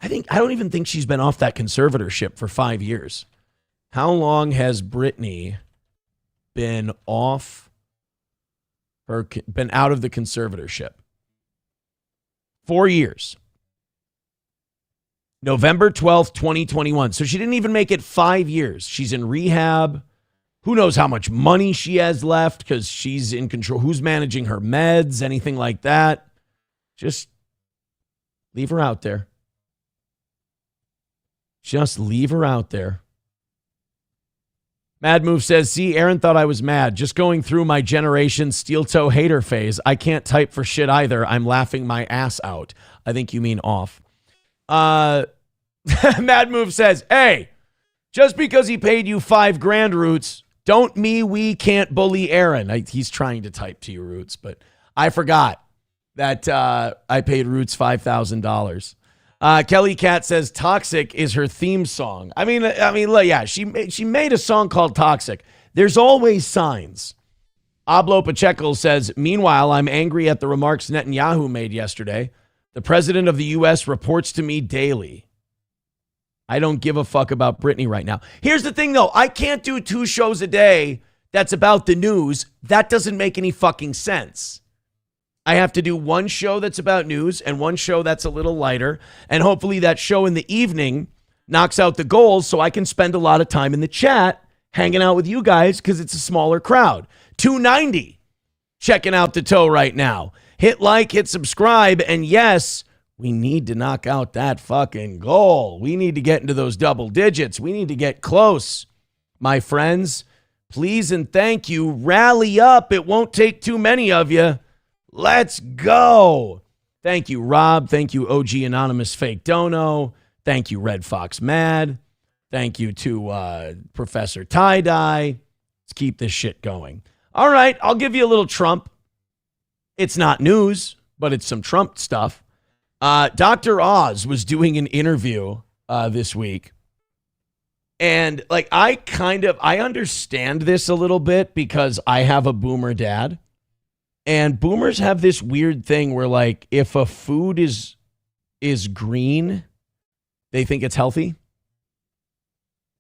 I don't even think she's been off that conservatorship for 5 years. How long has Britney been out of the conservatorship? 4 years. November 12th, 2021. So she didn't even make it 5 years. She's in rehab. Who knows how much money she has left because she's in control. Who's managing her meds, anything like that? Just leave her out there. Just leave her out there. Mad Move says, see, Aaron thought I was mad. Just going through my generation steel toe hater phase. I can't type for shit either. I'm laughing my ass out. I think you mean off. Mad Move says, hey, just because he paid you $5,000, Roots, we can't bully Aaron. He's trying to type to you, Roots, but I forgot that I paid Roots $5,000. Kelly Cat says Toxic is her theme song. I mean, yeah, she made a song called Toxic. There's always signs. Ablo Pacheco says, meanwhile, I'm angry at the remarks Netanyahu made yesterday. The president of the U.S. reports to me daily. I don't give a fuck about Brittany right now. Here's the thing, though. I can't do 2 shows a day that's about the news. That doesn't make any fucking sense. I have to do 1 show that's about news and 1 show that's a little lighter. And hopefully that show in the evening knocks out the goals so I can spend a lot of time in the chat hanging out with you guys because it's a smaller crowd. 290 checking out the toe right now. Hit like, hit subscribe, and yes, we need to knock out that fucking goal. We need to get into those double digits. We need to get close. My friends, please and thank you. Rally up. It won't take too many of you. Let's go. Thank you, Rob. Thank you, OG Anonymous Fake Dono. Thank you, Red Fox Mad. Thank you to Professor Tie-Dye. Let's keep this shit going. All right, I'll give you a little Trump. It's not news, but it's some Trump stuff. Dr. Oz was doing an interview this week. And like, I understand this a little bit because I have a boomer dad. And boomers have this weird thing where like, if a food is green, they think it's healthy.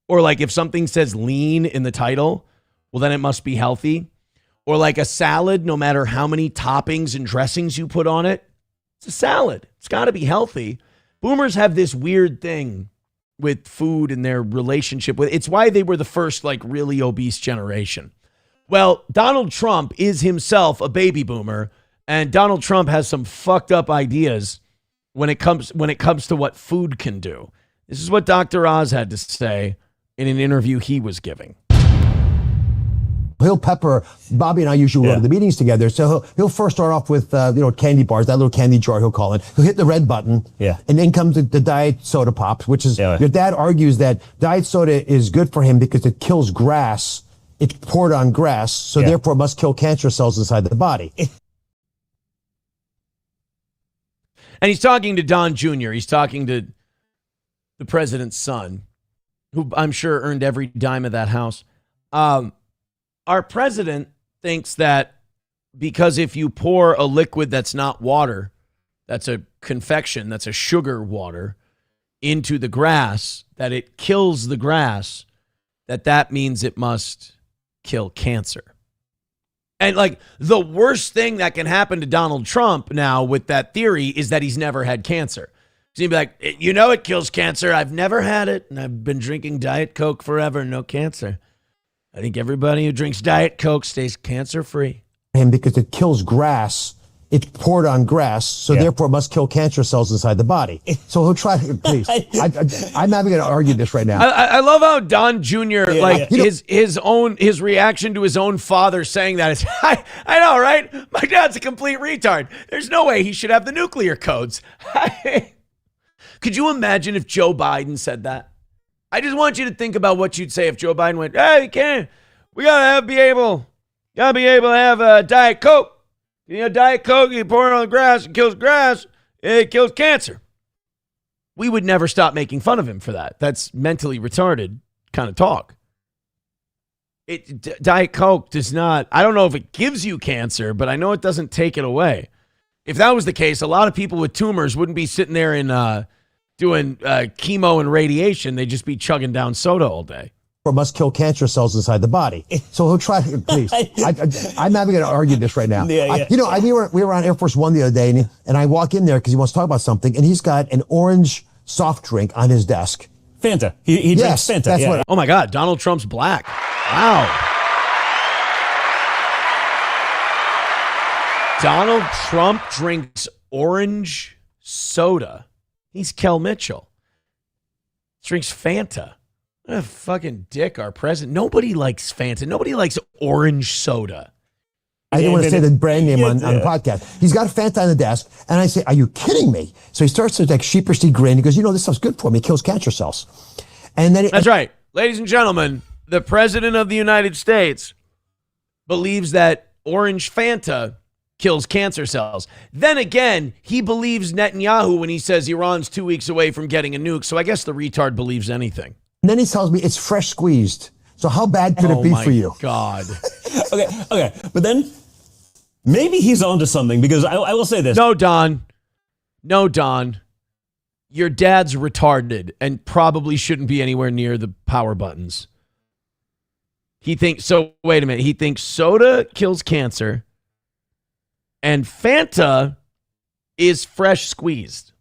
Or like if something says lean in the title, well, then it must be healthy. Or like a salad, no matter how many toppings and dressings you put on it, it's a salad. It's got to be healthy. Boomers have this weird thing with food and their relationship with it. It's why they were the first like really obese generation. Well, Donald Trump is himself a baby boomer, and Donald Trump has some fucked up ideas when it comes to what food can do. This is what Dr. Oz had to say in an interview he was giving. He'll pepper. Bobby and I usually go to the meetings together. So he'll first start off with, candy bars, that little candy jar he'll call it. He'll hit the red button. Yeah. And then comes the diet soda pops, which is, your dad argues that diet soda is good for him because it kills grass. It's poured on grass. So therefore it must kill cancer cells inside the body. And he's talking to Don Jr. He's talking to the president's son, who I'm sure earned every dime of that house. Our president thinks that because if you pour a liquid that's not water, that's a confection, that's a sugar water, into the grass, that it kills the grass, that means it must kill cancer. And like the worst thing that can happen to Donald Trump now with that theory is that he's never had cancer. So he'd be like, it kills cancer. I've never had it, and I've been drinking Diet Coke forever, no cancer. I think everybody who drinks Diet Coke stays cancer-free. And because it kills grass, it's poured on grass, so therefore it must kill cancer cells inside the body. So he'll try, please. I'm not even going to argue this right now. I love how Don Jr., his reaction to his own father saying that is, I know, right? My dad's a complete retard. There's no way he should have the nuclear codes. Could you imagine if Joe Biden said that? I just want you to think about what you'd say if Joe Biden went, hey, we gotta be able to have a Diet Coke. Diet Coke, you pour it on the grass, it kills grass, it kills cancer. We would never stop making fun of him for that. That's mentally retarded kind of talk. Diet Coke does not, I don't know if it gives you cancer, but I know it doesn't take it away. If that was the case, a lot of people with tumors wouldn't be sitting there and doing chemo and radiation. They'd just be chugging down soda all day. Or must kill cancer cells inside the body. So he'll try, please. I'm not even going to argue this right now. We were on Air Force One the other day, and I walk in there because he wants to talk about something, and he's got an orange soft drink on his desk. Fanta. He drinks Fanta. That's what. Oh my God, Donald Trump's black. Wow. Donald Trump drinks orange soda. He's Kel Mitchell. Drinks Fanta. What a fucking dick, our president. Nobody likes Fanta. Nobody likes orange soda. I didn't want to say the brand name on the podcast. He's got Fanta on the desk, and I say, are you kidding me? So he starts to like sheepishly grin. He goes, this stuff's good for me. It kills cancer cells. And then that's right. Ladies and gentlemen, the president of the United States believes that orange Fanta kills cancer cells. Then again, he believes Netanyahu when he says Iran's 2 weeks away from getting a nuke. So I guess the retard believes anything. And then he tells me it's fresh squeezed. So how bad could it be for you? God. Okay. But then maybe he's onto something because I will say this. No, Don. Your dad's retarded and probably shouldn't be anywhere near the power buttons. Wait a minute. He thinks soda kills cancer and Fanta is fresh squeezed.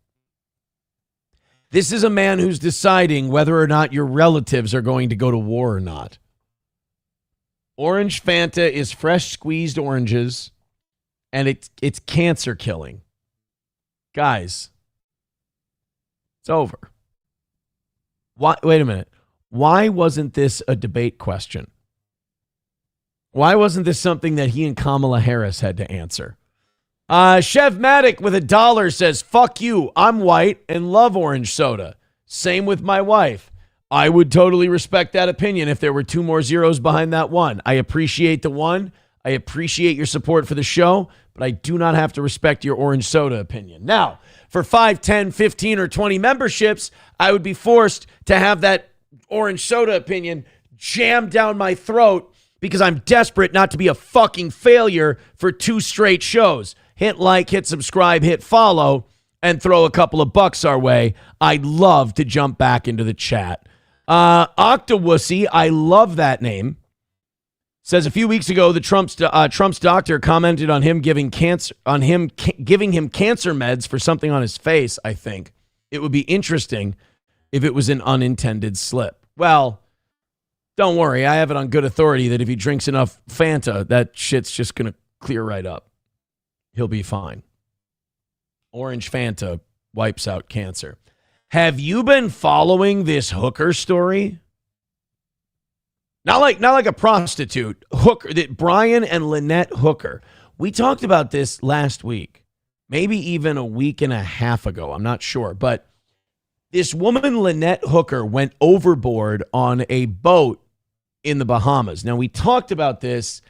This is a man who's deciding whether or not your relatives are going to go to war or not. Orange Fanta is fresh squeezed oranges, and it's cancer killing. Guys, it's over. Wait a minute. Why wasn't this a debate question? Why wasn't this something that he and Kamala Harris had to answer? Chev Maddock with $1 says, fuck you, I'm white and love orange soda. Same with my wife. I would totally respect that opinion if there were 2 more zeros behind that one. I appreciate the one. I appreciate your support for the show, but I do not have to respect your orange soda opinion. Now, for 5, 10, 15, or 20 memberships, I would be forced to have that orange soda opinion jammed down my throat because I'm desperate not to be a fucking failure for 2 straight shows. Hit like, hit subscribe, hit follow, and throw a couple of bucks our way. I'd love to jump back into the chat. Octawussy, I love that name. Says a few weeks ago, the Trump's doctor commented on him giving him cancer meds for something on his face. I think it would be interesting if it was an unintended slip. Well, don't worry. I have it on good authority that if he drinks enough Fanta, that shit's just going to clear right up. He'll be fine. Orange Fanta wipes out cancer. Have you been following this hooker story? Not like a prostitute. Hooker, that Brian and Lynette Hooker. We talked about this last week. Maybe even a week and a half ago. I'm not sure. But this woman, Lynette Hooker, went overboard on a boat in the Bahamas. Now, we talked about this.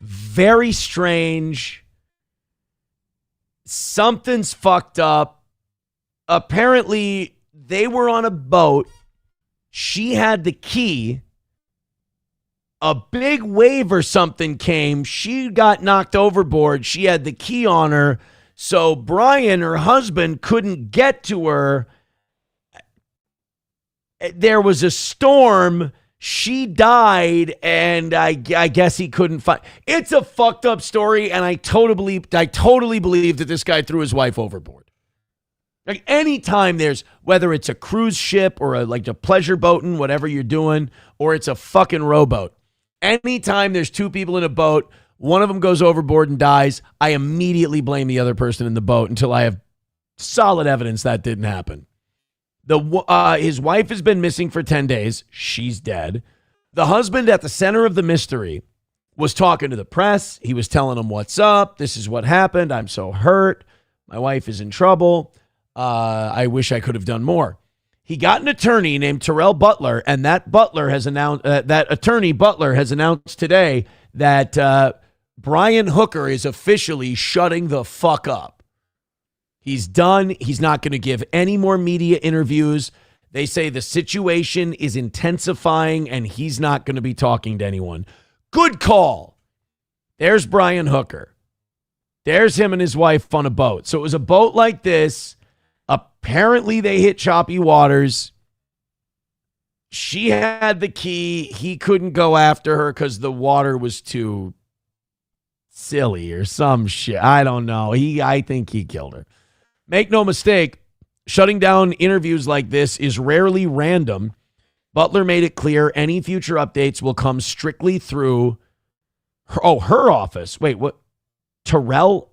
Very strange. Something's fucked up. Apparently, they were on a boat. She had the key. A big wave or something came. She got knocked overboard. She had the key on her. So Brian, her husband, couldn't get to her. There was a storm. She died, and I guess he couldn't find. It's a fucked up story, and I totally believe that this guy threw his wife overboard. Like anytime there's, whether it's a cruise ship or a pleasure boating, whatever you're doing, or it's a fucking rowboat. Anytime there's 2 people in a boat, one of them goes overboard and dies, I immediately blame the other person in the boat until I have solid evidence that didn't happen. His wife has been missing for 10 days. She's dead. The husband at the center of the mystery was talking to the press. He was telling them what's up. This is what happened. I'm so hurt. My wife is in trouble. I wish I could have done more. He got an attorney named Terrell Butler, and that attorney Butler has announced today that Brian Hooker is officially shutting the fuck up. He's done. He's not going to give any more media interviews. They say the situation is intensifying and he's not going to be talking to anyone. Good call. There's Brian Hooker. There's him and his wife on a boat. So it was a boat like this. Apparently they hit choppy waters. She had the key. He couldn't go after her because the water was too silly or some shit. I don't know. I think he killed her. Make no mistake, shutting down interviews like this is rarely random. Butler made it clear any future updates will come strictly through her office. Wait, what? Terrell?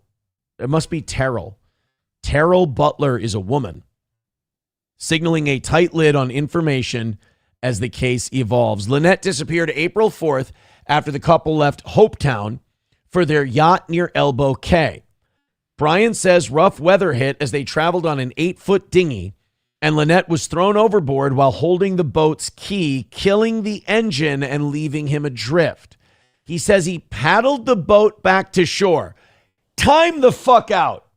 It must be Terrell. Terrell Butler is a woman, signaling a tight lid on information as the case evolves. Lynette disappeared April 4th after the couple left Hopetown for their yacht near Elbow Cay. Brian says rough weather hit as they traveled on an 8-foot dinghy, and Lynette was thrown overboard while holding the boat's key, killing the engine and leaving him adrift. He says he paddled the boat back to shore. Time the fuck out.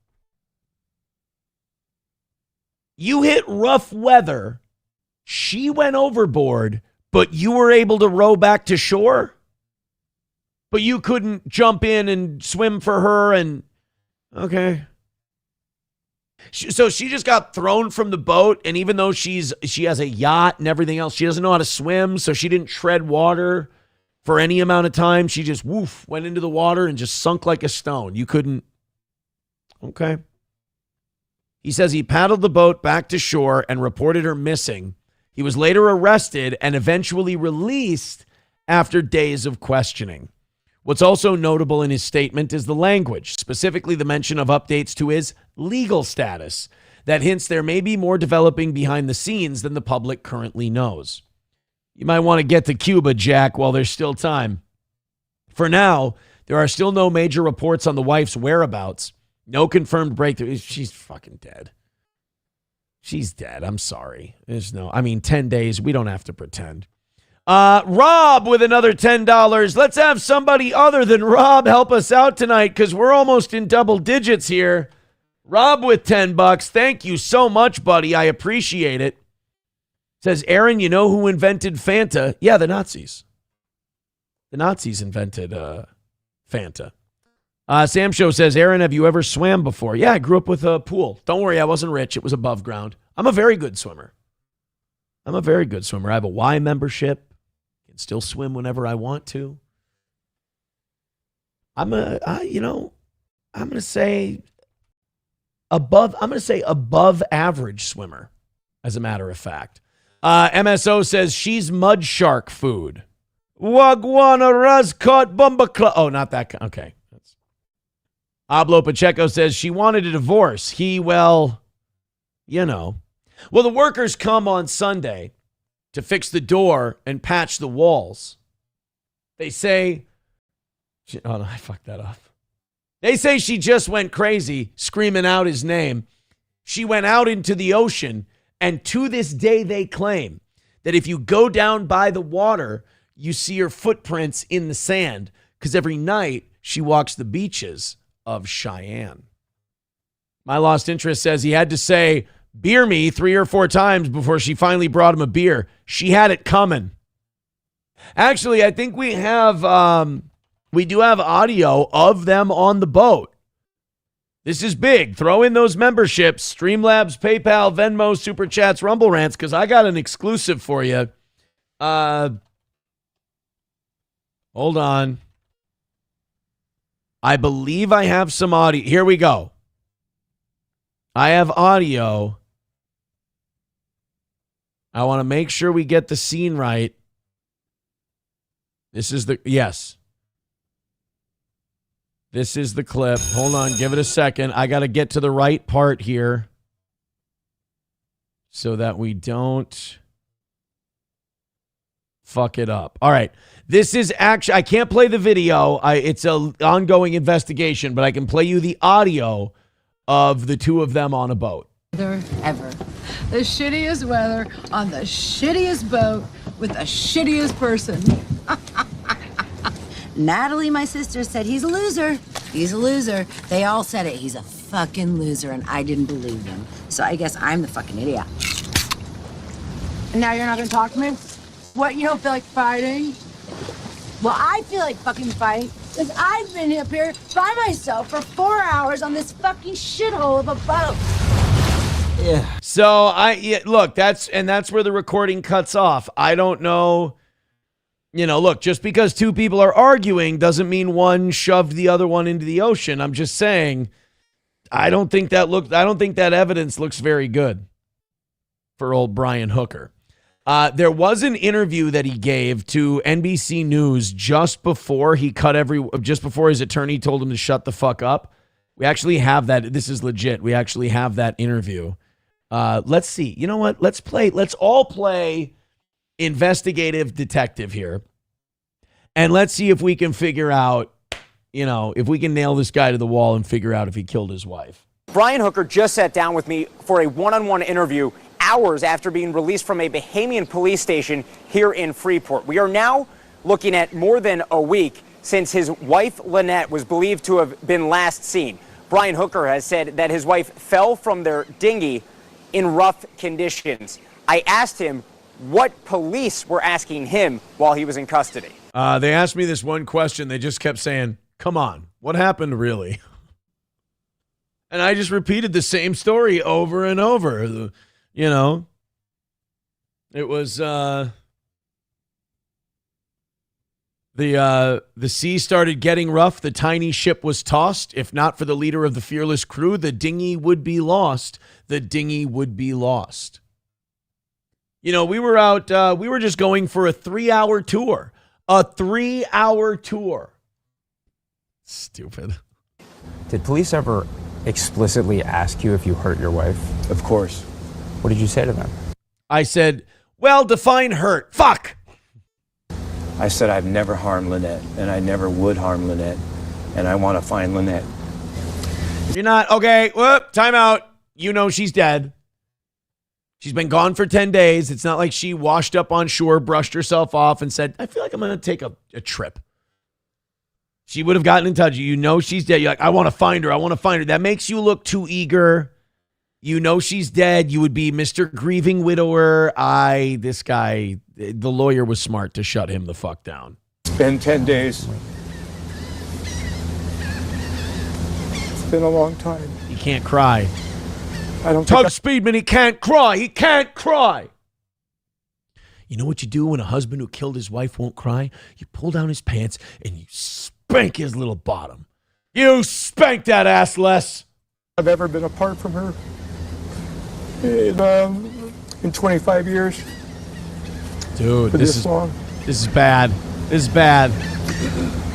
You hit rough weather. She went overboard. but you were able to row back to shore? But you couldn't jump in and swim for her and... Okay. So she just got thrown from the boat, and even though she has a yacht and everything else, she doesn't know how to swim, so she didn't tread water for any amount of time. She just, went into the water and just sunk like a stone. You couldn't... Okay. He says he paddled the boat back to shore and reported her missing. He was later arrested and eventually released after days of questioning. What's also notable in his statement is the language, specifically the mention of updates to his legal status that hints there may be more developing behind the scenes than the public currently knows. You might want to get to Cuba, Jack, while there's still time. For now, there are still no major reports on the wife's whereabouts. No confirmed breakthrough. She's fucking dead. She's dead. I'm sorry. 10 days. We don't have to pretend. Rob with another $10. Let's have somebody other than Rob help us out tonight because we're almost in double digits here. Rob with $10. Thank you so much, buddy. I appreciate it. Says, Aaron, you know who invented Fanta? Yeah, the Nazis. The Nazis invented Fanta. Sam Show says, Aaron, have you ever swam before? Yeah, I grew up with a pool. Don't worry, I wasn't rich. It was above ground. I'm a very good swimmer. I have a Y membership. Can still swim whenever I want to. I'm going to say above average swimmer, as a matter of fact. MSO says she's mud shark food. Wagwana Razcot Bumba. Oh, not that. Okay. Pablo Pacheco says she wanted a divorce. Well, the workers come on Sunday to fix the door and patch the walls. They say, oh no, I fucked that up. They say she just went crazy, screaming out his name. She went out into the ocean, and to this day they claim that if you go down by the water, you see her footprints in the sand, because every night she walks the beaches of Cheyenne. My Lost Interest says he had to say, beer me 3 or 4 times before she finally brought him a beer. She had it coming. Actually, I think we do have audio of them on the boat. This is big. Throw in those memberships, Streamlabs, PayPal, Venmo, Super Chats, Rumble Rants, because I got an exclusive for you. Hold on. I believe I have some audio. Here we go. I have audio. I want to make sure we get the scene right. This is the clip. Hold on, give it a second. I got to get to the right part here so that we don't fuck it up. All right. This is actually, I can't play the video. It's an ongoing investigation, but I can play you the audio of the two of them on a boat. Ever. The shittiest weather on the shittiest boat with the shittiest person. Natalie, my sister, said he's a loser. He's a loser. They all said it. He's a fucking loser, and I didn't believe them. So I guess I'm the fucking idiot. And now you're not gonna talk to me? What, you don't feel like fighting? Well, I feel like fucking fighting because I've been up here by myself for 4 hours on this fucking shithole of a boat. Yeah. So look, that's where the recording cuts off. I don't know. Look, just because two people are arguing doesn't mean one shoved the other one into the ocean. I'm just saying, I don't think that evidence looks very good for old Brian Hooker. There was an interview that he gave to NBC News just before his attorney told him to shut the fuck up. We actually have that. This is legit. We actually have that interview. Let's see. You know what? Let's all play investigative detective here. And let's see if we can figure out, if we can nail this guy to the wall and figure out if he killed his wife. Brian Hooker just sat down with me for a one-on-one interview hours after being released from a Bahamian police station here in Freeport. We are now looking at more than a week since his wife, Lynette, was believed to have been last seen. Brian Hooker has said that his wife fell from their dinghy in rough conditions. I asked him what police were asking him while he was in custody. They asked me this one question. They just kept saying, come on, what happened really? And I just repeated the same story over and over. You know, it was the sea started getting rough. The tiny ship was tossed. If not for the leader of the fearless crew, the dinghy would be lost. The dinghy would be lost. You know, we were out, we were just going for a 3-hour tour. A 3-hour tour. Stupid. Did police ever explicitly ask you if you hurt your wife? Of course. What did you say to them? I said, well, define hurt. Fuck. I said I've never harmed Lynette, and I never would harm Lynette, and I want to find Lynette. You're not, okay, whoop, time out. You know she's dead. She's been gone for 10 days. It's not like she washed up on shore, brushed herself off, and said, I feel like I'm going to take a trip. She would have gotten in touch. You know she's dead. You're like, I want to find her. I want to find her. That makes you look too eager. You know she's dead. You would be Mr. Grieving Widower. This guy, the lawyer was smart to shut him the fuck down. It's been 10 days. It's been a long time. He can't cry. I don't Tug Speedman, he can't cry. He can't cry. You know what you do when a husband who killed his wife won't cry? You pull down his pants and you spank his little bottom. You spank that ass, Les. I've ever been apart from her in 25 years. Dude, For this is long. This is bad. This is bad.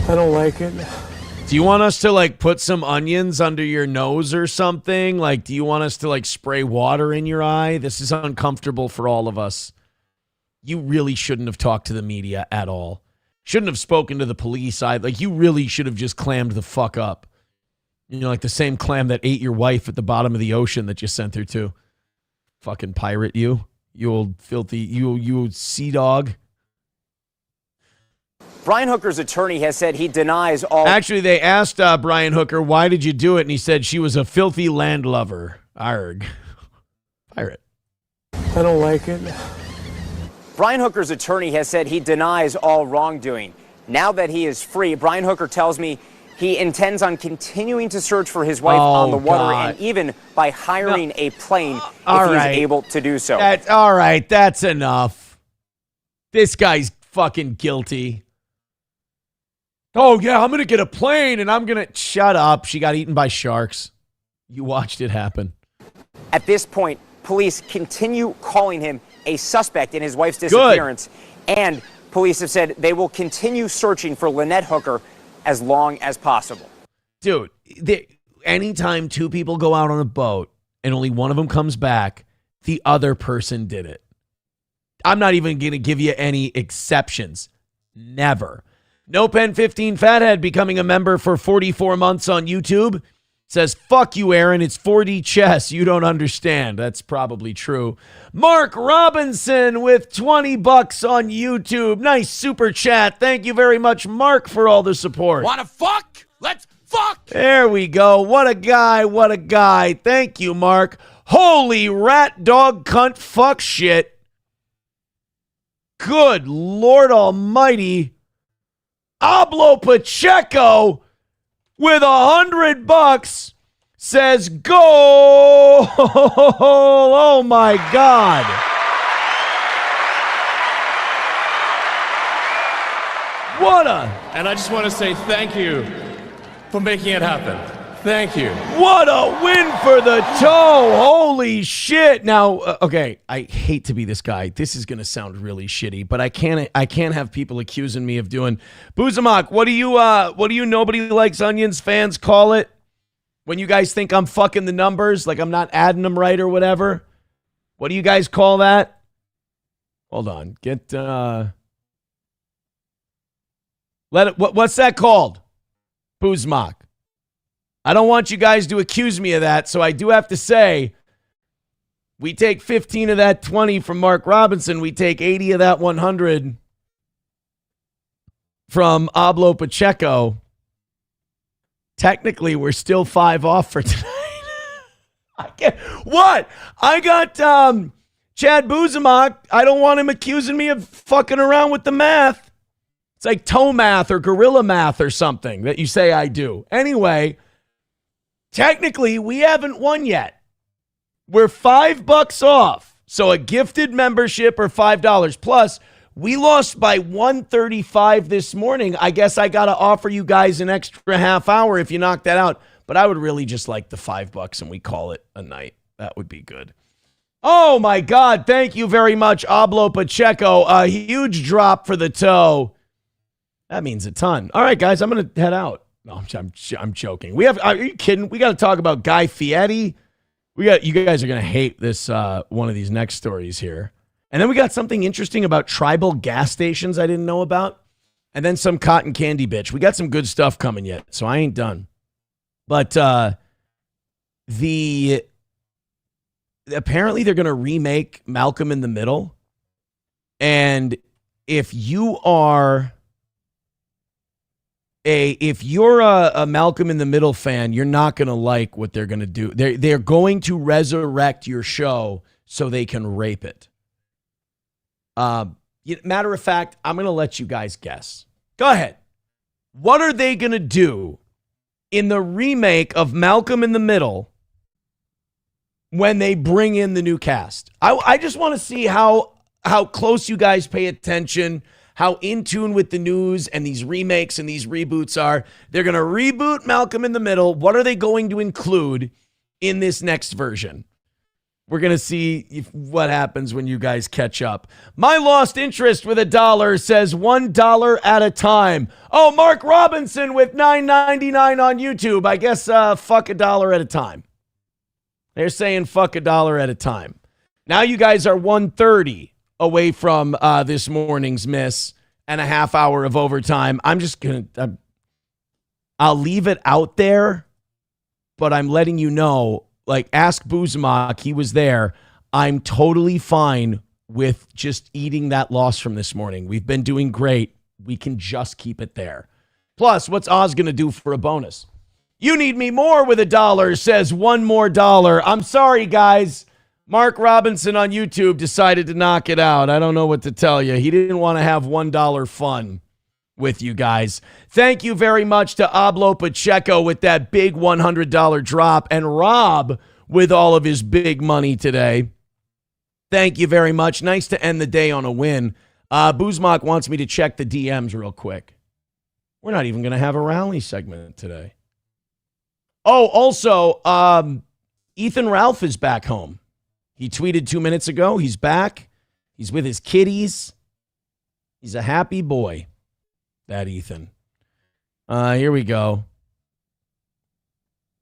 I don't like it. Do you want us to like put some onions under your nose or something? Like, do you want us to like spray water in your eye? This is uncomfortable for all of us. You really shouldn't have talked to the media at all. Shouldn't have spoken to the police. You really should have just clammed the fuck up. You know, like the same clam that ate your wife at the bottom of the ocean that you sent her to. Fucking pirate, you old filthy, you old sea dog. Brian Hooker's attorney has said he denies all. Actually, they asked Brian Hooker, why did you do it? And he said she was a filthy landlubber. Arg. Pirate. I don't like it. Brian Hooker's attorney has said he denies all wrongdoing. Now that he is free, Brian Hooker tells me he intends on continuing to search for his wife on the water and even by hiring a plane if he's able to do so. All right, that's enough. This guy's fucking guilty. Oh, yeah, I'm going to get a plane and I'm going to... Shut up. She got eaten by sharks. You watched it happen. At this point, police continue calling him a suspect in his wife's disappearance. Good. And police have said they will continue searching for Lynette Hooker as long as possible. Dude, anytime two people go out on a boat and only one of them comes back, the other person did it. I'm not even going to give you any exceptions. Never. No Pen 15 Fathead becoming a member for 44 months on YouTube. Says, fuck you, Aaron. It's 4D chess. You don't understand. That's probably true. Mark Robinson with $20 on YouTube. Nice super chat. Thank you very much, Mark, for all the support. Wanna fuck? Let's fuck! There we go. What a guy. What a guy. Thank you, Mark. Holy rat, dog, cunt, fuck shit. Good Lord Almighty. Ablo Pacheco with $100 says, go! Oh my God. What a... And I just want to say thank you for making it happen. Thank you. What a win for the toe. Holy shit. Now, okay, I hate to be this guy. This is going to sound really shitty, but I can't have people accusing me of doing... Buzamak, what do you Nobody Likes Onions fans call it? When you guys think I'm fucking the numbers, like I'm not adding them right or whatever? What do you guys call that? Hold on. What's that called? Buzamak. I don't want you guys to accuse me of that, so I do have to say, we take 15 of that 20 from Mark Robinson. We take 80 of that 100 from Ablo Pacheco. Technically, we're still 5 off for tonight. What? I got Chad Buzemach, I don't want him accusing me of fucking around with the math. It's like toe math or gorilla math or something that you say I do. Anyway, technically, we haven't won yet. We're $5 off. So a gifted membership or $5. Plus, we lost by 135 this morning. I guess I got to offer you guys an extra half hour if you knock that out. But I would really just like the $5 and we call it a night. That would be good. Oh, my God. Thank you very much, Ablo Pacheco. A huge drop for the toe. That means a ton. All right, guys, I'm going to head out. No, I'm joking. Are you kidding? We got to talk about Guy Fieri. You guys are going to hate this one of these next stories here. And then we got something interesting about tribal gas stations I didn't know about. And then some cotton candy bitch. We got some good stuff coming yet, so I ain't done. But apparently they're going to remake Malcolm in the Middle. And if you're a Malcolm in the Middle fan, you're not going to like what they're going to do. They're going to resurrect your show so they can rape it. Matter of fact, I'm going to let you guys guess. Go ahead. What are they going to do in the remake of Malcolm in the Middle when they bring in the new cast? I just want to see how close you guys pay attention, how in tune with the news and these remakes and these reboots are. They're going to reboot Malcolm in the Middle. What are they going to include in this next version? We're going to see what happens when you guys catch up. My lost interest with $1 says $1 at a time. Oh, Mark Robinson with $9.99 on YouTube. I guess fuck $1 at a time. They're saying fuck $1 at a time. Now you guys are 130 away from this morning's miss and a half hour of overtime. I'll leave it out there, but I'm letting you know, like, ask Buzemach, he was there. I'm totally fine with just eating that loss from this morning. We've been doing great. We can just keep it there. Plus, what's Oz going to do for a bonus? You need me more with $1, says one more dollar. I'm sorry, guys. Mark Robinson on YouTube decided to knock it out. I don't know what to tell you. He didn't want to have $1 fun with you guys. Thank you very much to Ablo Pacheco with that big $100 drop and Rob with all of his big money today. Thank you very much. Nice to end the day on a win. Buzemach wants me to check the DMs real quick. We're not even going to have a rally segment today. Oh, also, Ethan Ralph is back home. He tweeted 2 minutes ago. He's back. He's with his kitties. He's a happy boy, that Ethan. Here we go.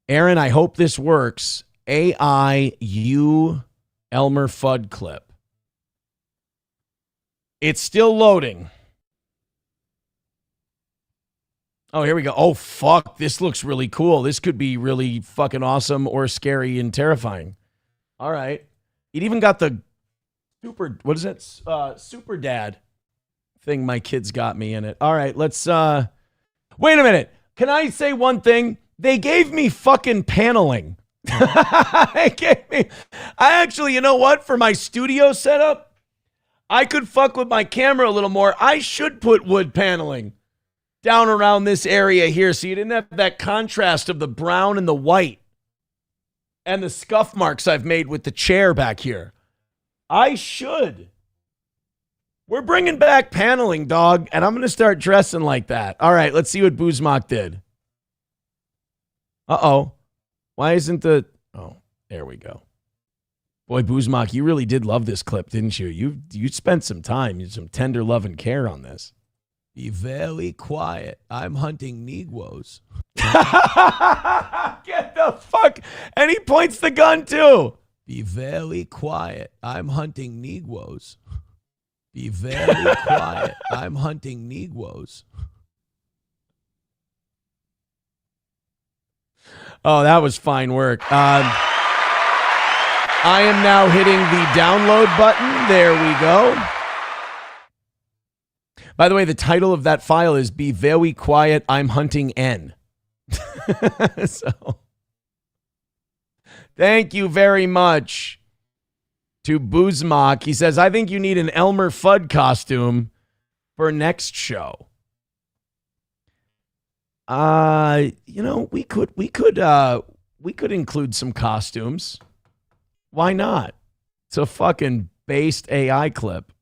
Aaron, I hope this works. AIU Elmer Fudd clip. It's still loading. Oh, here we go. Oh, fuck. This looks really cool. This could be really fucking awesome or scary and terrifying. All right. It even got the super dad thing my kids got me in it. All right, let's wait a minute. Can I say one thing? They gave me fucking paneling. I actually, you know what? For my studio setup, I could fuck with my camera a little more. I should put wood paneling down around this area here so you didn't have that contrast of the brown and the white and the scuff marks I've made with the chair back here. I should. We're bringing back paneling, dog, and I'm going to start dressing like that. All right, let's see what Buzemach did. Uh-oh. Why isn't the... Oh, there we go. Boy, Buzemach, you really did love this clip, didn't you? You spent some time, some tender love and care on this. Be very quiet. I'm hunting Negroes. Get the fuck... And he points the gun, too. Be very quiet. I'm hunting Negroes. Be very quiet. I'm hunting Negroes. Oh, that was fine work. I am now hitting the download button. There we go. By the way, the title of that file is Be Very Quiet, I'm Hunting N. So, thank you very much to Buzmak. He says, I think you need an Elmer Fudd costume for next show. We could include some costumes. Why not? It's a fucking based AI clip.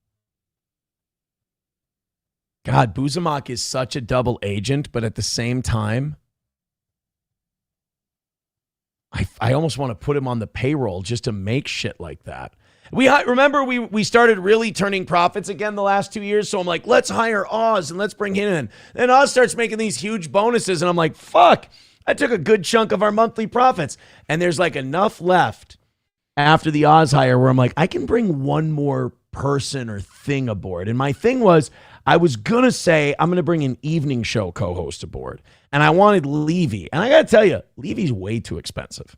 God, Buzmak is such a double agent, but at the same time, I almost want to put him on the payroll just to make shit like that. Remember we started really turning profits again the last 2 years, so I'm like, let's hire Oz and let's bring him in. Then Oz starts making these huge bonuses, and I'm like, fuck, I took a good chunk of our monthly profits. And there's like enough left after the Oz hire where I'm like, I can bring one more person or thing aboard. And my thing was, I was going to say, I'm going to bring an evening show co-host aboard. And I wanted Levy. And I got to tell you, Levy's way too expensive.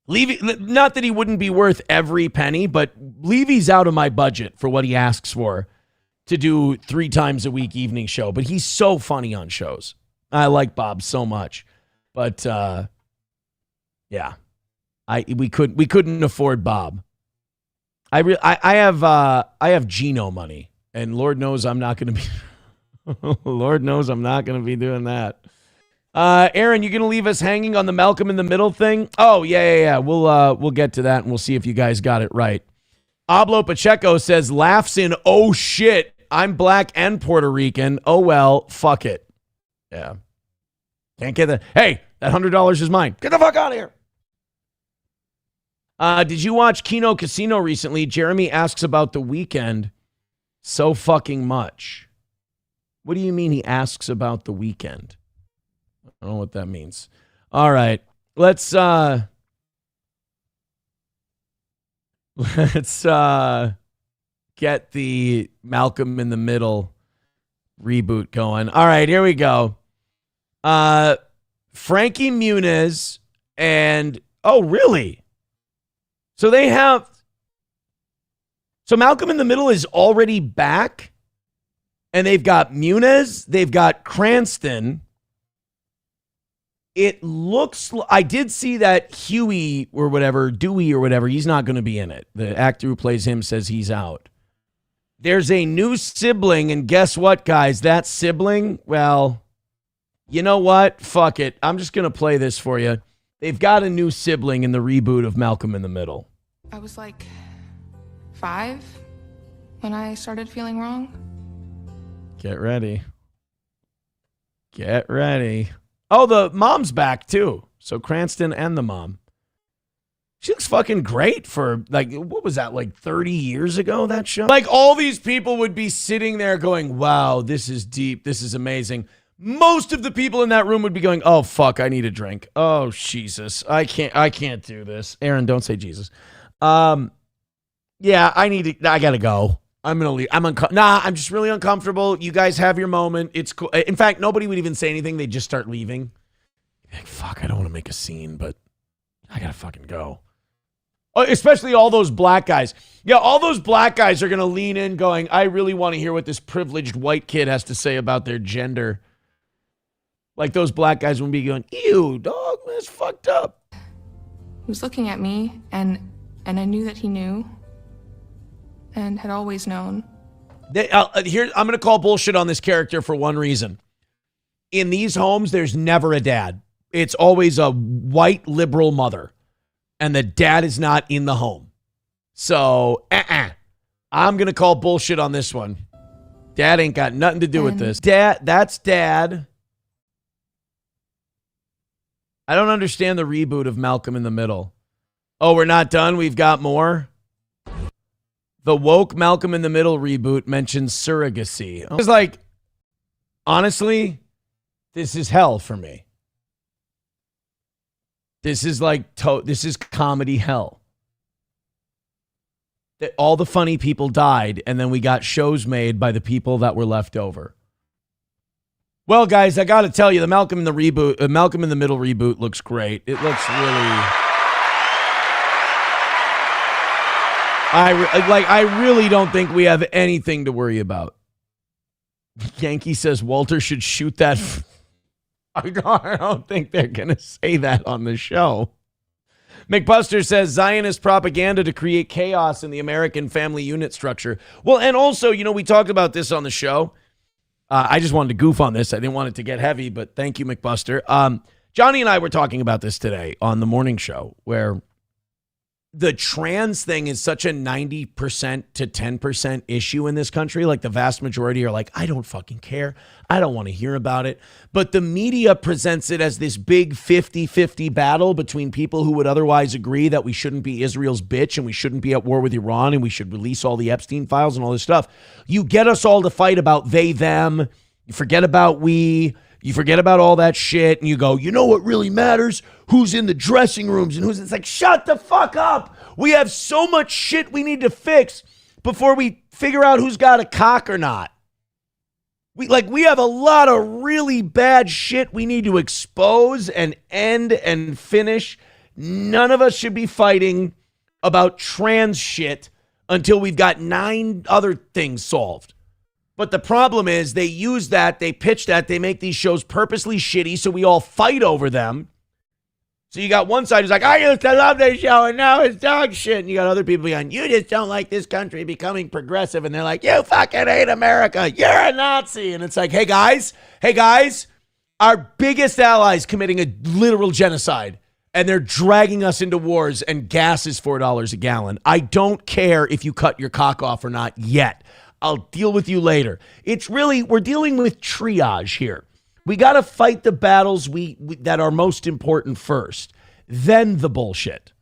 Levy, not that he wouldn't be worth every penny, but Levy's out of my budget for what he asks for to do 3 times a week evening show. But he's so funny on shows. I like Bob so much. But yeah, we couldn't afford Bob. I have Gino money. And Lord knows I'm not going to be Lord knows I'm not going to be doing that. Aaron, you going to leave us hanging on the Malcolm in the Middle thing? Oh, yeah. We'll get to that and we'll see if you guys got it right. Ablo Pacheco says, laughs in, oh shit, I'm black and Puerto Rican. Oh well, fuck it. Yeah. Can't get that. Hey, that $100 is mine. Get the fuck out of here. Did you watch Kino Casino recently? Jeremy asks about The Weeknd. So fucking much. What do you mean he asks about The Weeknd? I don't know what that means. All right. Let's get the Malcolm in the Middle reboot going. All right, here we go. Frankie Muniz and oh, really? So Malcolm in the Middle is already back, and they've got Muniz, they've got Cranston. It looks, I did see that Dewey or whatever, he's not going to be in it. The actor who plays him says he's out. There's a new sibling, and guess what, guys? That sibling, well, you know what? Fuck it. I'm just going to play this for you. They've got a new sibling in the reboot of Malcolm in the Middle. I was like 5 when I started feeling wrong. Get ready. Oh, the mom's back too. So Cranston and the mom. She looks fucking great for, like, what was that, like 30 years ago, that show? Like, all these people would be sitting there going, wow, this is deep. This is amazing. Most of the people in that room would be going, oh, fuck, I need a drink. Oh, Jesus. I can't do this. Aaron, don't say Jesus. Yeah, I gotta go. I'm gonna leave. I'm just really uncomfortable. You guys have your moment. It's cool. In fact, nobody would even say anything. They'd just start leaving. Like, fuck, I don't want to make a scene, but I gotta fucking go. Oh, especially all those black guys. Yeah, all those black guys are gonna lean in going, I really want to hear what this privileged white kid has to say about their gender. Like, those black guys would be going, ew, dog, that's fucked up. He was looking at me, and I knew that he knew. And had always known. Here, I'm going to call bullshit on this character for one reason. In these homes, there's never a dad. It's always a white liberal mother. And the dad is not in the home. So, I'm going to call bullshit on this one. Dad ain't got nothing to do with this. That's dad. I don't understand the reboot of Malcolm in the Middle. Oh, we're not done? We've got more? The woke Malcolm in the Middle reboot mentions surrogacy. I was like, honestly, this is hell for me. This is like, this is comedy hell. That all the funny people died, and then we got shows made by the people that were left over. Well, guys, I got to tell you, the Malcolm in the Middle reboot looks great. It looks really... I really don't think we have anything to worry about. Yankee says Walter should shoot that. I don't think they're going to say that on the show. McBuster says Zionist propaganda to create chaos in the American family unit structure. Well, and also, we talked about this on the show. I just wanted to goof on this. I didn't want it to get heavy, but thank you, McBuster. Johnny and I were talking about this today on the morning show, where the trans thing is such a 90% to 10% issue in this country. Like, the vast majority are like, I don't fucking care. I don't want to hear about it. But the media presents it as this big 50-50 battle between people who would otherwise agree that we shouldn't be Israel's bitch and we shouldn't be at war with Iran and we should release all the Epstein files and all this stuff. You get us all to fight about they, them. You forget about we. You forget about all that shit, and you go, you know what really matters? Who's in the dressing rooms and who's... It's like, shut the fuck up. We have so much shit we need to fix before we figure out who's got a cock or not. We have a lot of really bad shit we need to expose and end and finish. None of us should be fighting about trans shit until we've got 9 other things solved. But the problem is they use that, they pitch that, they make these shows purposely shitty so we all fight over them. So you got one side who's like, I used to love this show and now it's dog shit. And you got other people going, you just don't like this country becoming progressive. And they're like, you fucking hate America. You're a Nazi. And it's like, hey guys, our biggest allies committing a literal genocide. And they're dragging us into wars and gas is $4 a gallon. I don't care if you cut your cock off or not yet. I'll deal with you later. It's really, we're dealing with triage here. We got to fight the battles that are most important first, then the bullshit.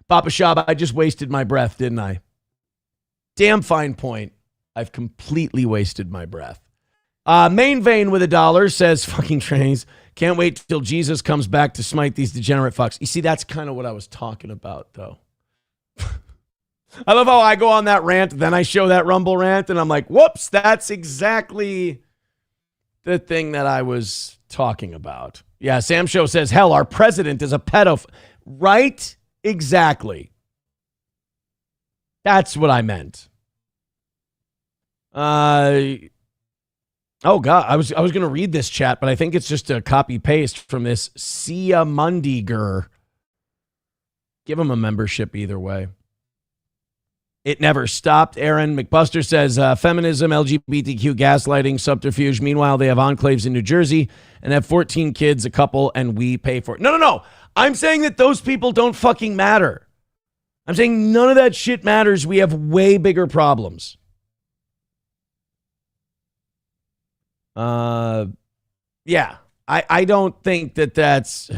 Papa Shab, I just wasted my breath, didn't I? Damn fine point. I've completely wasted my breath. Main Vein with $1 says, fucking trannies, can't wait till Jesus comes back to smite these degenerate fucks. You see, that's kind of what I was talking about, though. I love how I go on that rant, then I show that Rumble rant, and I'm like, whoops, that's exactly the thing that I was talking about. Yeah, Sam Show says, hell, our president is a pedophile. Right? Exactly. That's what I meant. Oh, God, I was going to read this chat, but I think it's just a copy-paste from this Sia Mundiger. Give him a membership either way. It never stopped. Aaron McBuster says, feminism, LGBTQ, gaslighting, subterfuge. Meanwhile, they have enclaves in New Jersey and have 14 kids, a couple, and we pay for it. No. I'm saying that those people don't fucking matter. I'm saying none of that shit matters. We have way bigger problems. Yeah. I don't think that's...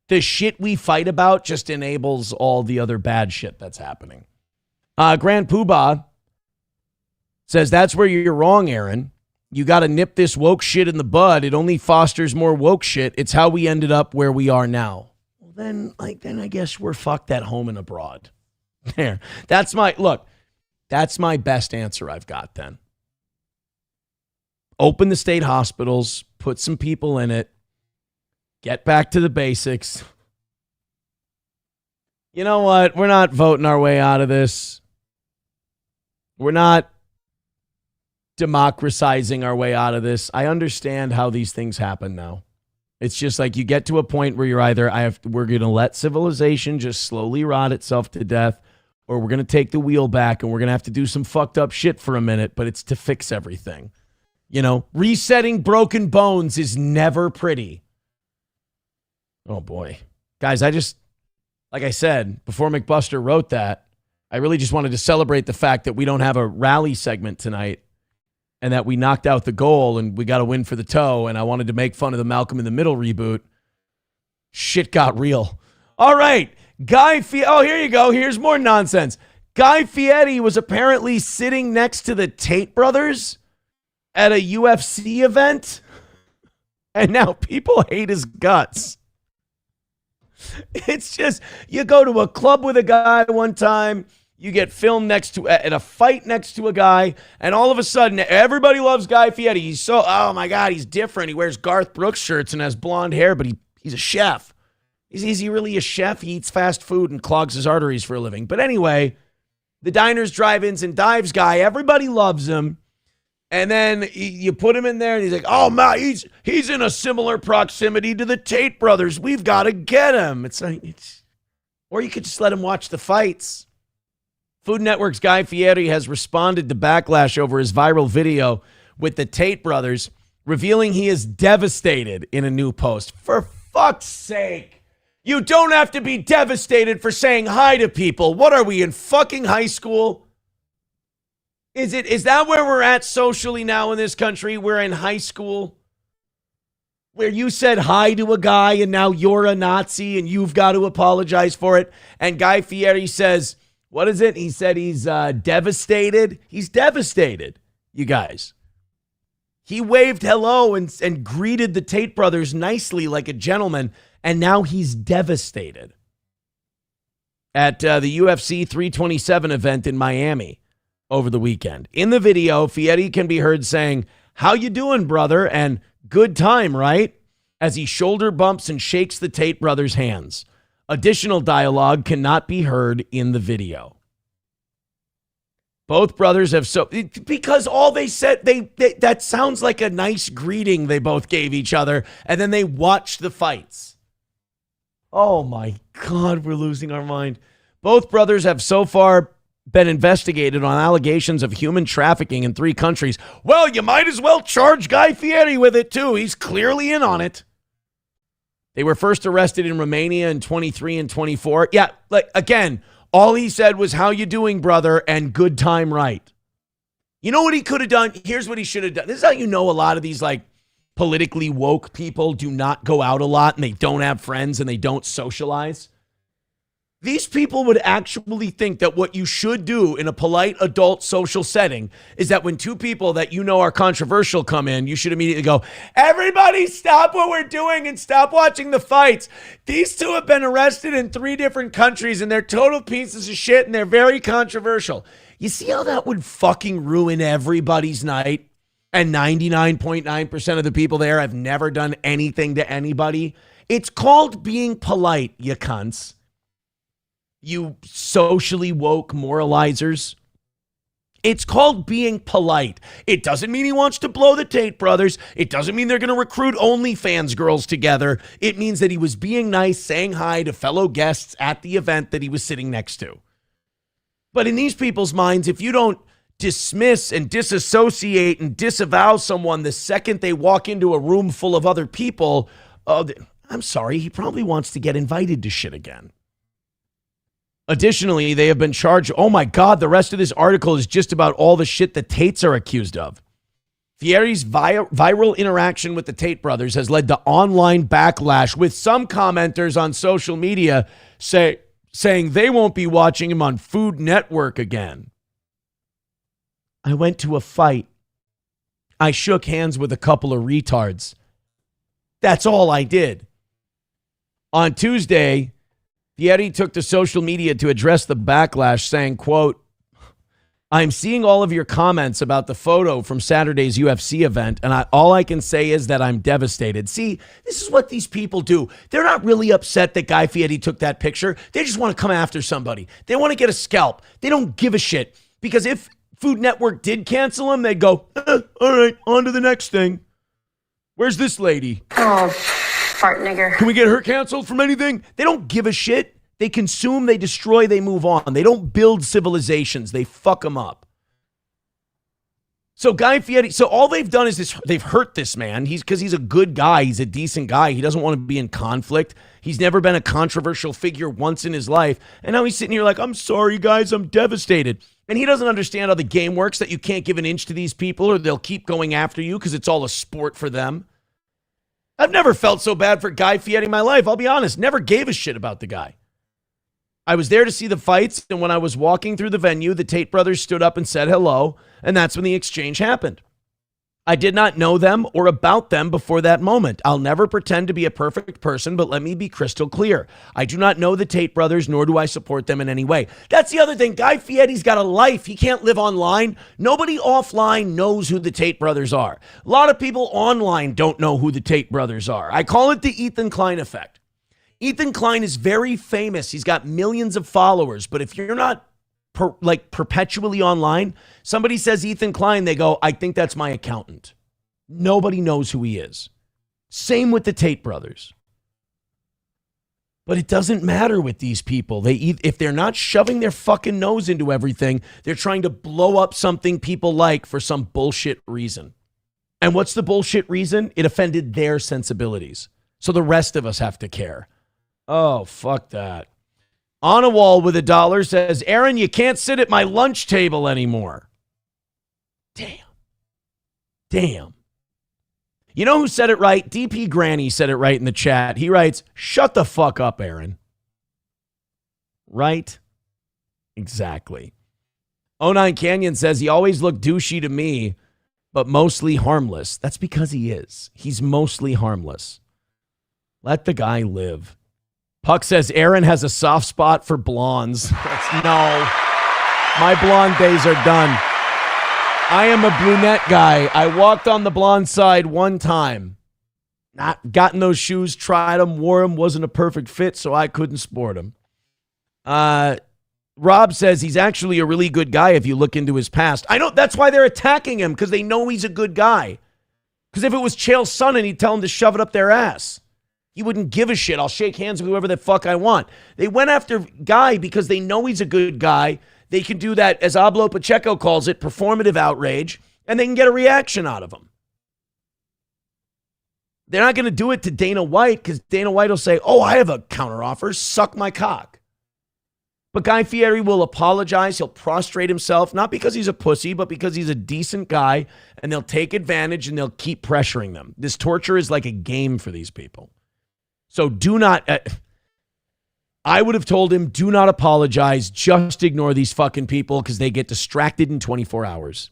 The shit we fight about just enables all the other bad shit that's happening. Grand Poobah says, that's where you're wrong, Aaron. You got to nip this woke shit in the bud. It only fosters more woke shit. It's how we ended up where we are now. Well, then I guess we're fucked at home and abroad. There. That's my best answer I've got then. Open the state hospitals, put some people in it, get back to the basics. You know what? We're not voting our way out of this. We're not democratizing our way out of this. I understand how these things happen now. It's just like you get to a point where you're either we're going to let civilization just slowly rot itself to death, or we're going to take the wheel back and we're going to have to do some fucked up shit for a minute, but it's to fix everything. You know, resetting broken bones is never pretty. Oh boy. Guys, like I said, before McBuster wrote that, I really just wanted to celebrate the fact that we don't have a rally segment tonight and that we knocked out the goal and we got a win for the toe, and I wanted to make fun of the Malcolm in the Middle reboot. Shit got real. All right. Oh, here you go. Here's more nonsense. Guy Fieri was apparently sitting next to the Tate brothers at a UFC event, and now people hate his guts. It's just, you go to a club with a guy one time, you get filmed at a fight next to a guy, and all of a sudden, everybody loves Guy Fieri. He's so, oh my God, he's different. He wears Garth Brooks shirts and has blonde hair, but he's a chef. Is he really a chef? He eats fast food and clogs his arteries for a living. But anyway, the diners, drive-ins, and dives guy, everybody loves him. And then you put him in there, and he's like, "Oh my, he's in a similar proximity to the Tate brothers. We've got to get him." Or you could just let him watch the fights. Food Network's Guy Fieri has responded to backlash over his viral video with the Tate brothers, revealing he is devastated in a new post. For fuck's sake, you don't have to be devastated for saying hi to people. What are we, in fucking high school? Is that where we're at socially now in this country? We're in high school where you said hi to a guy and now you're a Nazi and you've got to apologize for it. And Guy Fieri says, what is it? He said he's devastated. He's devastated, you guys. He waved hello and greeted the Tate brothers nicely like a gentleman, and now he's devastated. At the UFC 327 event in Miami over the weekend. In the video, Fieri can be heard saying, "How you doing, brother?" and "Good time, right?" as he shoulder bumps and shakes the Tate brothers' hands. Additional dialogue cannot be heard in the video. Both brothers have because all they said, that sounds like a nice greeting they both gave each other, and then they watched the fights. Oh my God, we're losing our mind. Both brothers have so far been investigated on allegations of human trafficking in 3 countries. Well, you might as well charge Guy Fieri with it too. He's clearly in on it. They were first arrested in Romania in 23 and 24. Yeah, again, all he said was, "How you doing, brother?" and "Good time, right?" You know what he could have done? Here's what he should have done. This is how you know a lot of these politically woke people do not go out a lot and they don't have friends and they don't socialize. These people would actually think that what you should do in a polite adult social setting is that when 2 people that you know are controversial come in, you should immediately go, "Everybody stop what we're doing and stop watching the fights. These 2 have been arrested in 3 different countries and they're total pieces of shit and they're very controversial." You see how that would fucking ruin everybody's night? And 99.9% of the people there have never done anything to anybody. It's called being polite, you cunts. You socially woke moralizers. It's called being polite. It doesn't mean he wants to blow the Tate brothers. It doesn't mean they're going to recruit OnlyFans girls together. It means that he was being nice, saying hi to fellow guests at the event that he was sitting next to. But in these people's minds, if you don't dismiss and disassociate and disavow someone the second they walk into a room full of other people, I'm sorry, he probably wants to get invited to shit again. Additionally, they have been charged. Oh my God, the rest of this article is just about all the shit the Tates are accused of. Fieri's viral interaction with the Tate brothers has led to online backlash, with some commenters on social media saying they won't be watching him on Food Network again. I went to a fight. I shook hands with a couple of retards. That's all I did. On Tuesday, Fieri took to social media to address the backlash, saying, quote, "I'm seeing all of your comments about the photo from Saturday's UFC event, and all I can say is that I'm devastated." See, this is what these people do. They're not really upset that Guy Fieri took that picture. They just want to come after somebody. They want to get a scalp. They don't give a shit. Because if Food Network did cancel him, they'd go, all right, on to the next thing. Where's this lady? Oh, fart nigger. Can we get her canceled from anything? They don't give a shit. They consume, they destroy, they move on. They don't build civilizations. They fuck them up. So Guy Fieri, so all they've done is this, they've hurt this man. Because he's a good guy. He's a decent guy. He doesn't want to be in conflict. He's never been a controversial figure once in his life. And now he's sitting here like, "I'm sorry, guys, I'm devastated." And he doesn't understand how the game works, that you can't give an inch to these people or they'll keep going after you because it's all a sport for them. I've never felt so bad for Guy Fieri in my life. I'll be honest. Never gave a shit about the guy. I was there to see the fights, and when I was walking through the venue, the Tate brothers stood up and said hello, and that's when the exchange happened. I did not know them or about them before that moment. I'll never pretend to be a perfect person, but let me be crystal clear. I do not know the Tate brothers, nor do I support them in any way. That's the other thing. Guy Fieri's got a life. He can't live online. Nobody offline knows who the Tate brothers are. A lot of people online don't know who the Tate brothers are. I call it the Ethan Klein effect. Ethan Klein is very famous. He's got millions of followers, but if you're not perpetually online. Somebody says Ethan Klein, they go, I think that's my accountant. Nobody knows who he is. Same with the Tate brothers. But it doesn't matter with these people. If they're not shoving their fucking nose into everything, they're trying to blow up something people like for some bullshit reason. And what's the bullshit reason? It offended their sensibilities. So the rest of us have to care. Oh, fuck that. On a Wall with $1 says, Aaron, you can't sit at my lunch table anymore. Damn. You know who said it right? DP Granny said it right in the chat. He writes, shut the fuck up, Aaron. Right? Exactly. 09 Canyon says he always looked douchey to me, but mostly harmless. That's because he is. He's mostly harmless. Let the guy live. Puck says Aaron has a soft spot for blondes. No. My blonde days are done. I am a brunette guy. I walked on the blonde side one time. Not gotten those shoes, tried them, wore them, wasn't a perfect fit, so I couldn't sport them. Rob says he's actually a really good guy if you look into his past. I know, that's why they're attacking him, because they know he's a good guy. Because if it was Chael's son and he'd tell him to shove it up their ass, he wouldn't give a shit. I'll shake hands with whoever the fuck I want. They went after Guy because they know he's a good guy. They can do that, as Ablo Pacheco calls it, performative outrage, and they can get a reaction out of him. They're not going to do it to Dana White because Dana White will say, oh, I have a counteroffer. Suck my cock. But Guy Fieri will apologize. He'll prostrate himself, not because he's a pussy, but because he's a decent guy, and they'll take advantage and they'll keep pressuring them. This torture is like a game for these people. So do not... I would have told him, do not apologize. Just ignore these fucking people because they get distracted in 24 hours.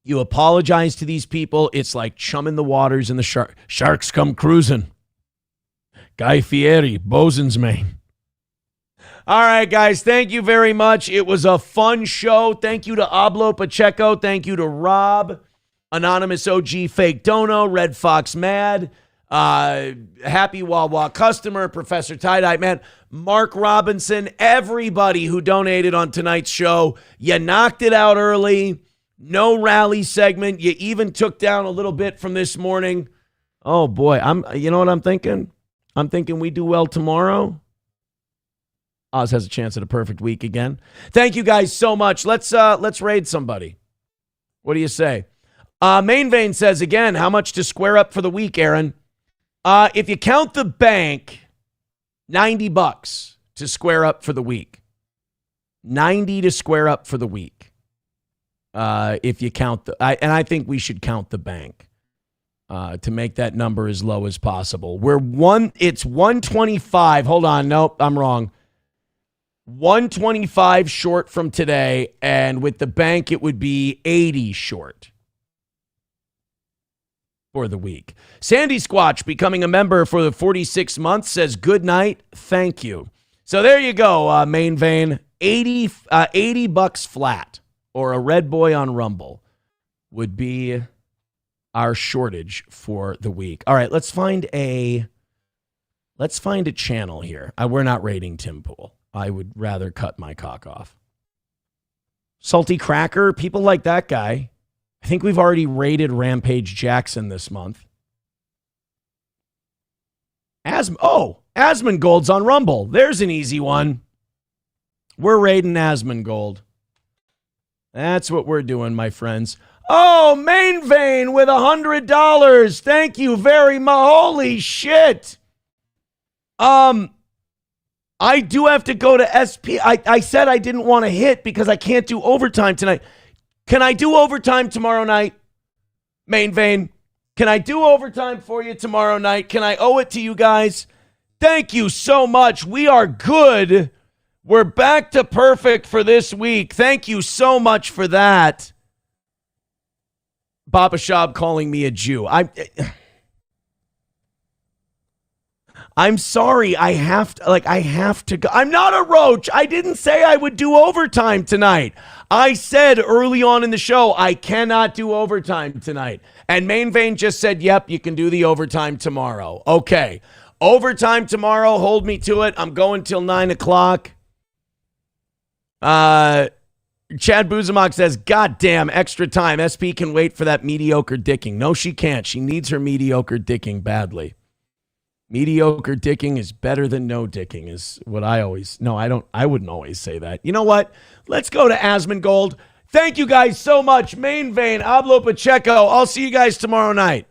You apologize to these people, it's like chumming the waters and the sharks come cruising. Guy Fieri, Bosun's Maine. All right, guys, thank you very much. It was a fun show. Thank you to Ablo Pacheco. Thank you to Rob, Anonymous OG Fake Dono, Red Fox Mad, Happy Wawa Customer, Professor Tie-Dye, man, Mark Robinson, everybody who donated on tonight's show. You knocked it out early. No rally segment. You even took down a little bit from this morning. Oh boy, you know what I'm thinking? I'm thinking we do well tomorrow. Oz has a chance at a perfect week again. Thank you guys so much. Let's raid somebody. What do you say? Main Vein says again, how much to square up for the week, Aaron? If you count the bank, $90 to square up for the week. 90 to square up for the week. If you count and I think we should count the bank to make that number as low as possible. It's 125. Hold on. Nope, I'm wrong. 125 short from today, and with the bank, it would be 80 short for the week. Sandy Squatch, becoming a member for the 46 months, says, good night, thank you. So there you go, Main Vein. $80 flat, or a red boy on Rumble, would be our shortage for the week. All right, let's find a channel here. We're not rating Tim Pool. I would rather cut my cock off. Salty Cracker, people like that guy. I think we've already rated Rampage Jackson this month. Asmongold's on Rumble. There's an easy one. We're raiding Asmongold. That's what we're doing, my friends. Oh, Main Vein with $100. Thank you very much. Holy shit. I do have to go to SP. I said I didn't want to hit because I can't do overtime tonight. Can I do overtime tomorrow night? Main Vein, can I do overtime for you tomorrow night? Can I owe it to you guys? Thank you so much. We are good. We're back to perfect for this week. Thank you so much for that. Baba Shab calling me a Jew. I'm sorry. I have to go. I'm not a roach. I didn't say I would do overtime tonight. I said early on in the show, I cannot do overtime tonight. And Main Vein just said, yep, you can do the overtime tomorrow. Okay. Overtime tomorrow. Hold me to it. I'm going till 9 o'clock. Chad Buzamok says, God damn, extra time. SP can wait for that mediocre dicking. No, she can't. She needs her mediocre dicking badly. Mediocre dicking is better than no dicking is what I always... No, I wouldn't always say that. You know what? Let's go to Asmongold. Thank you guys so much. Main Vein, Ablo Pacheco. I'll see you guys tomorrow night.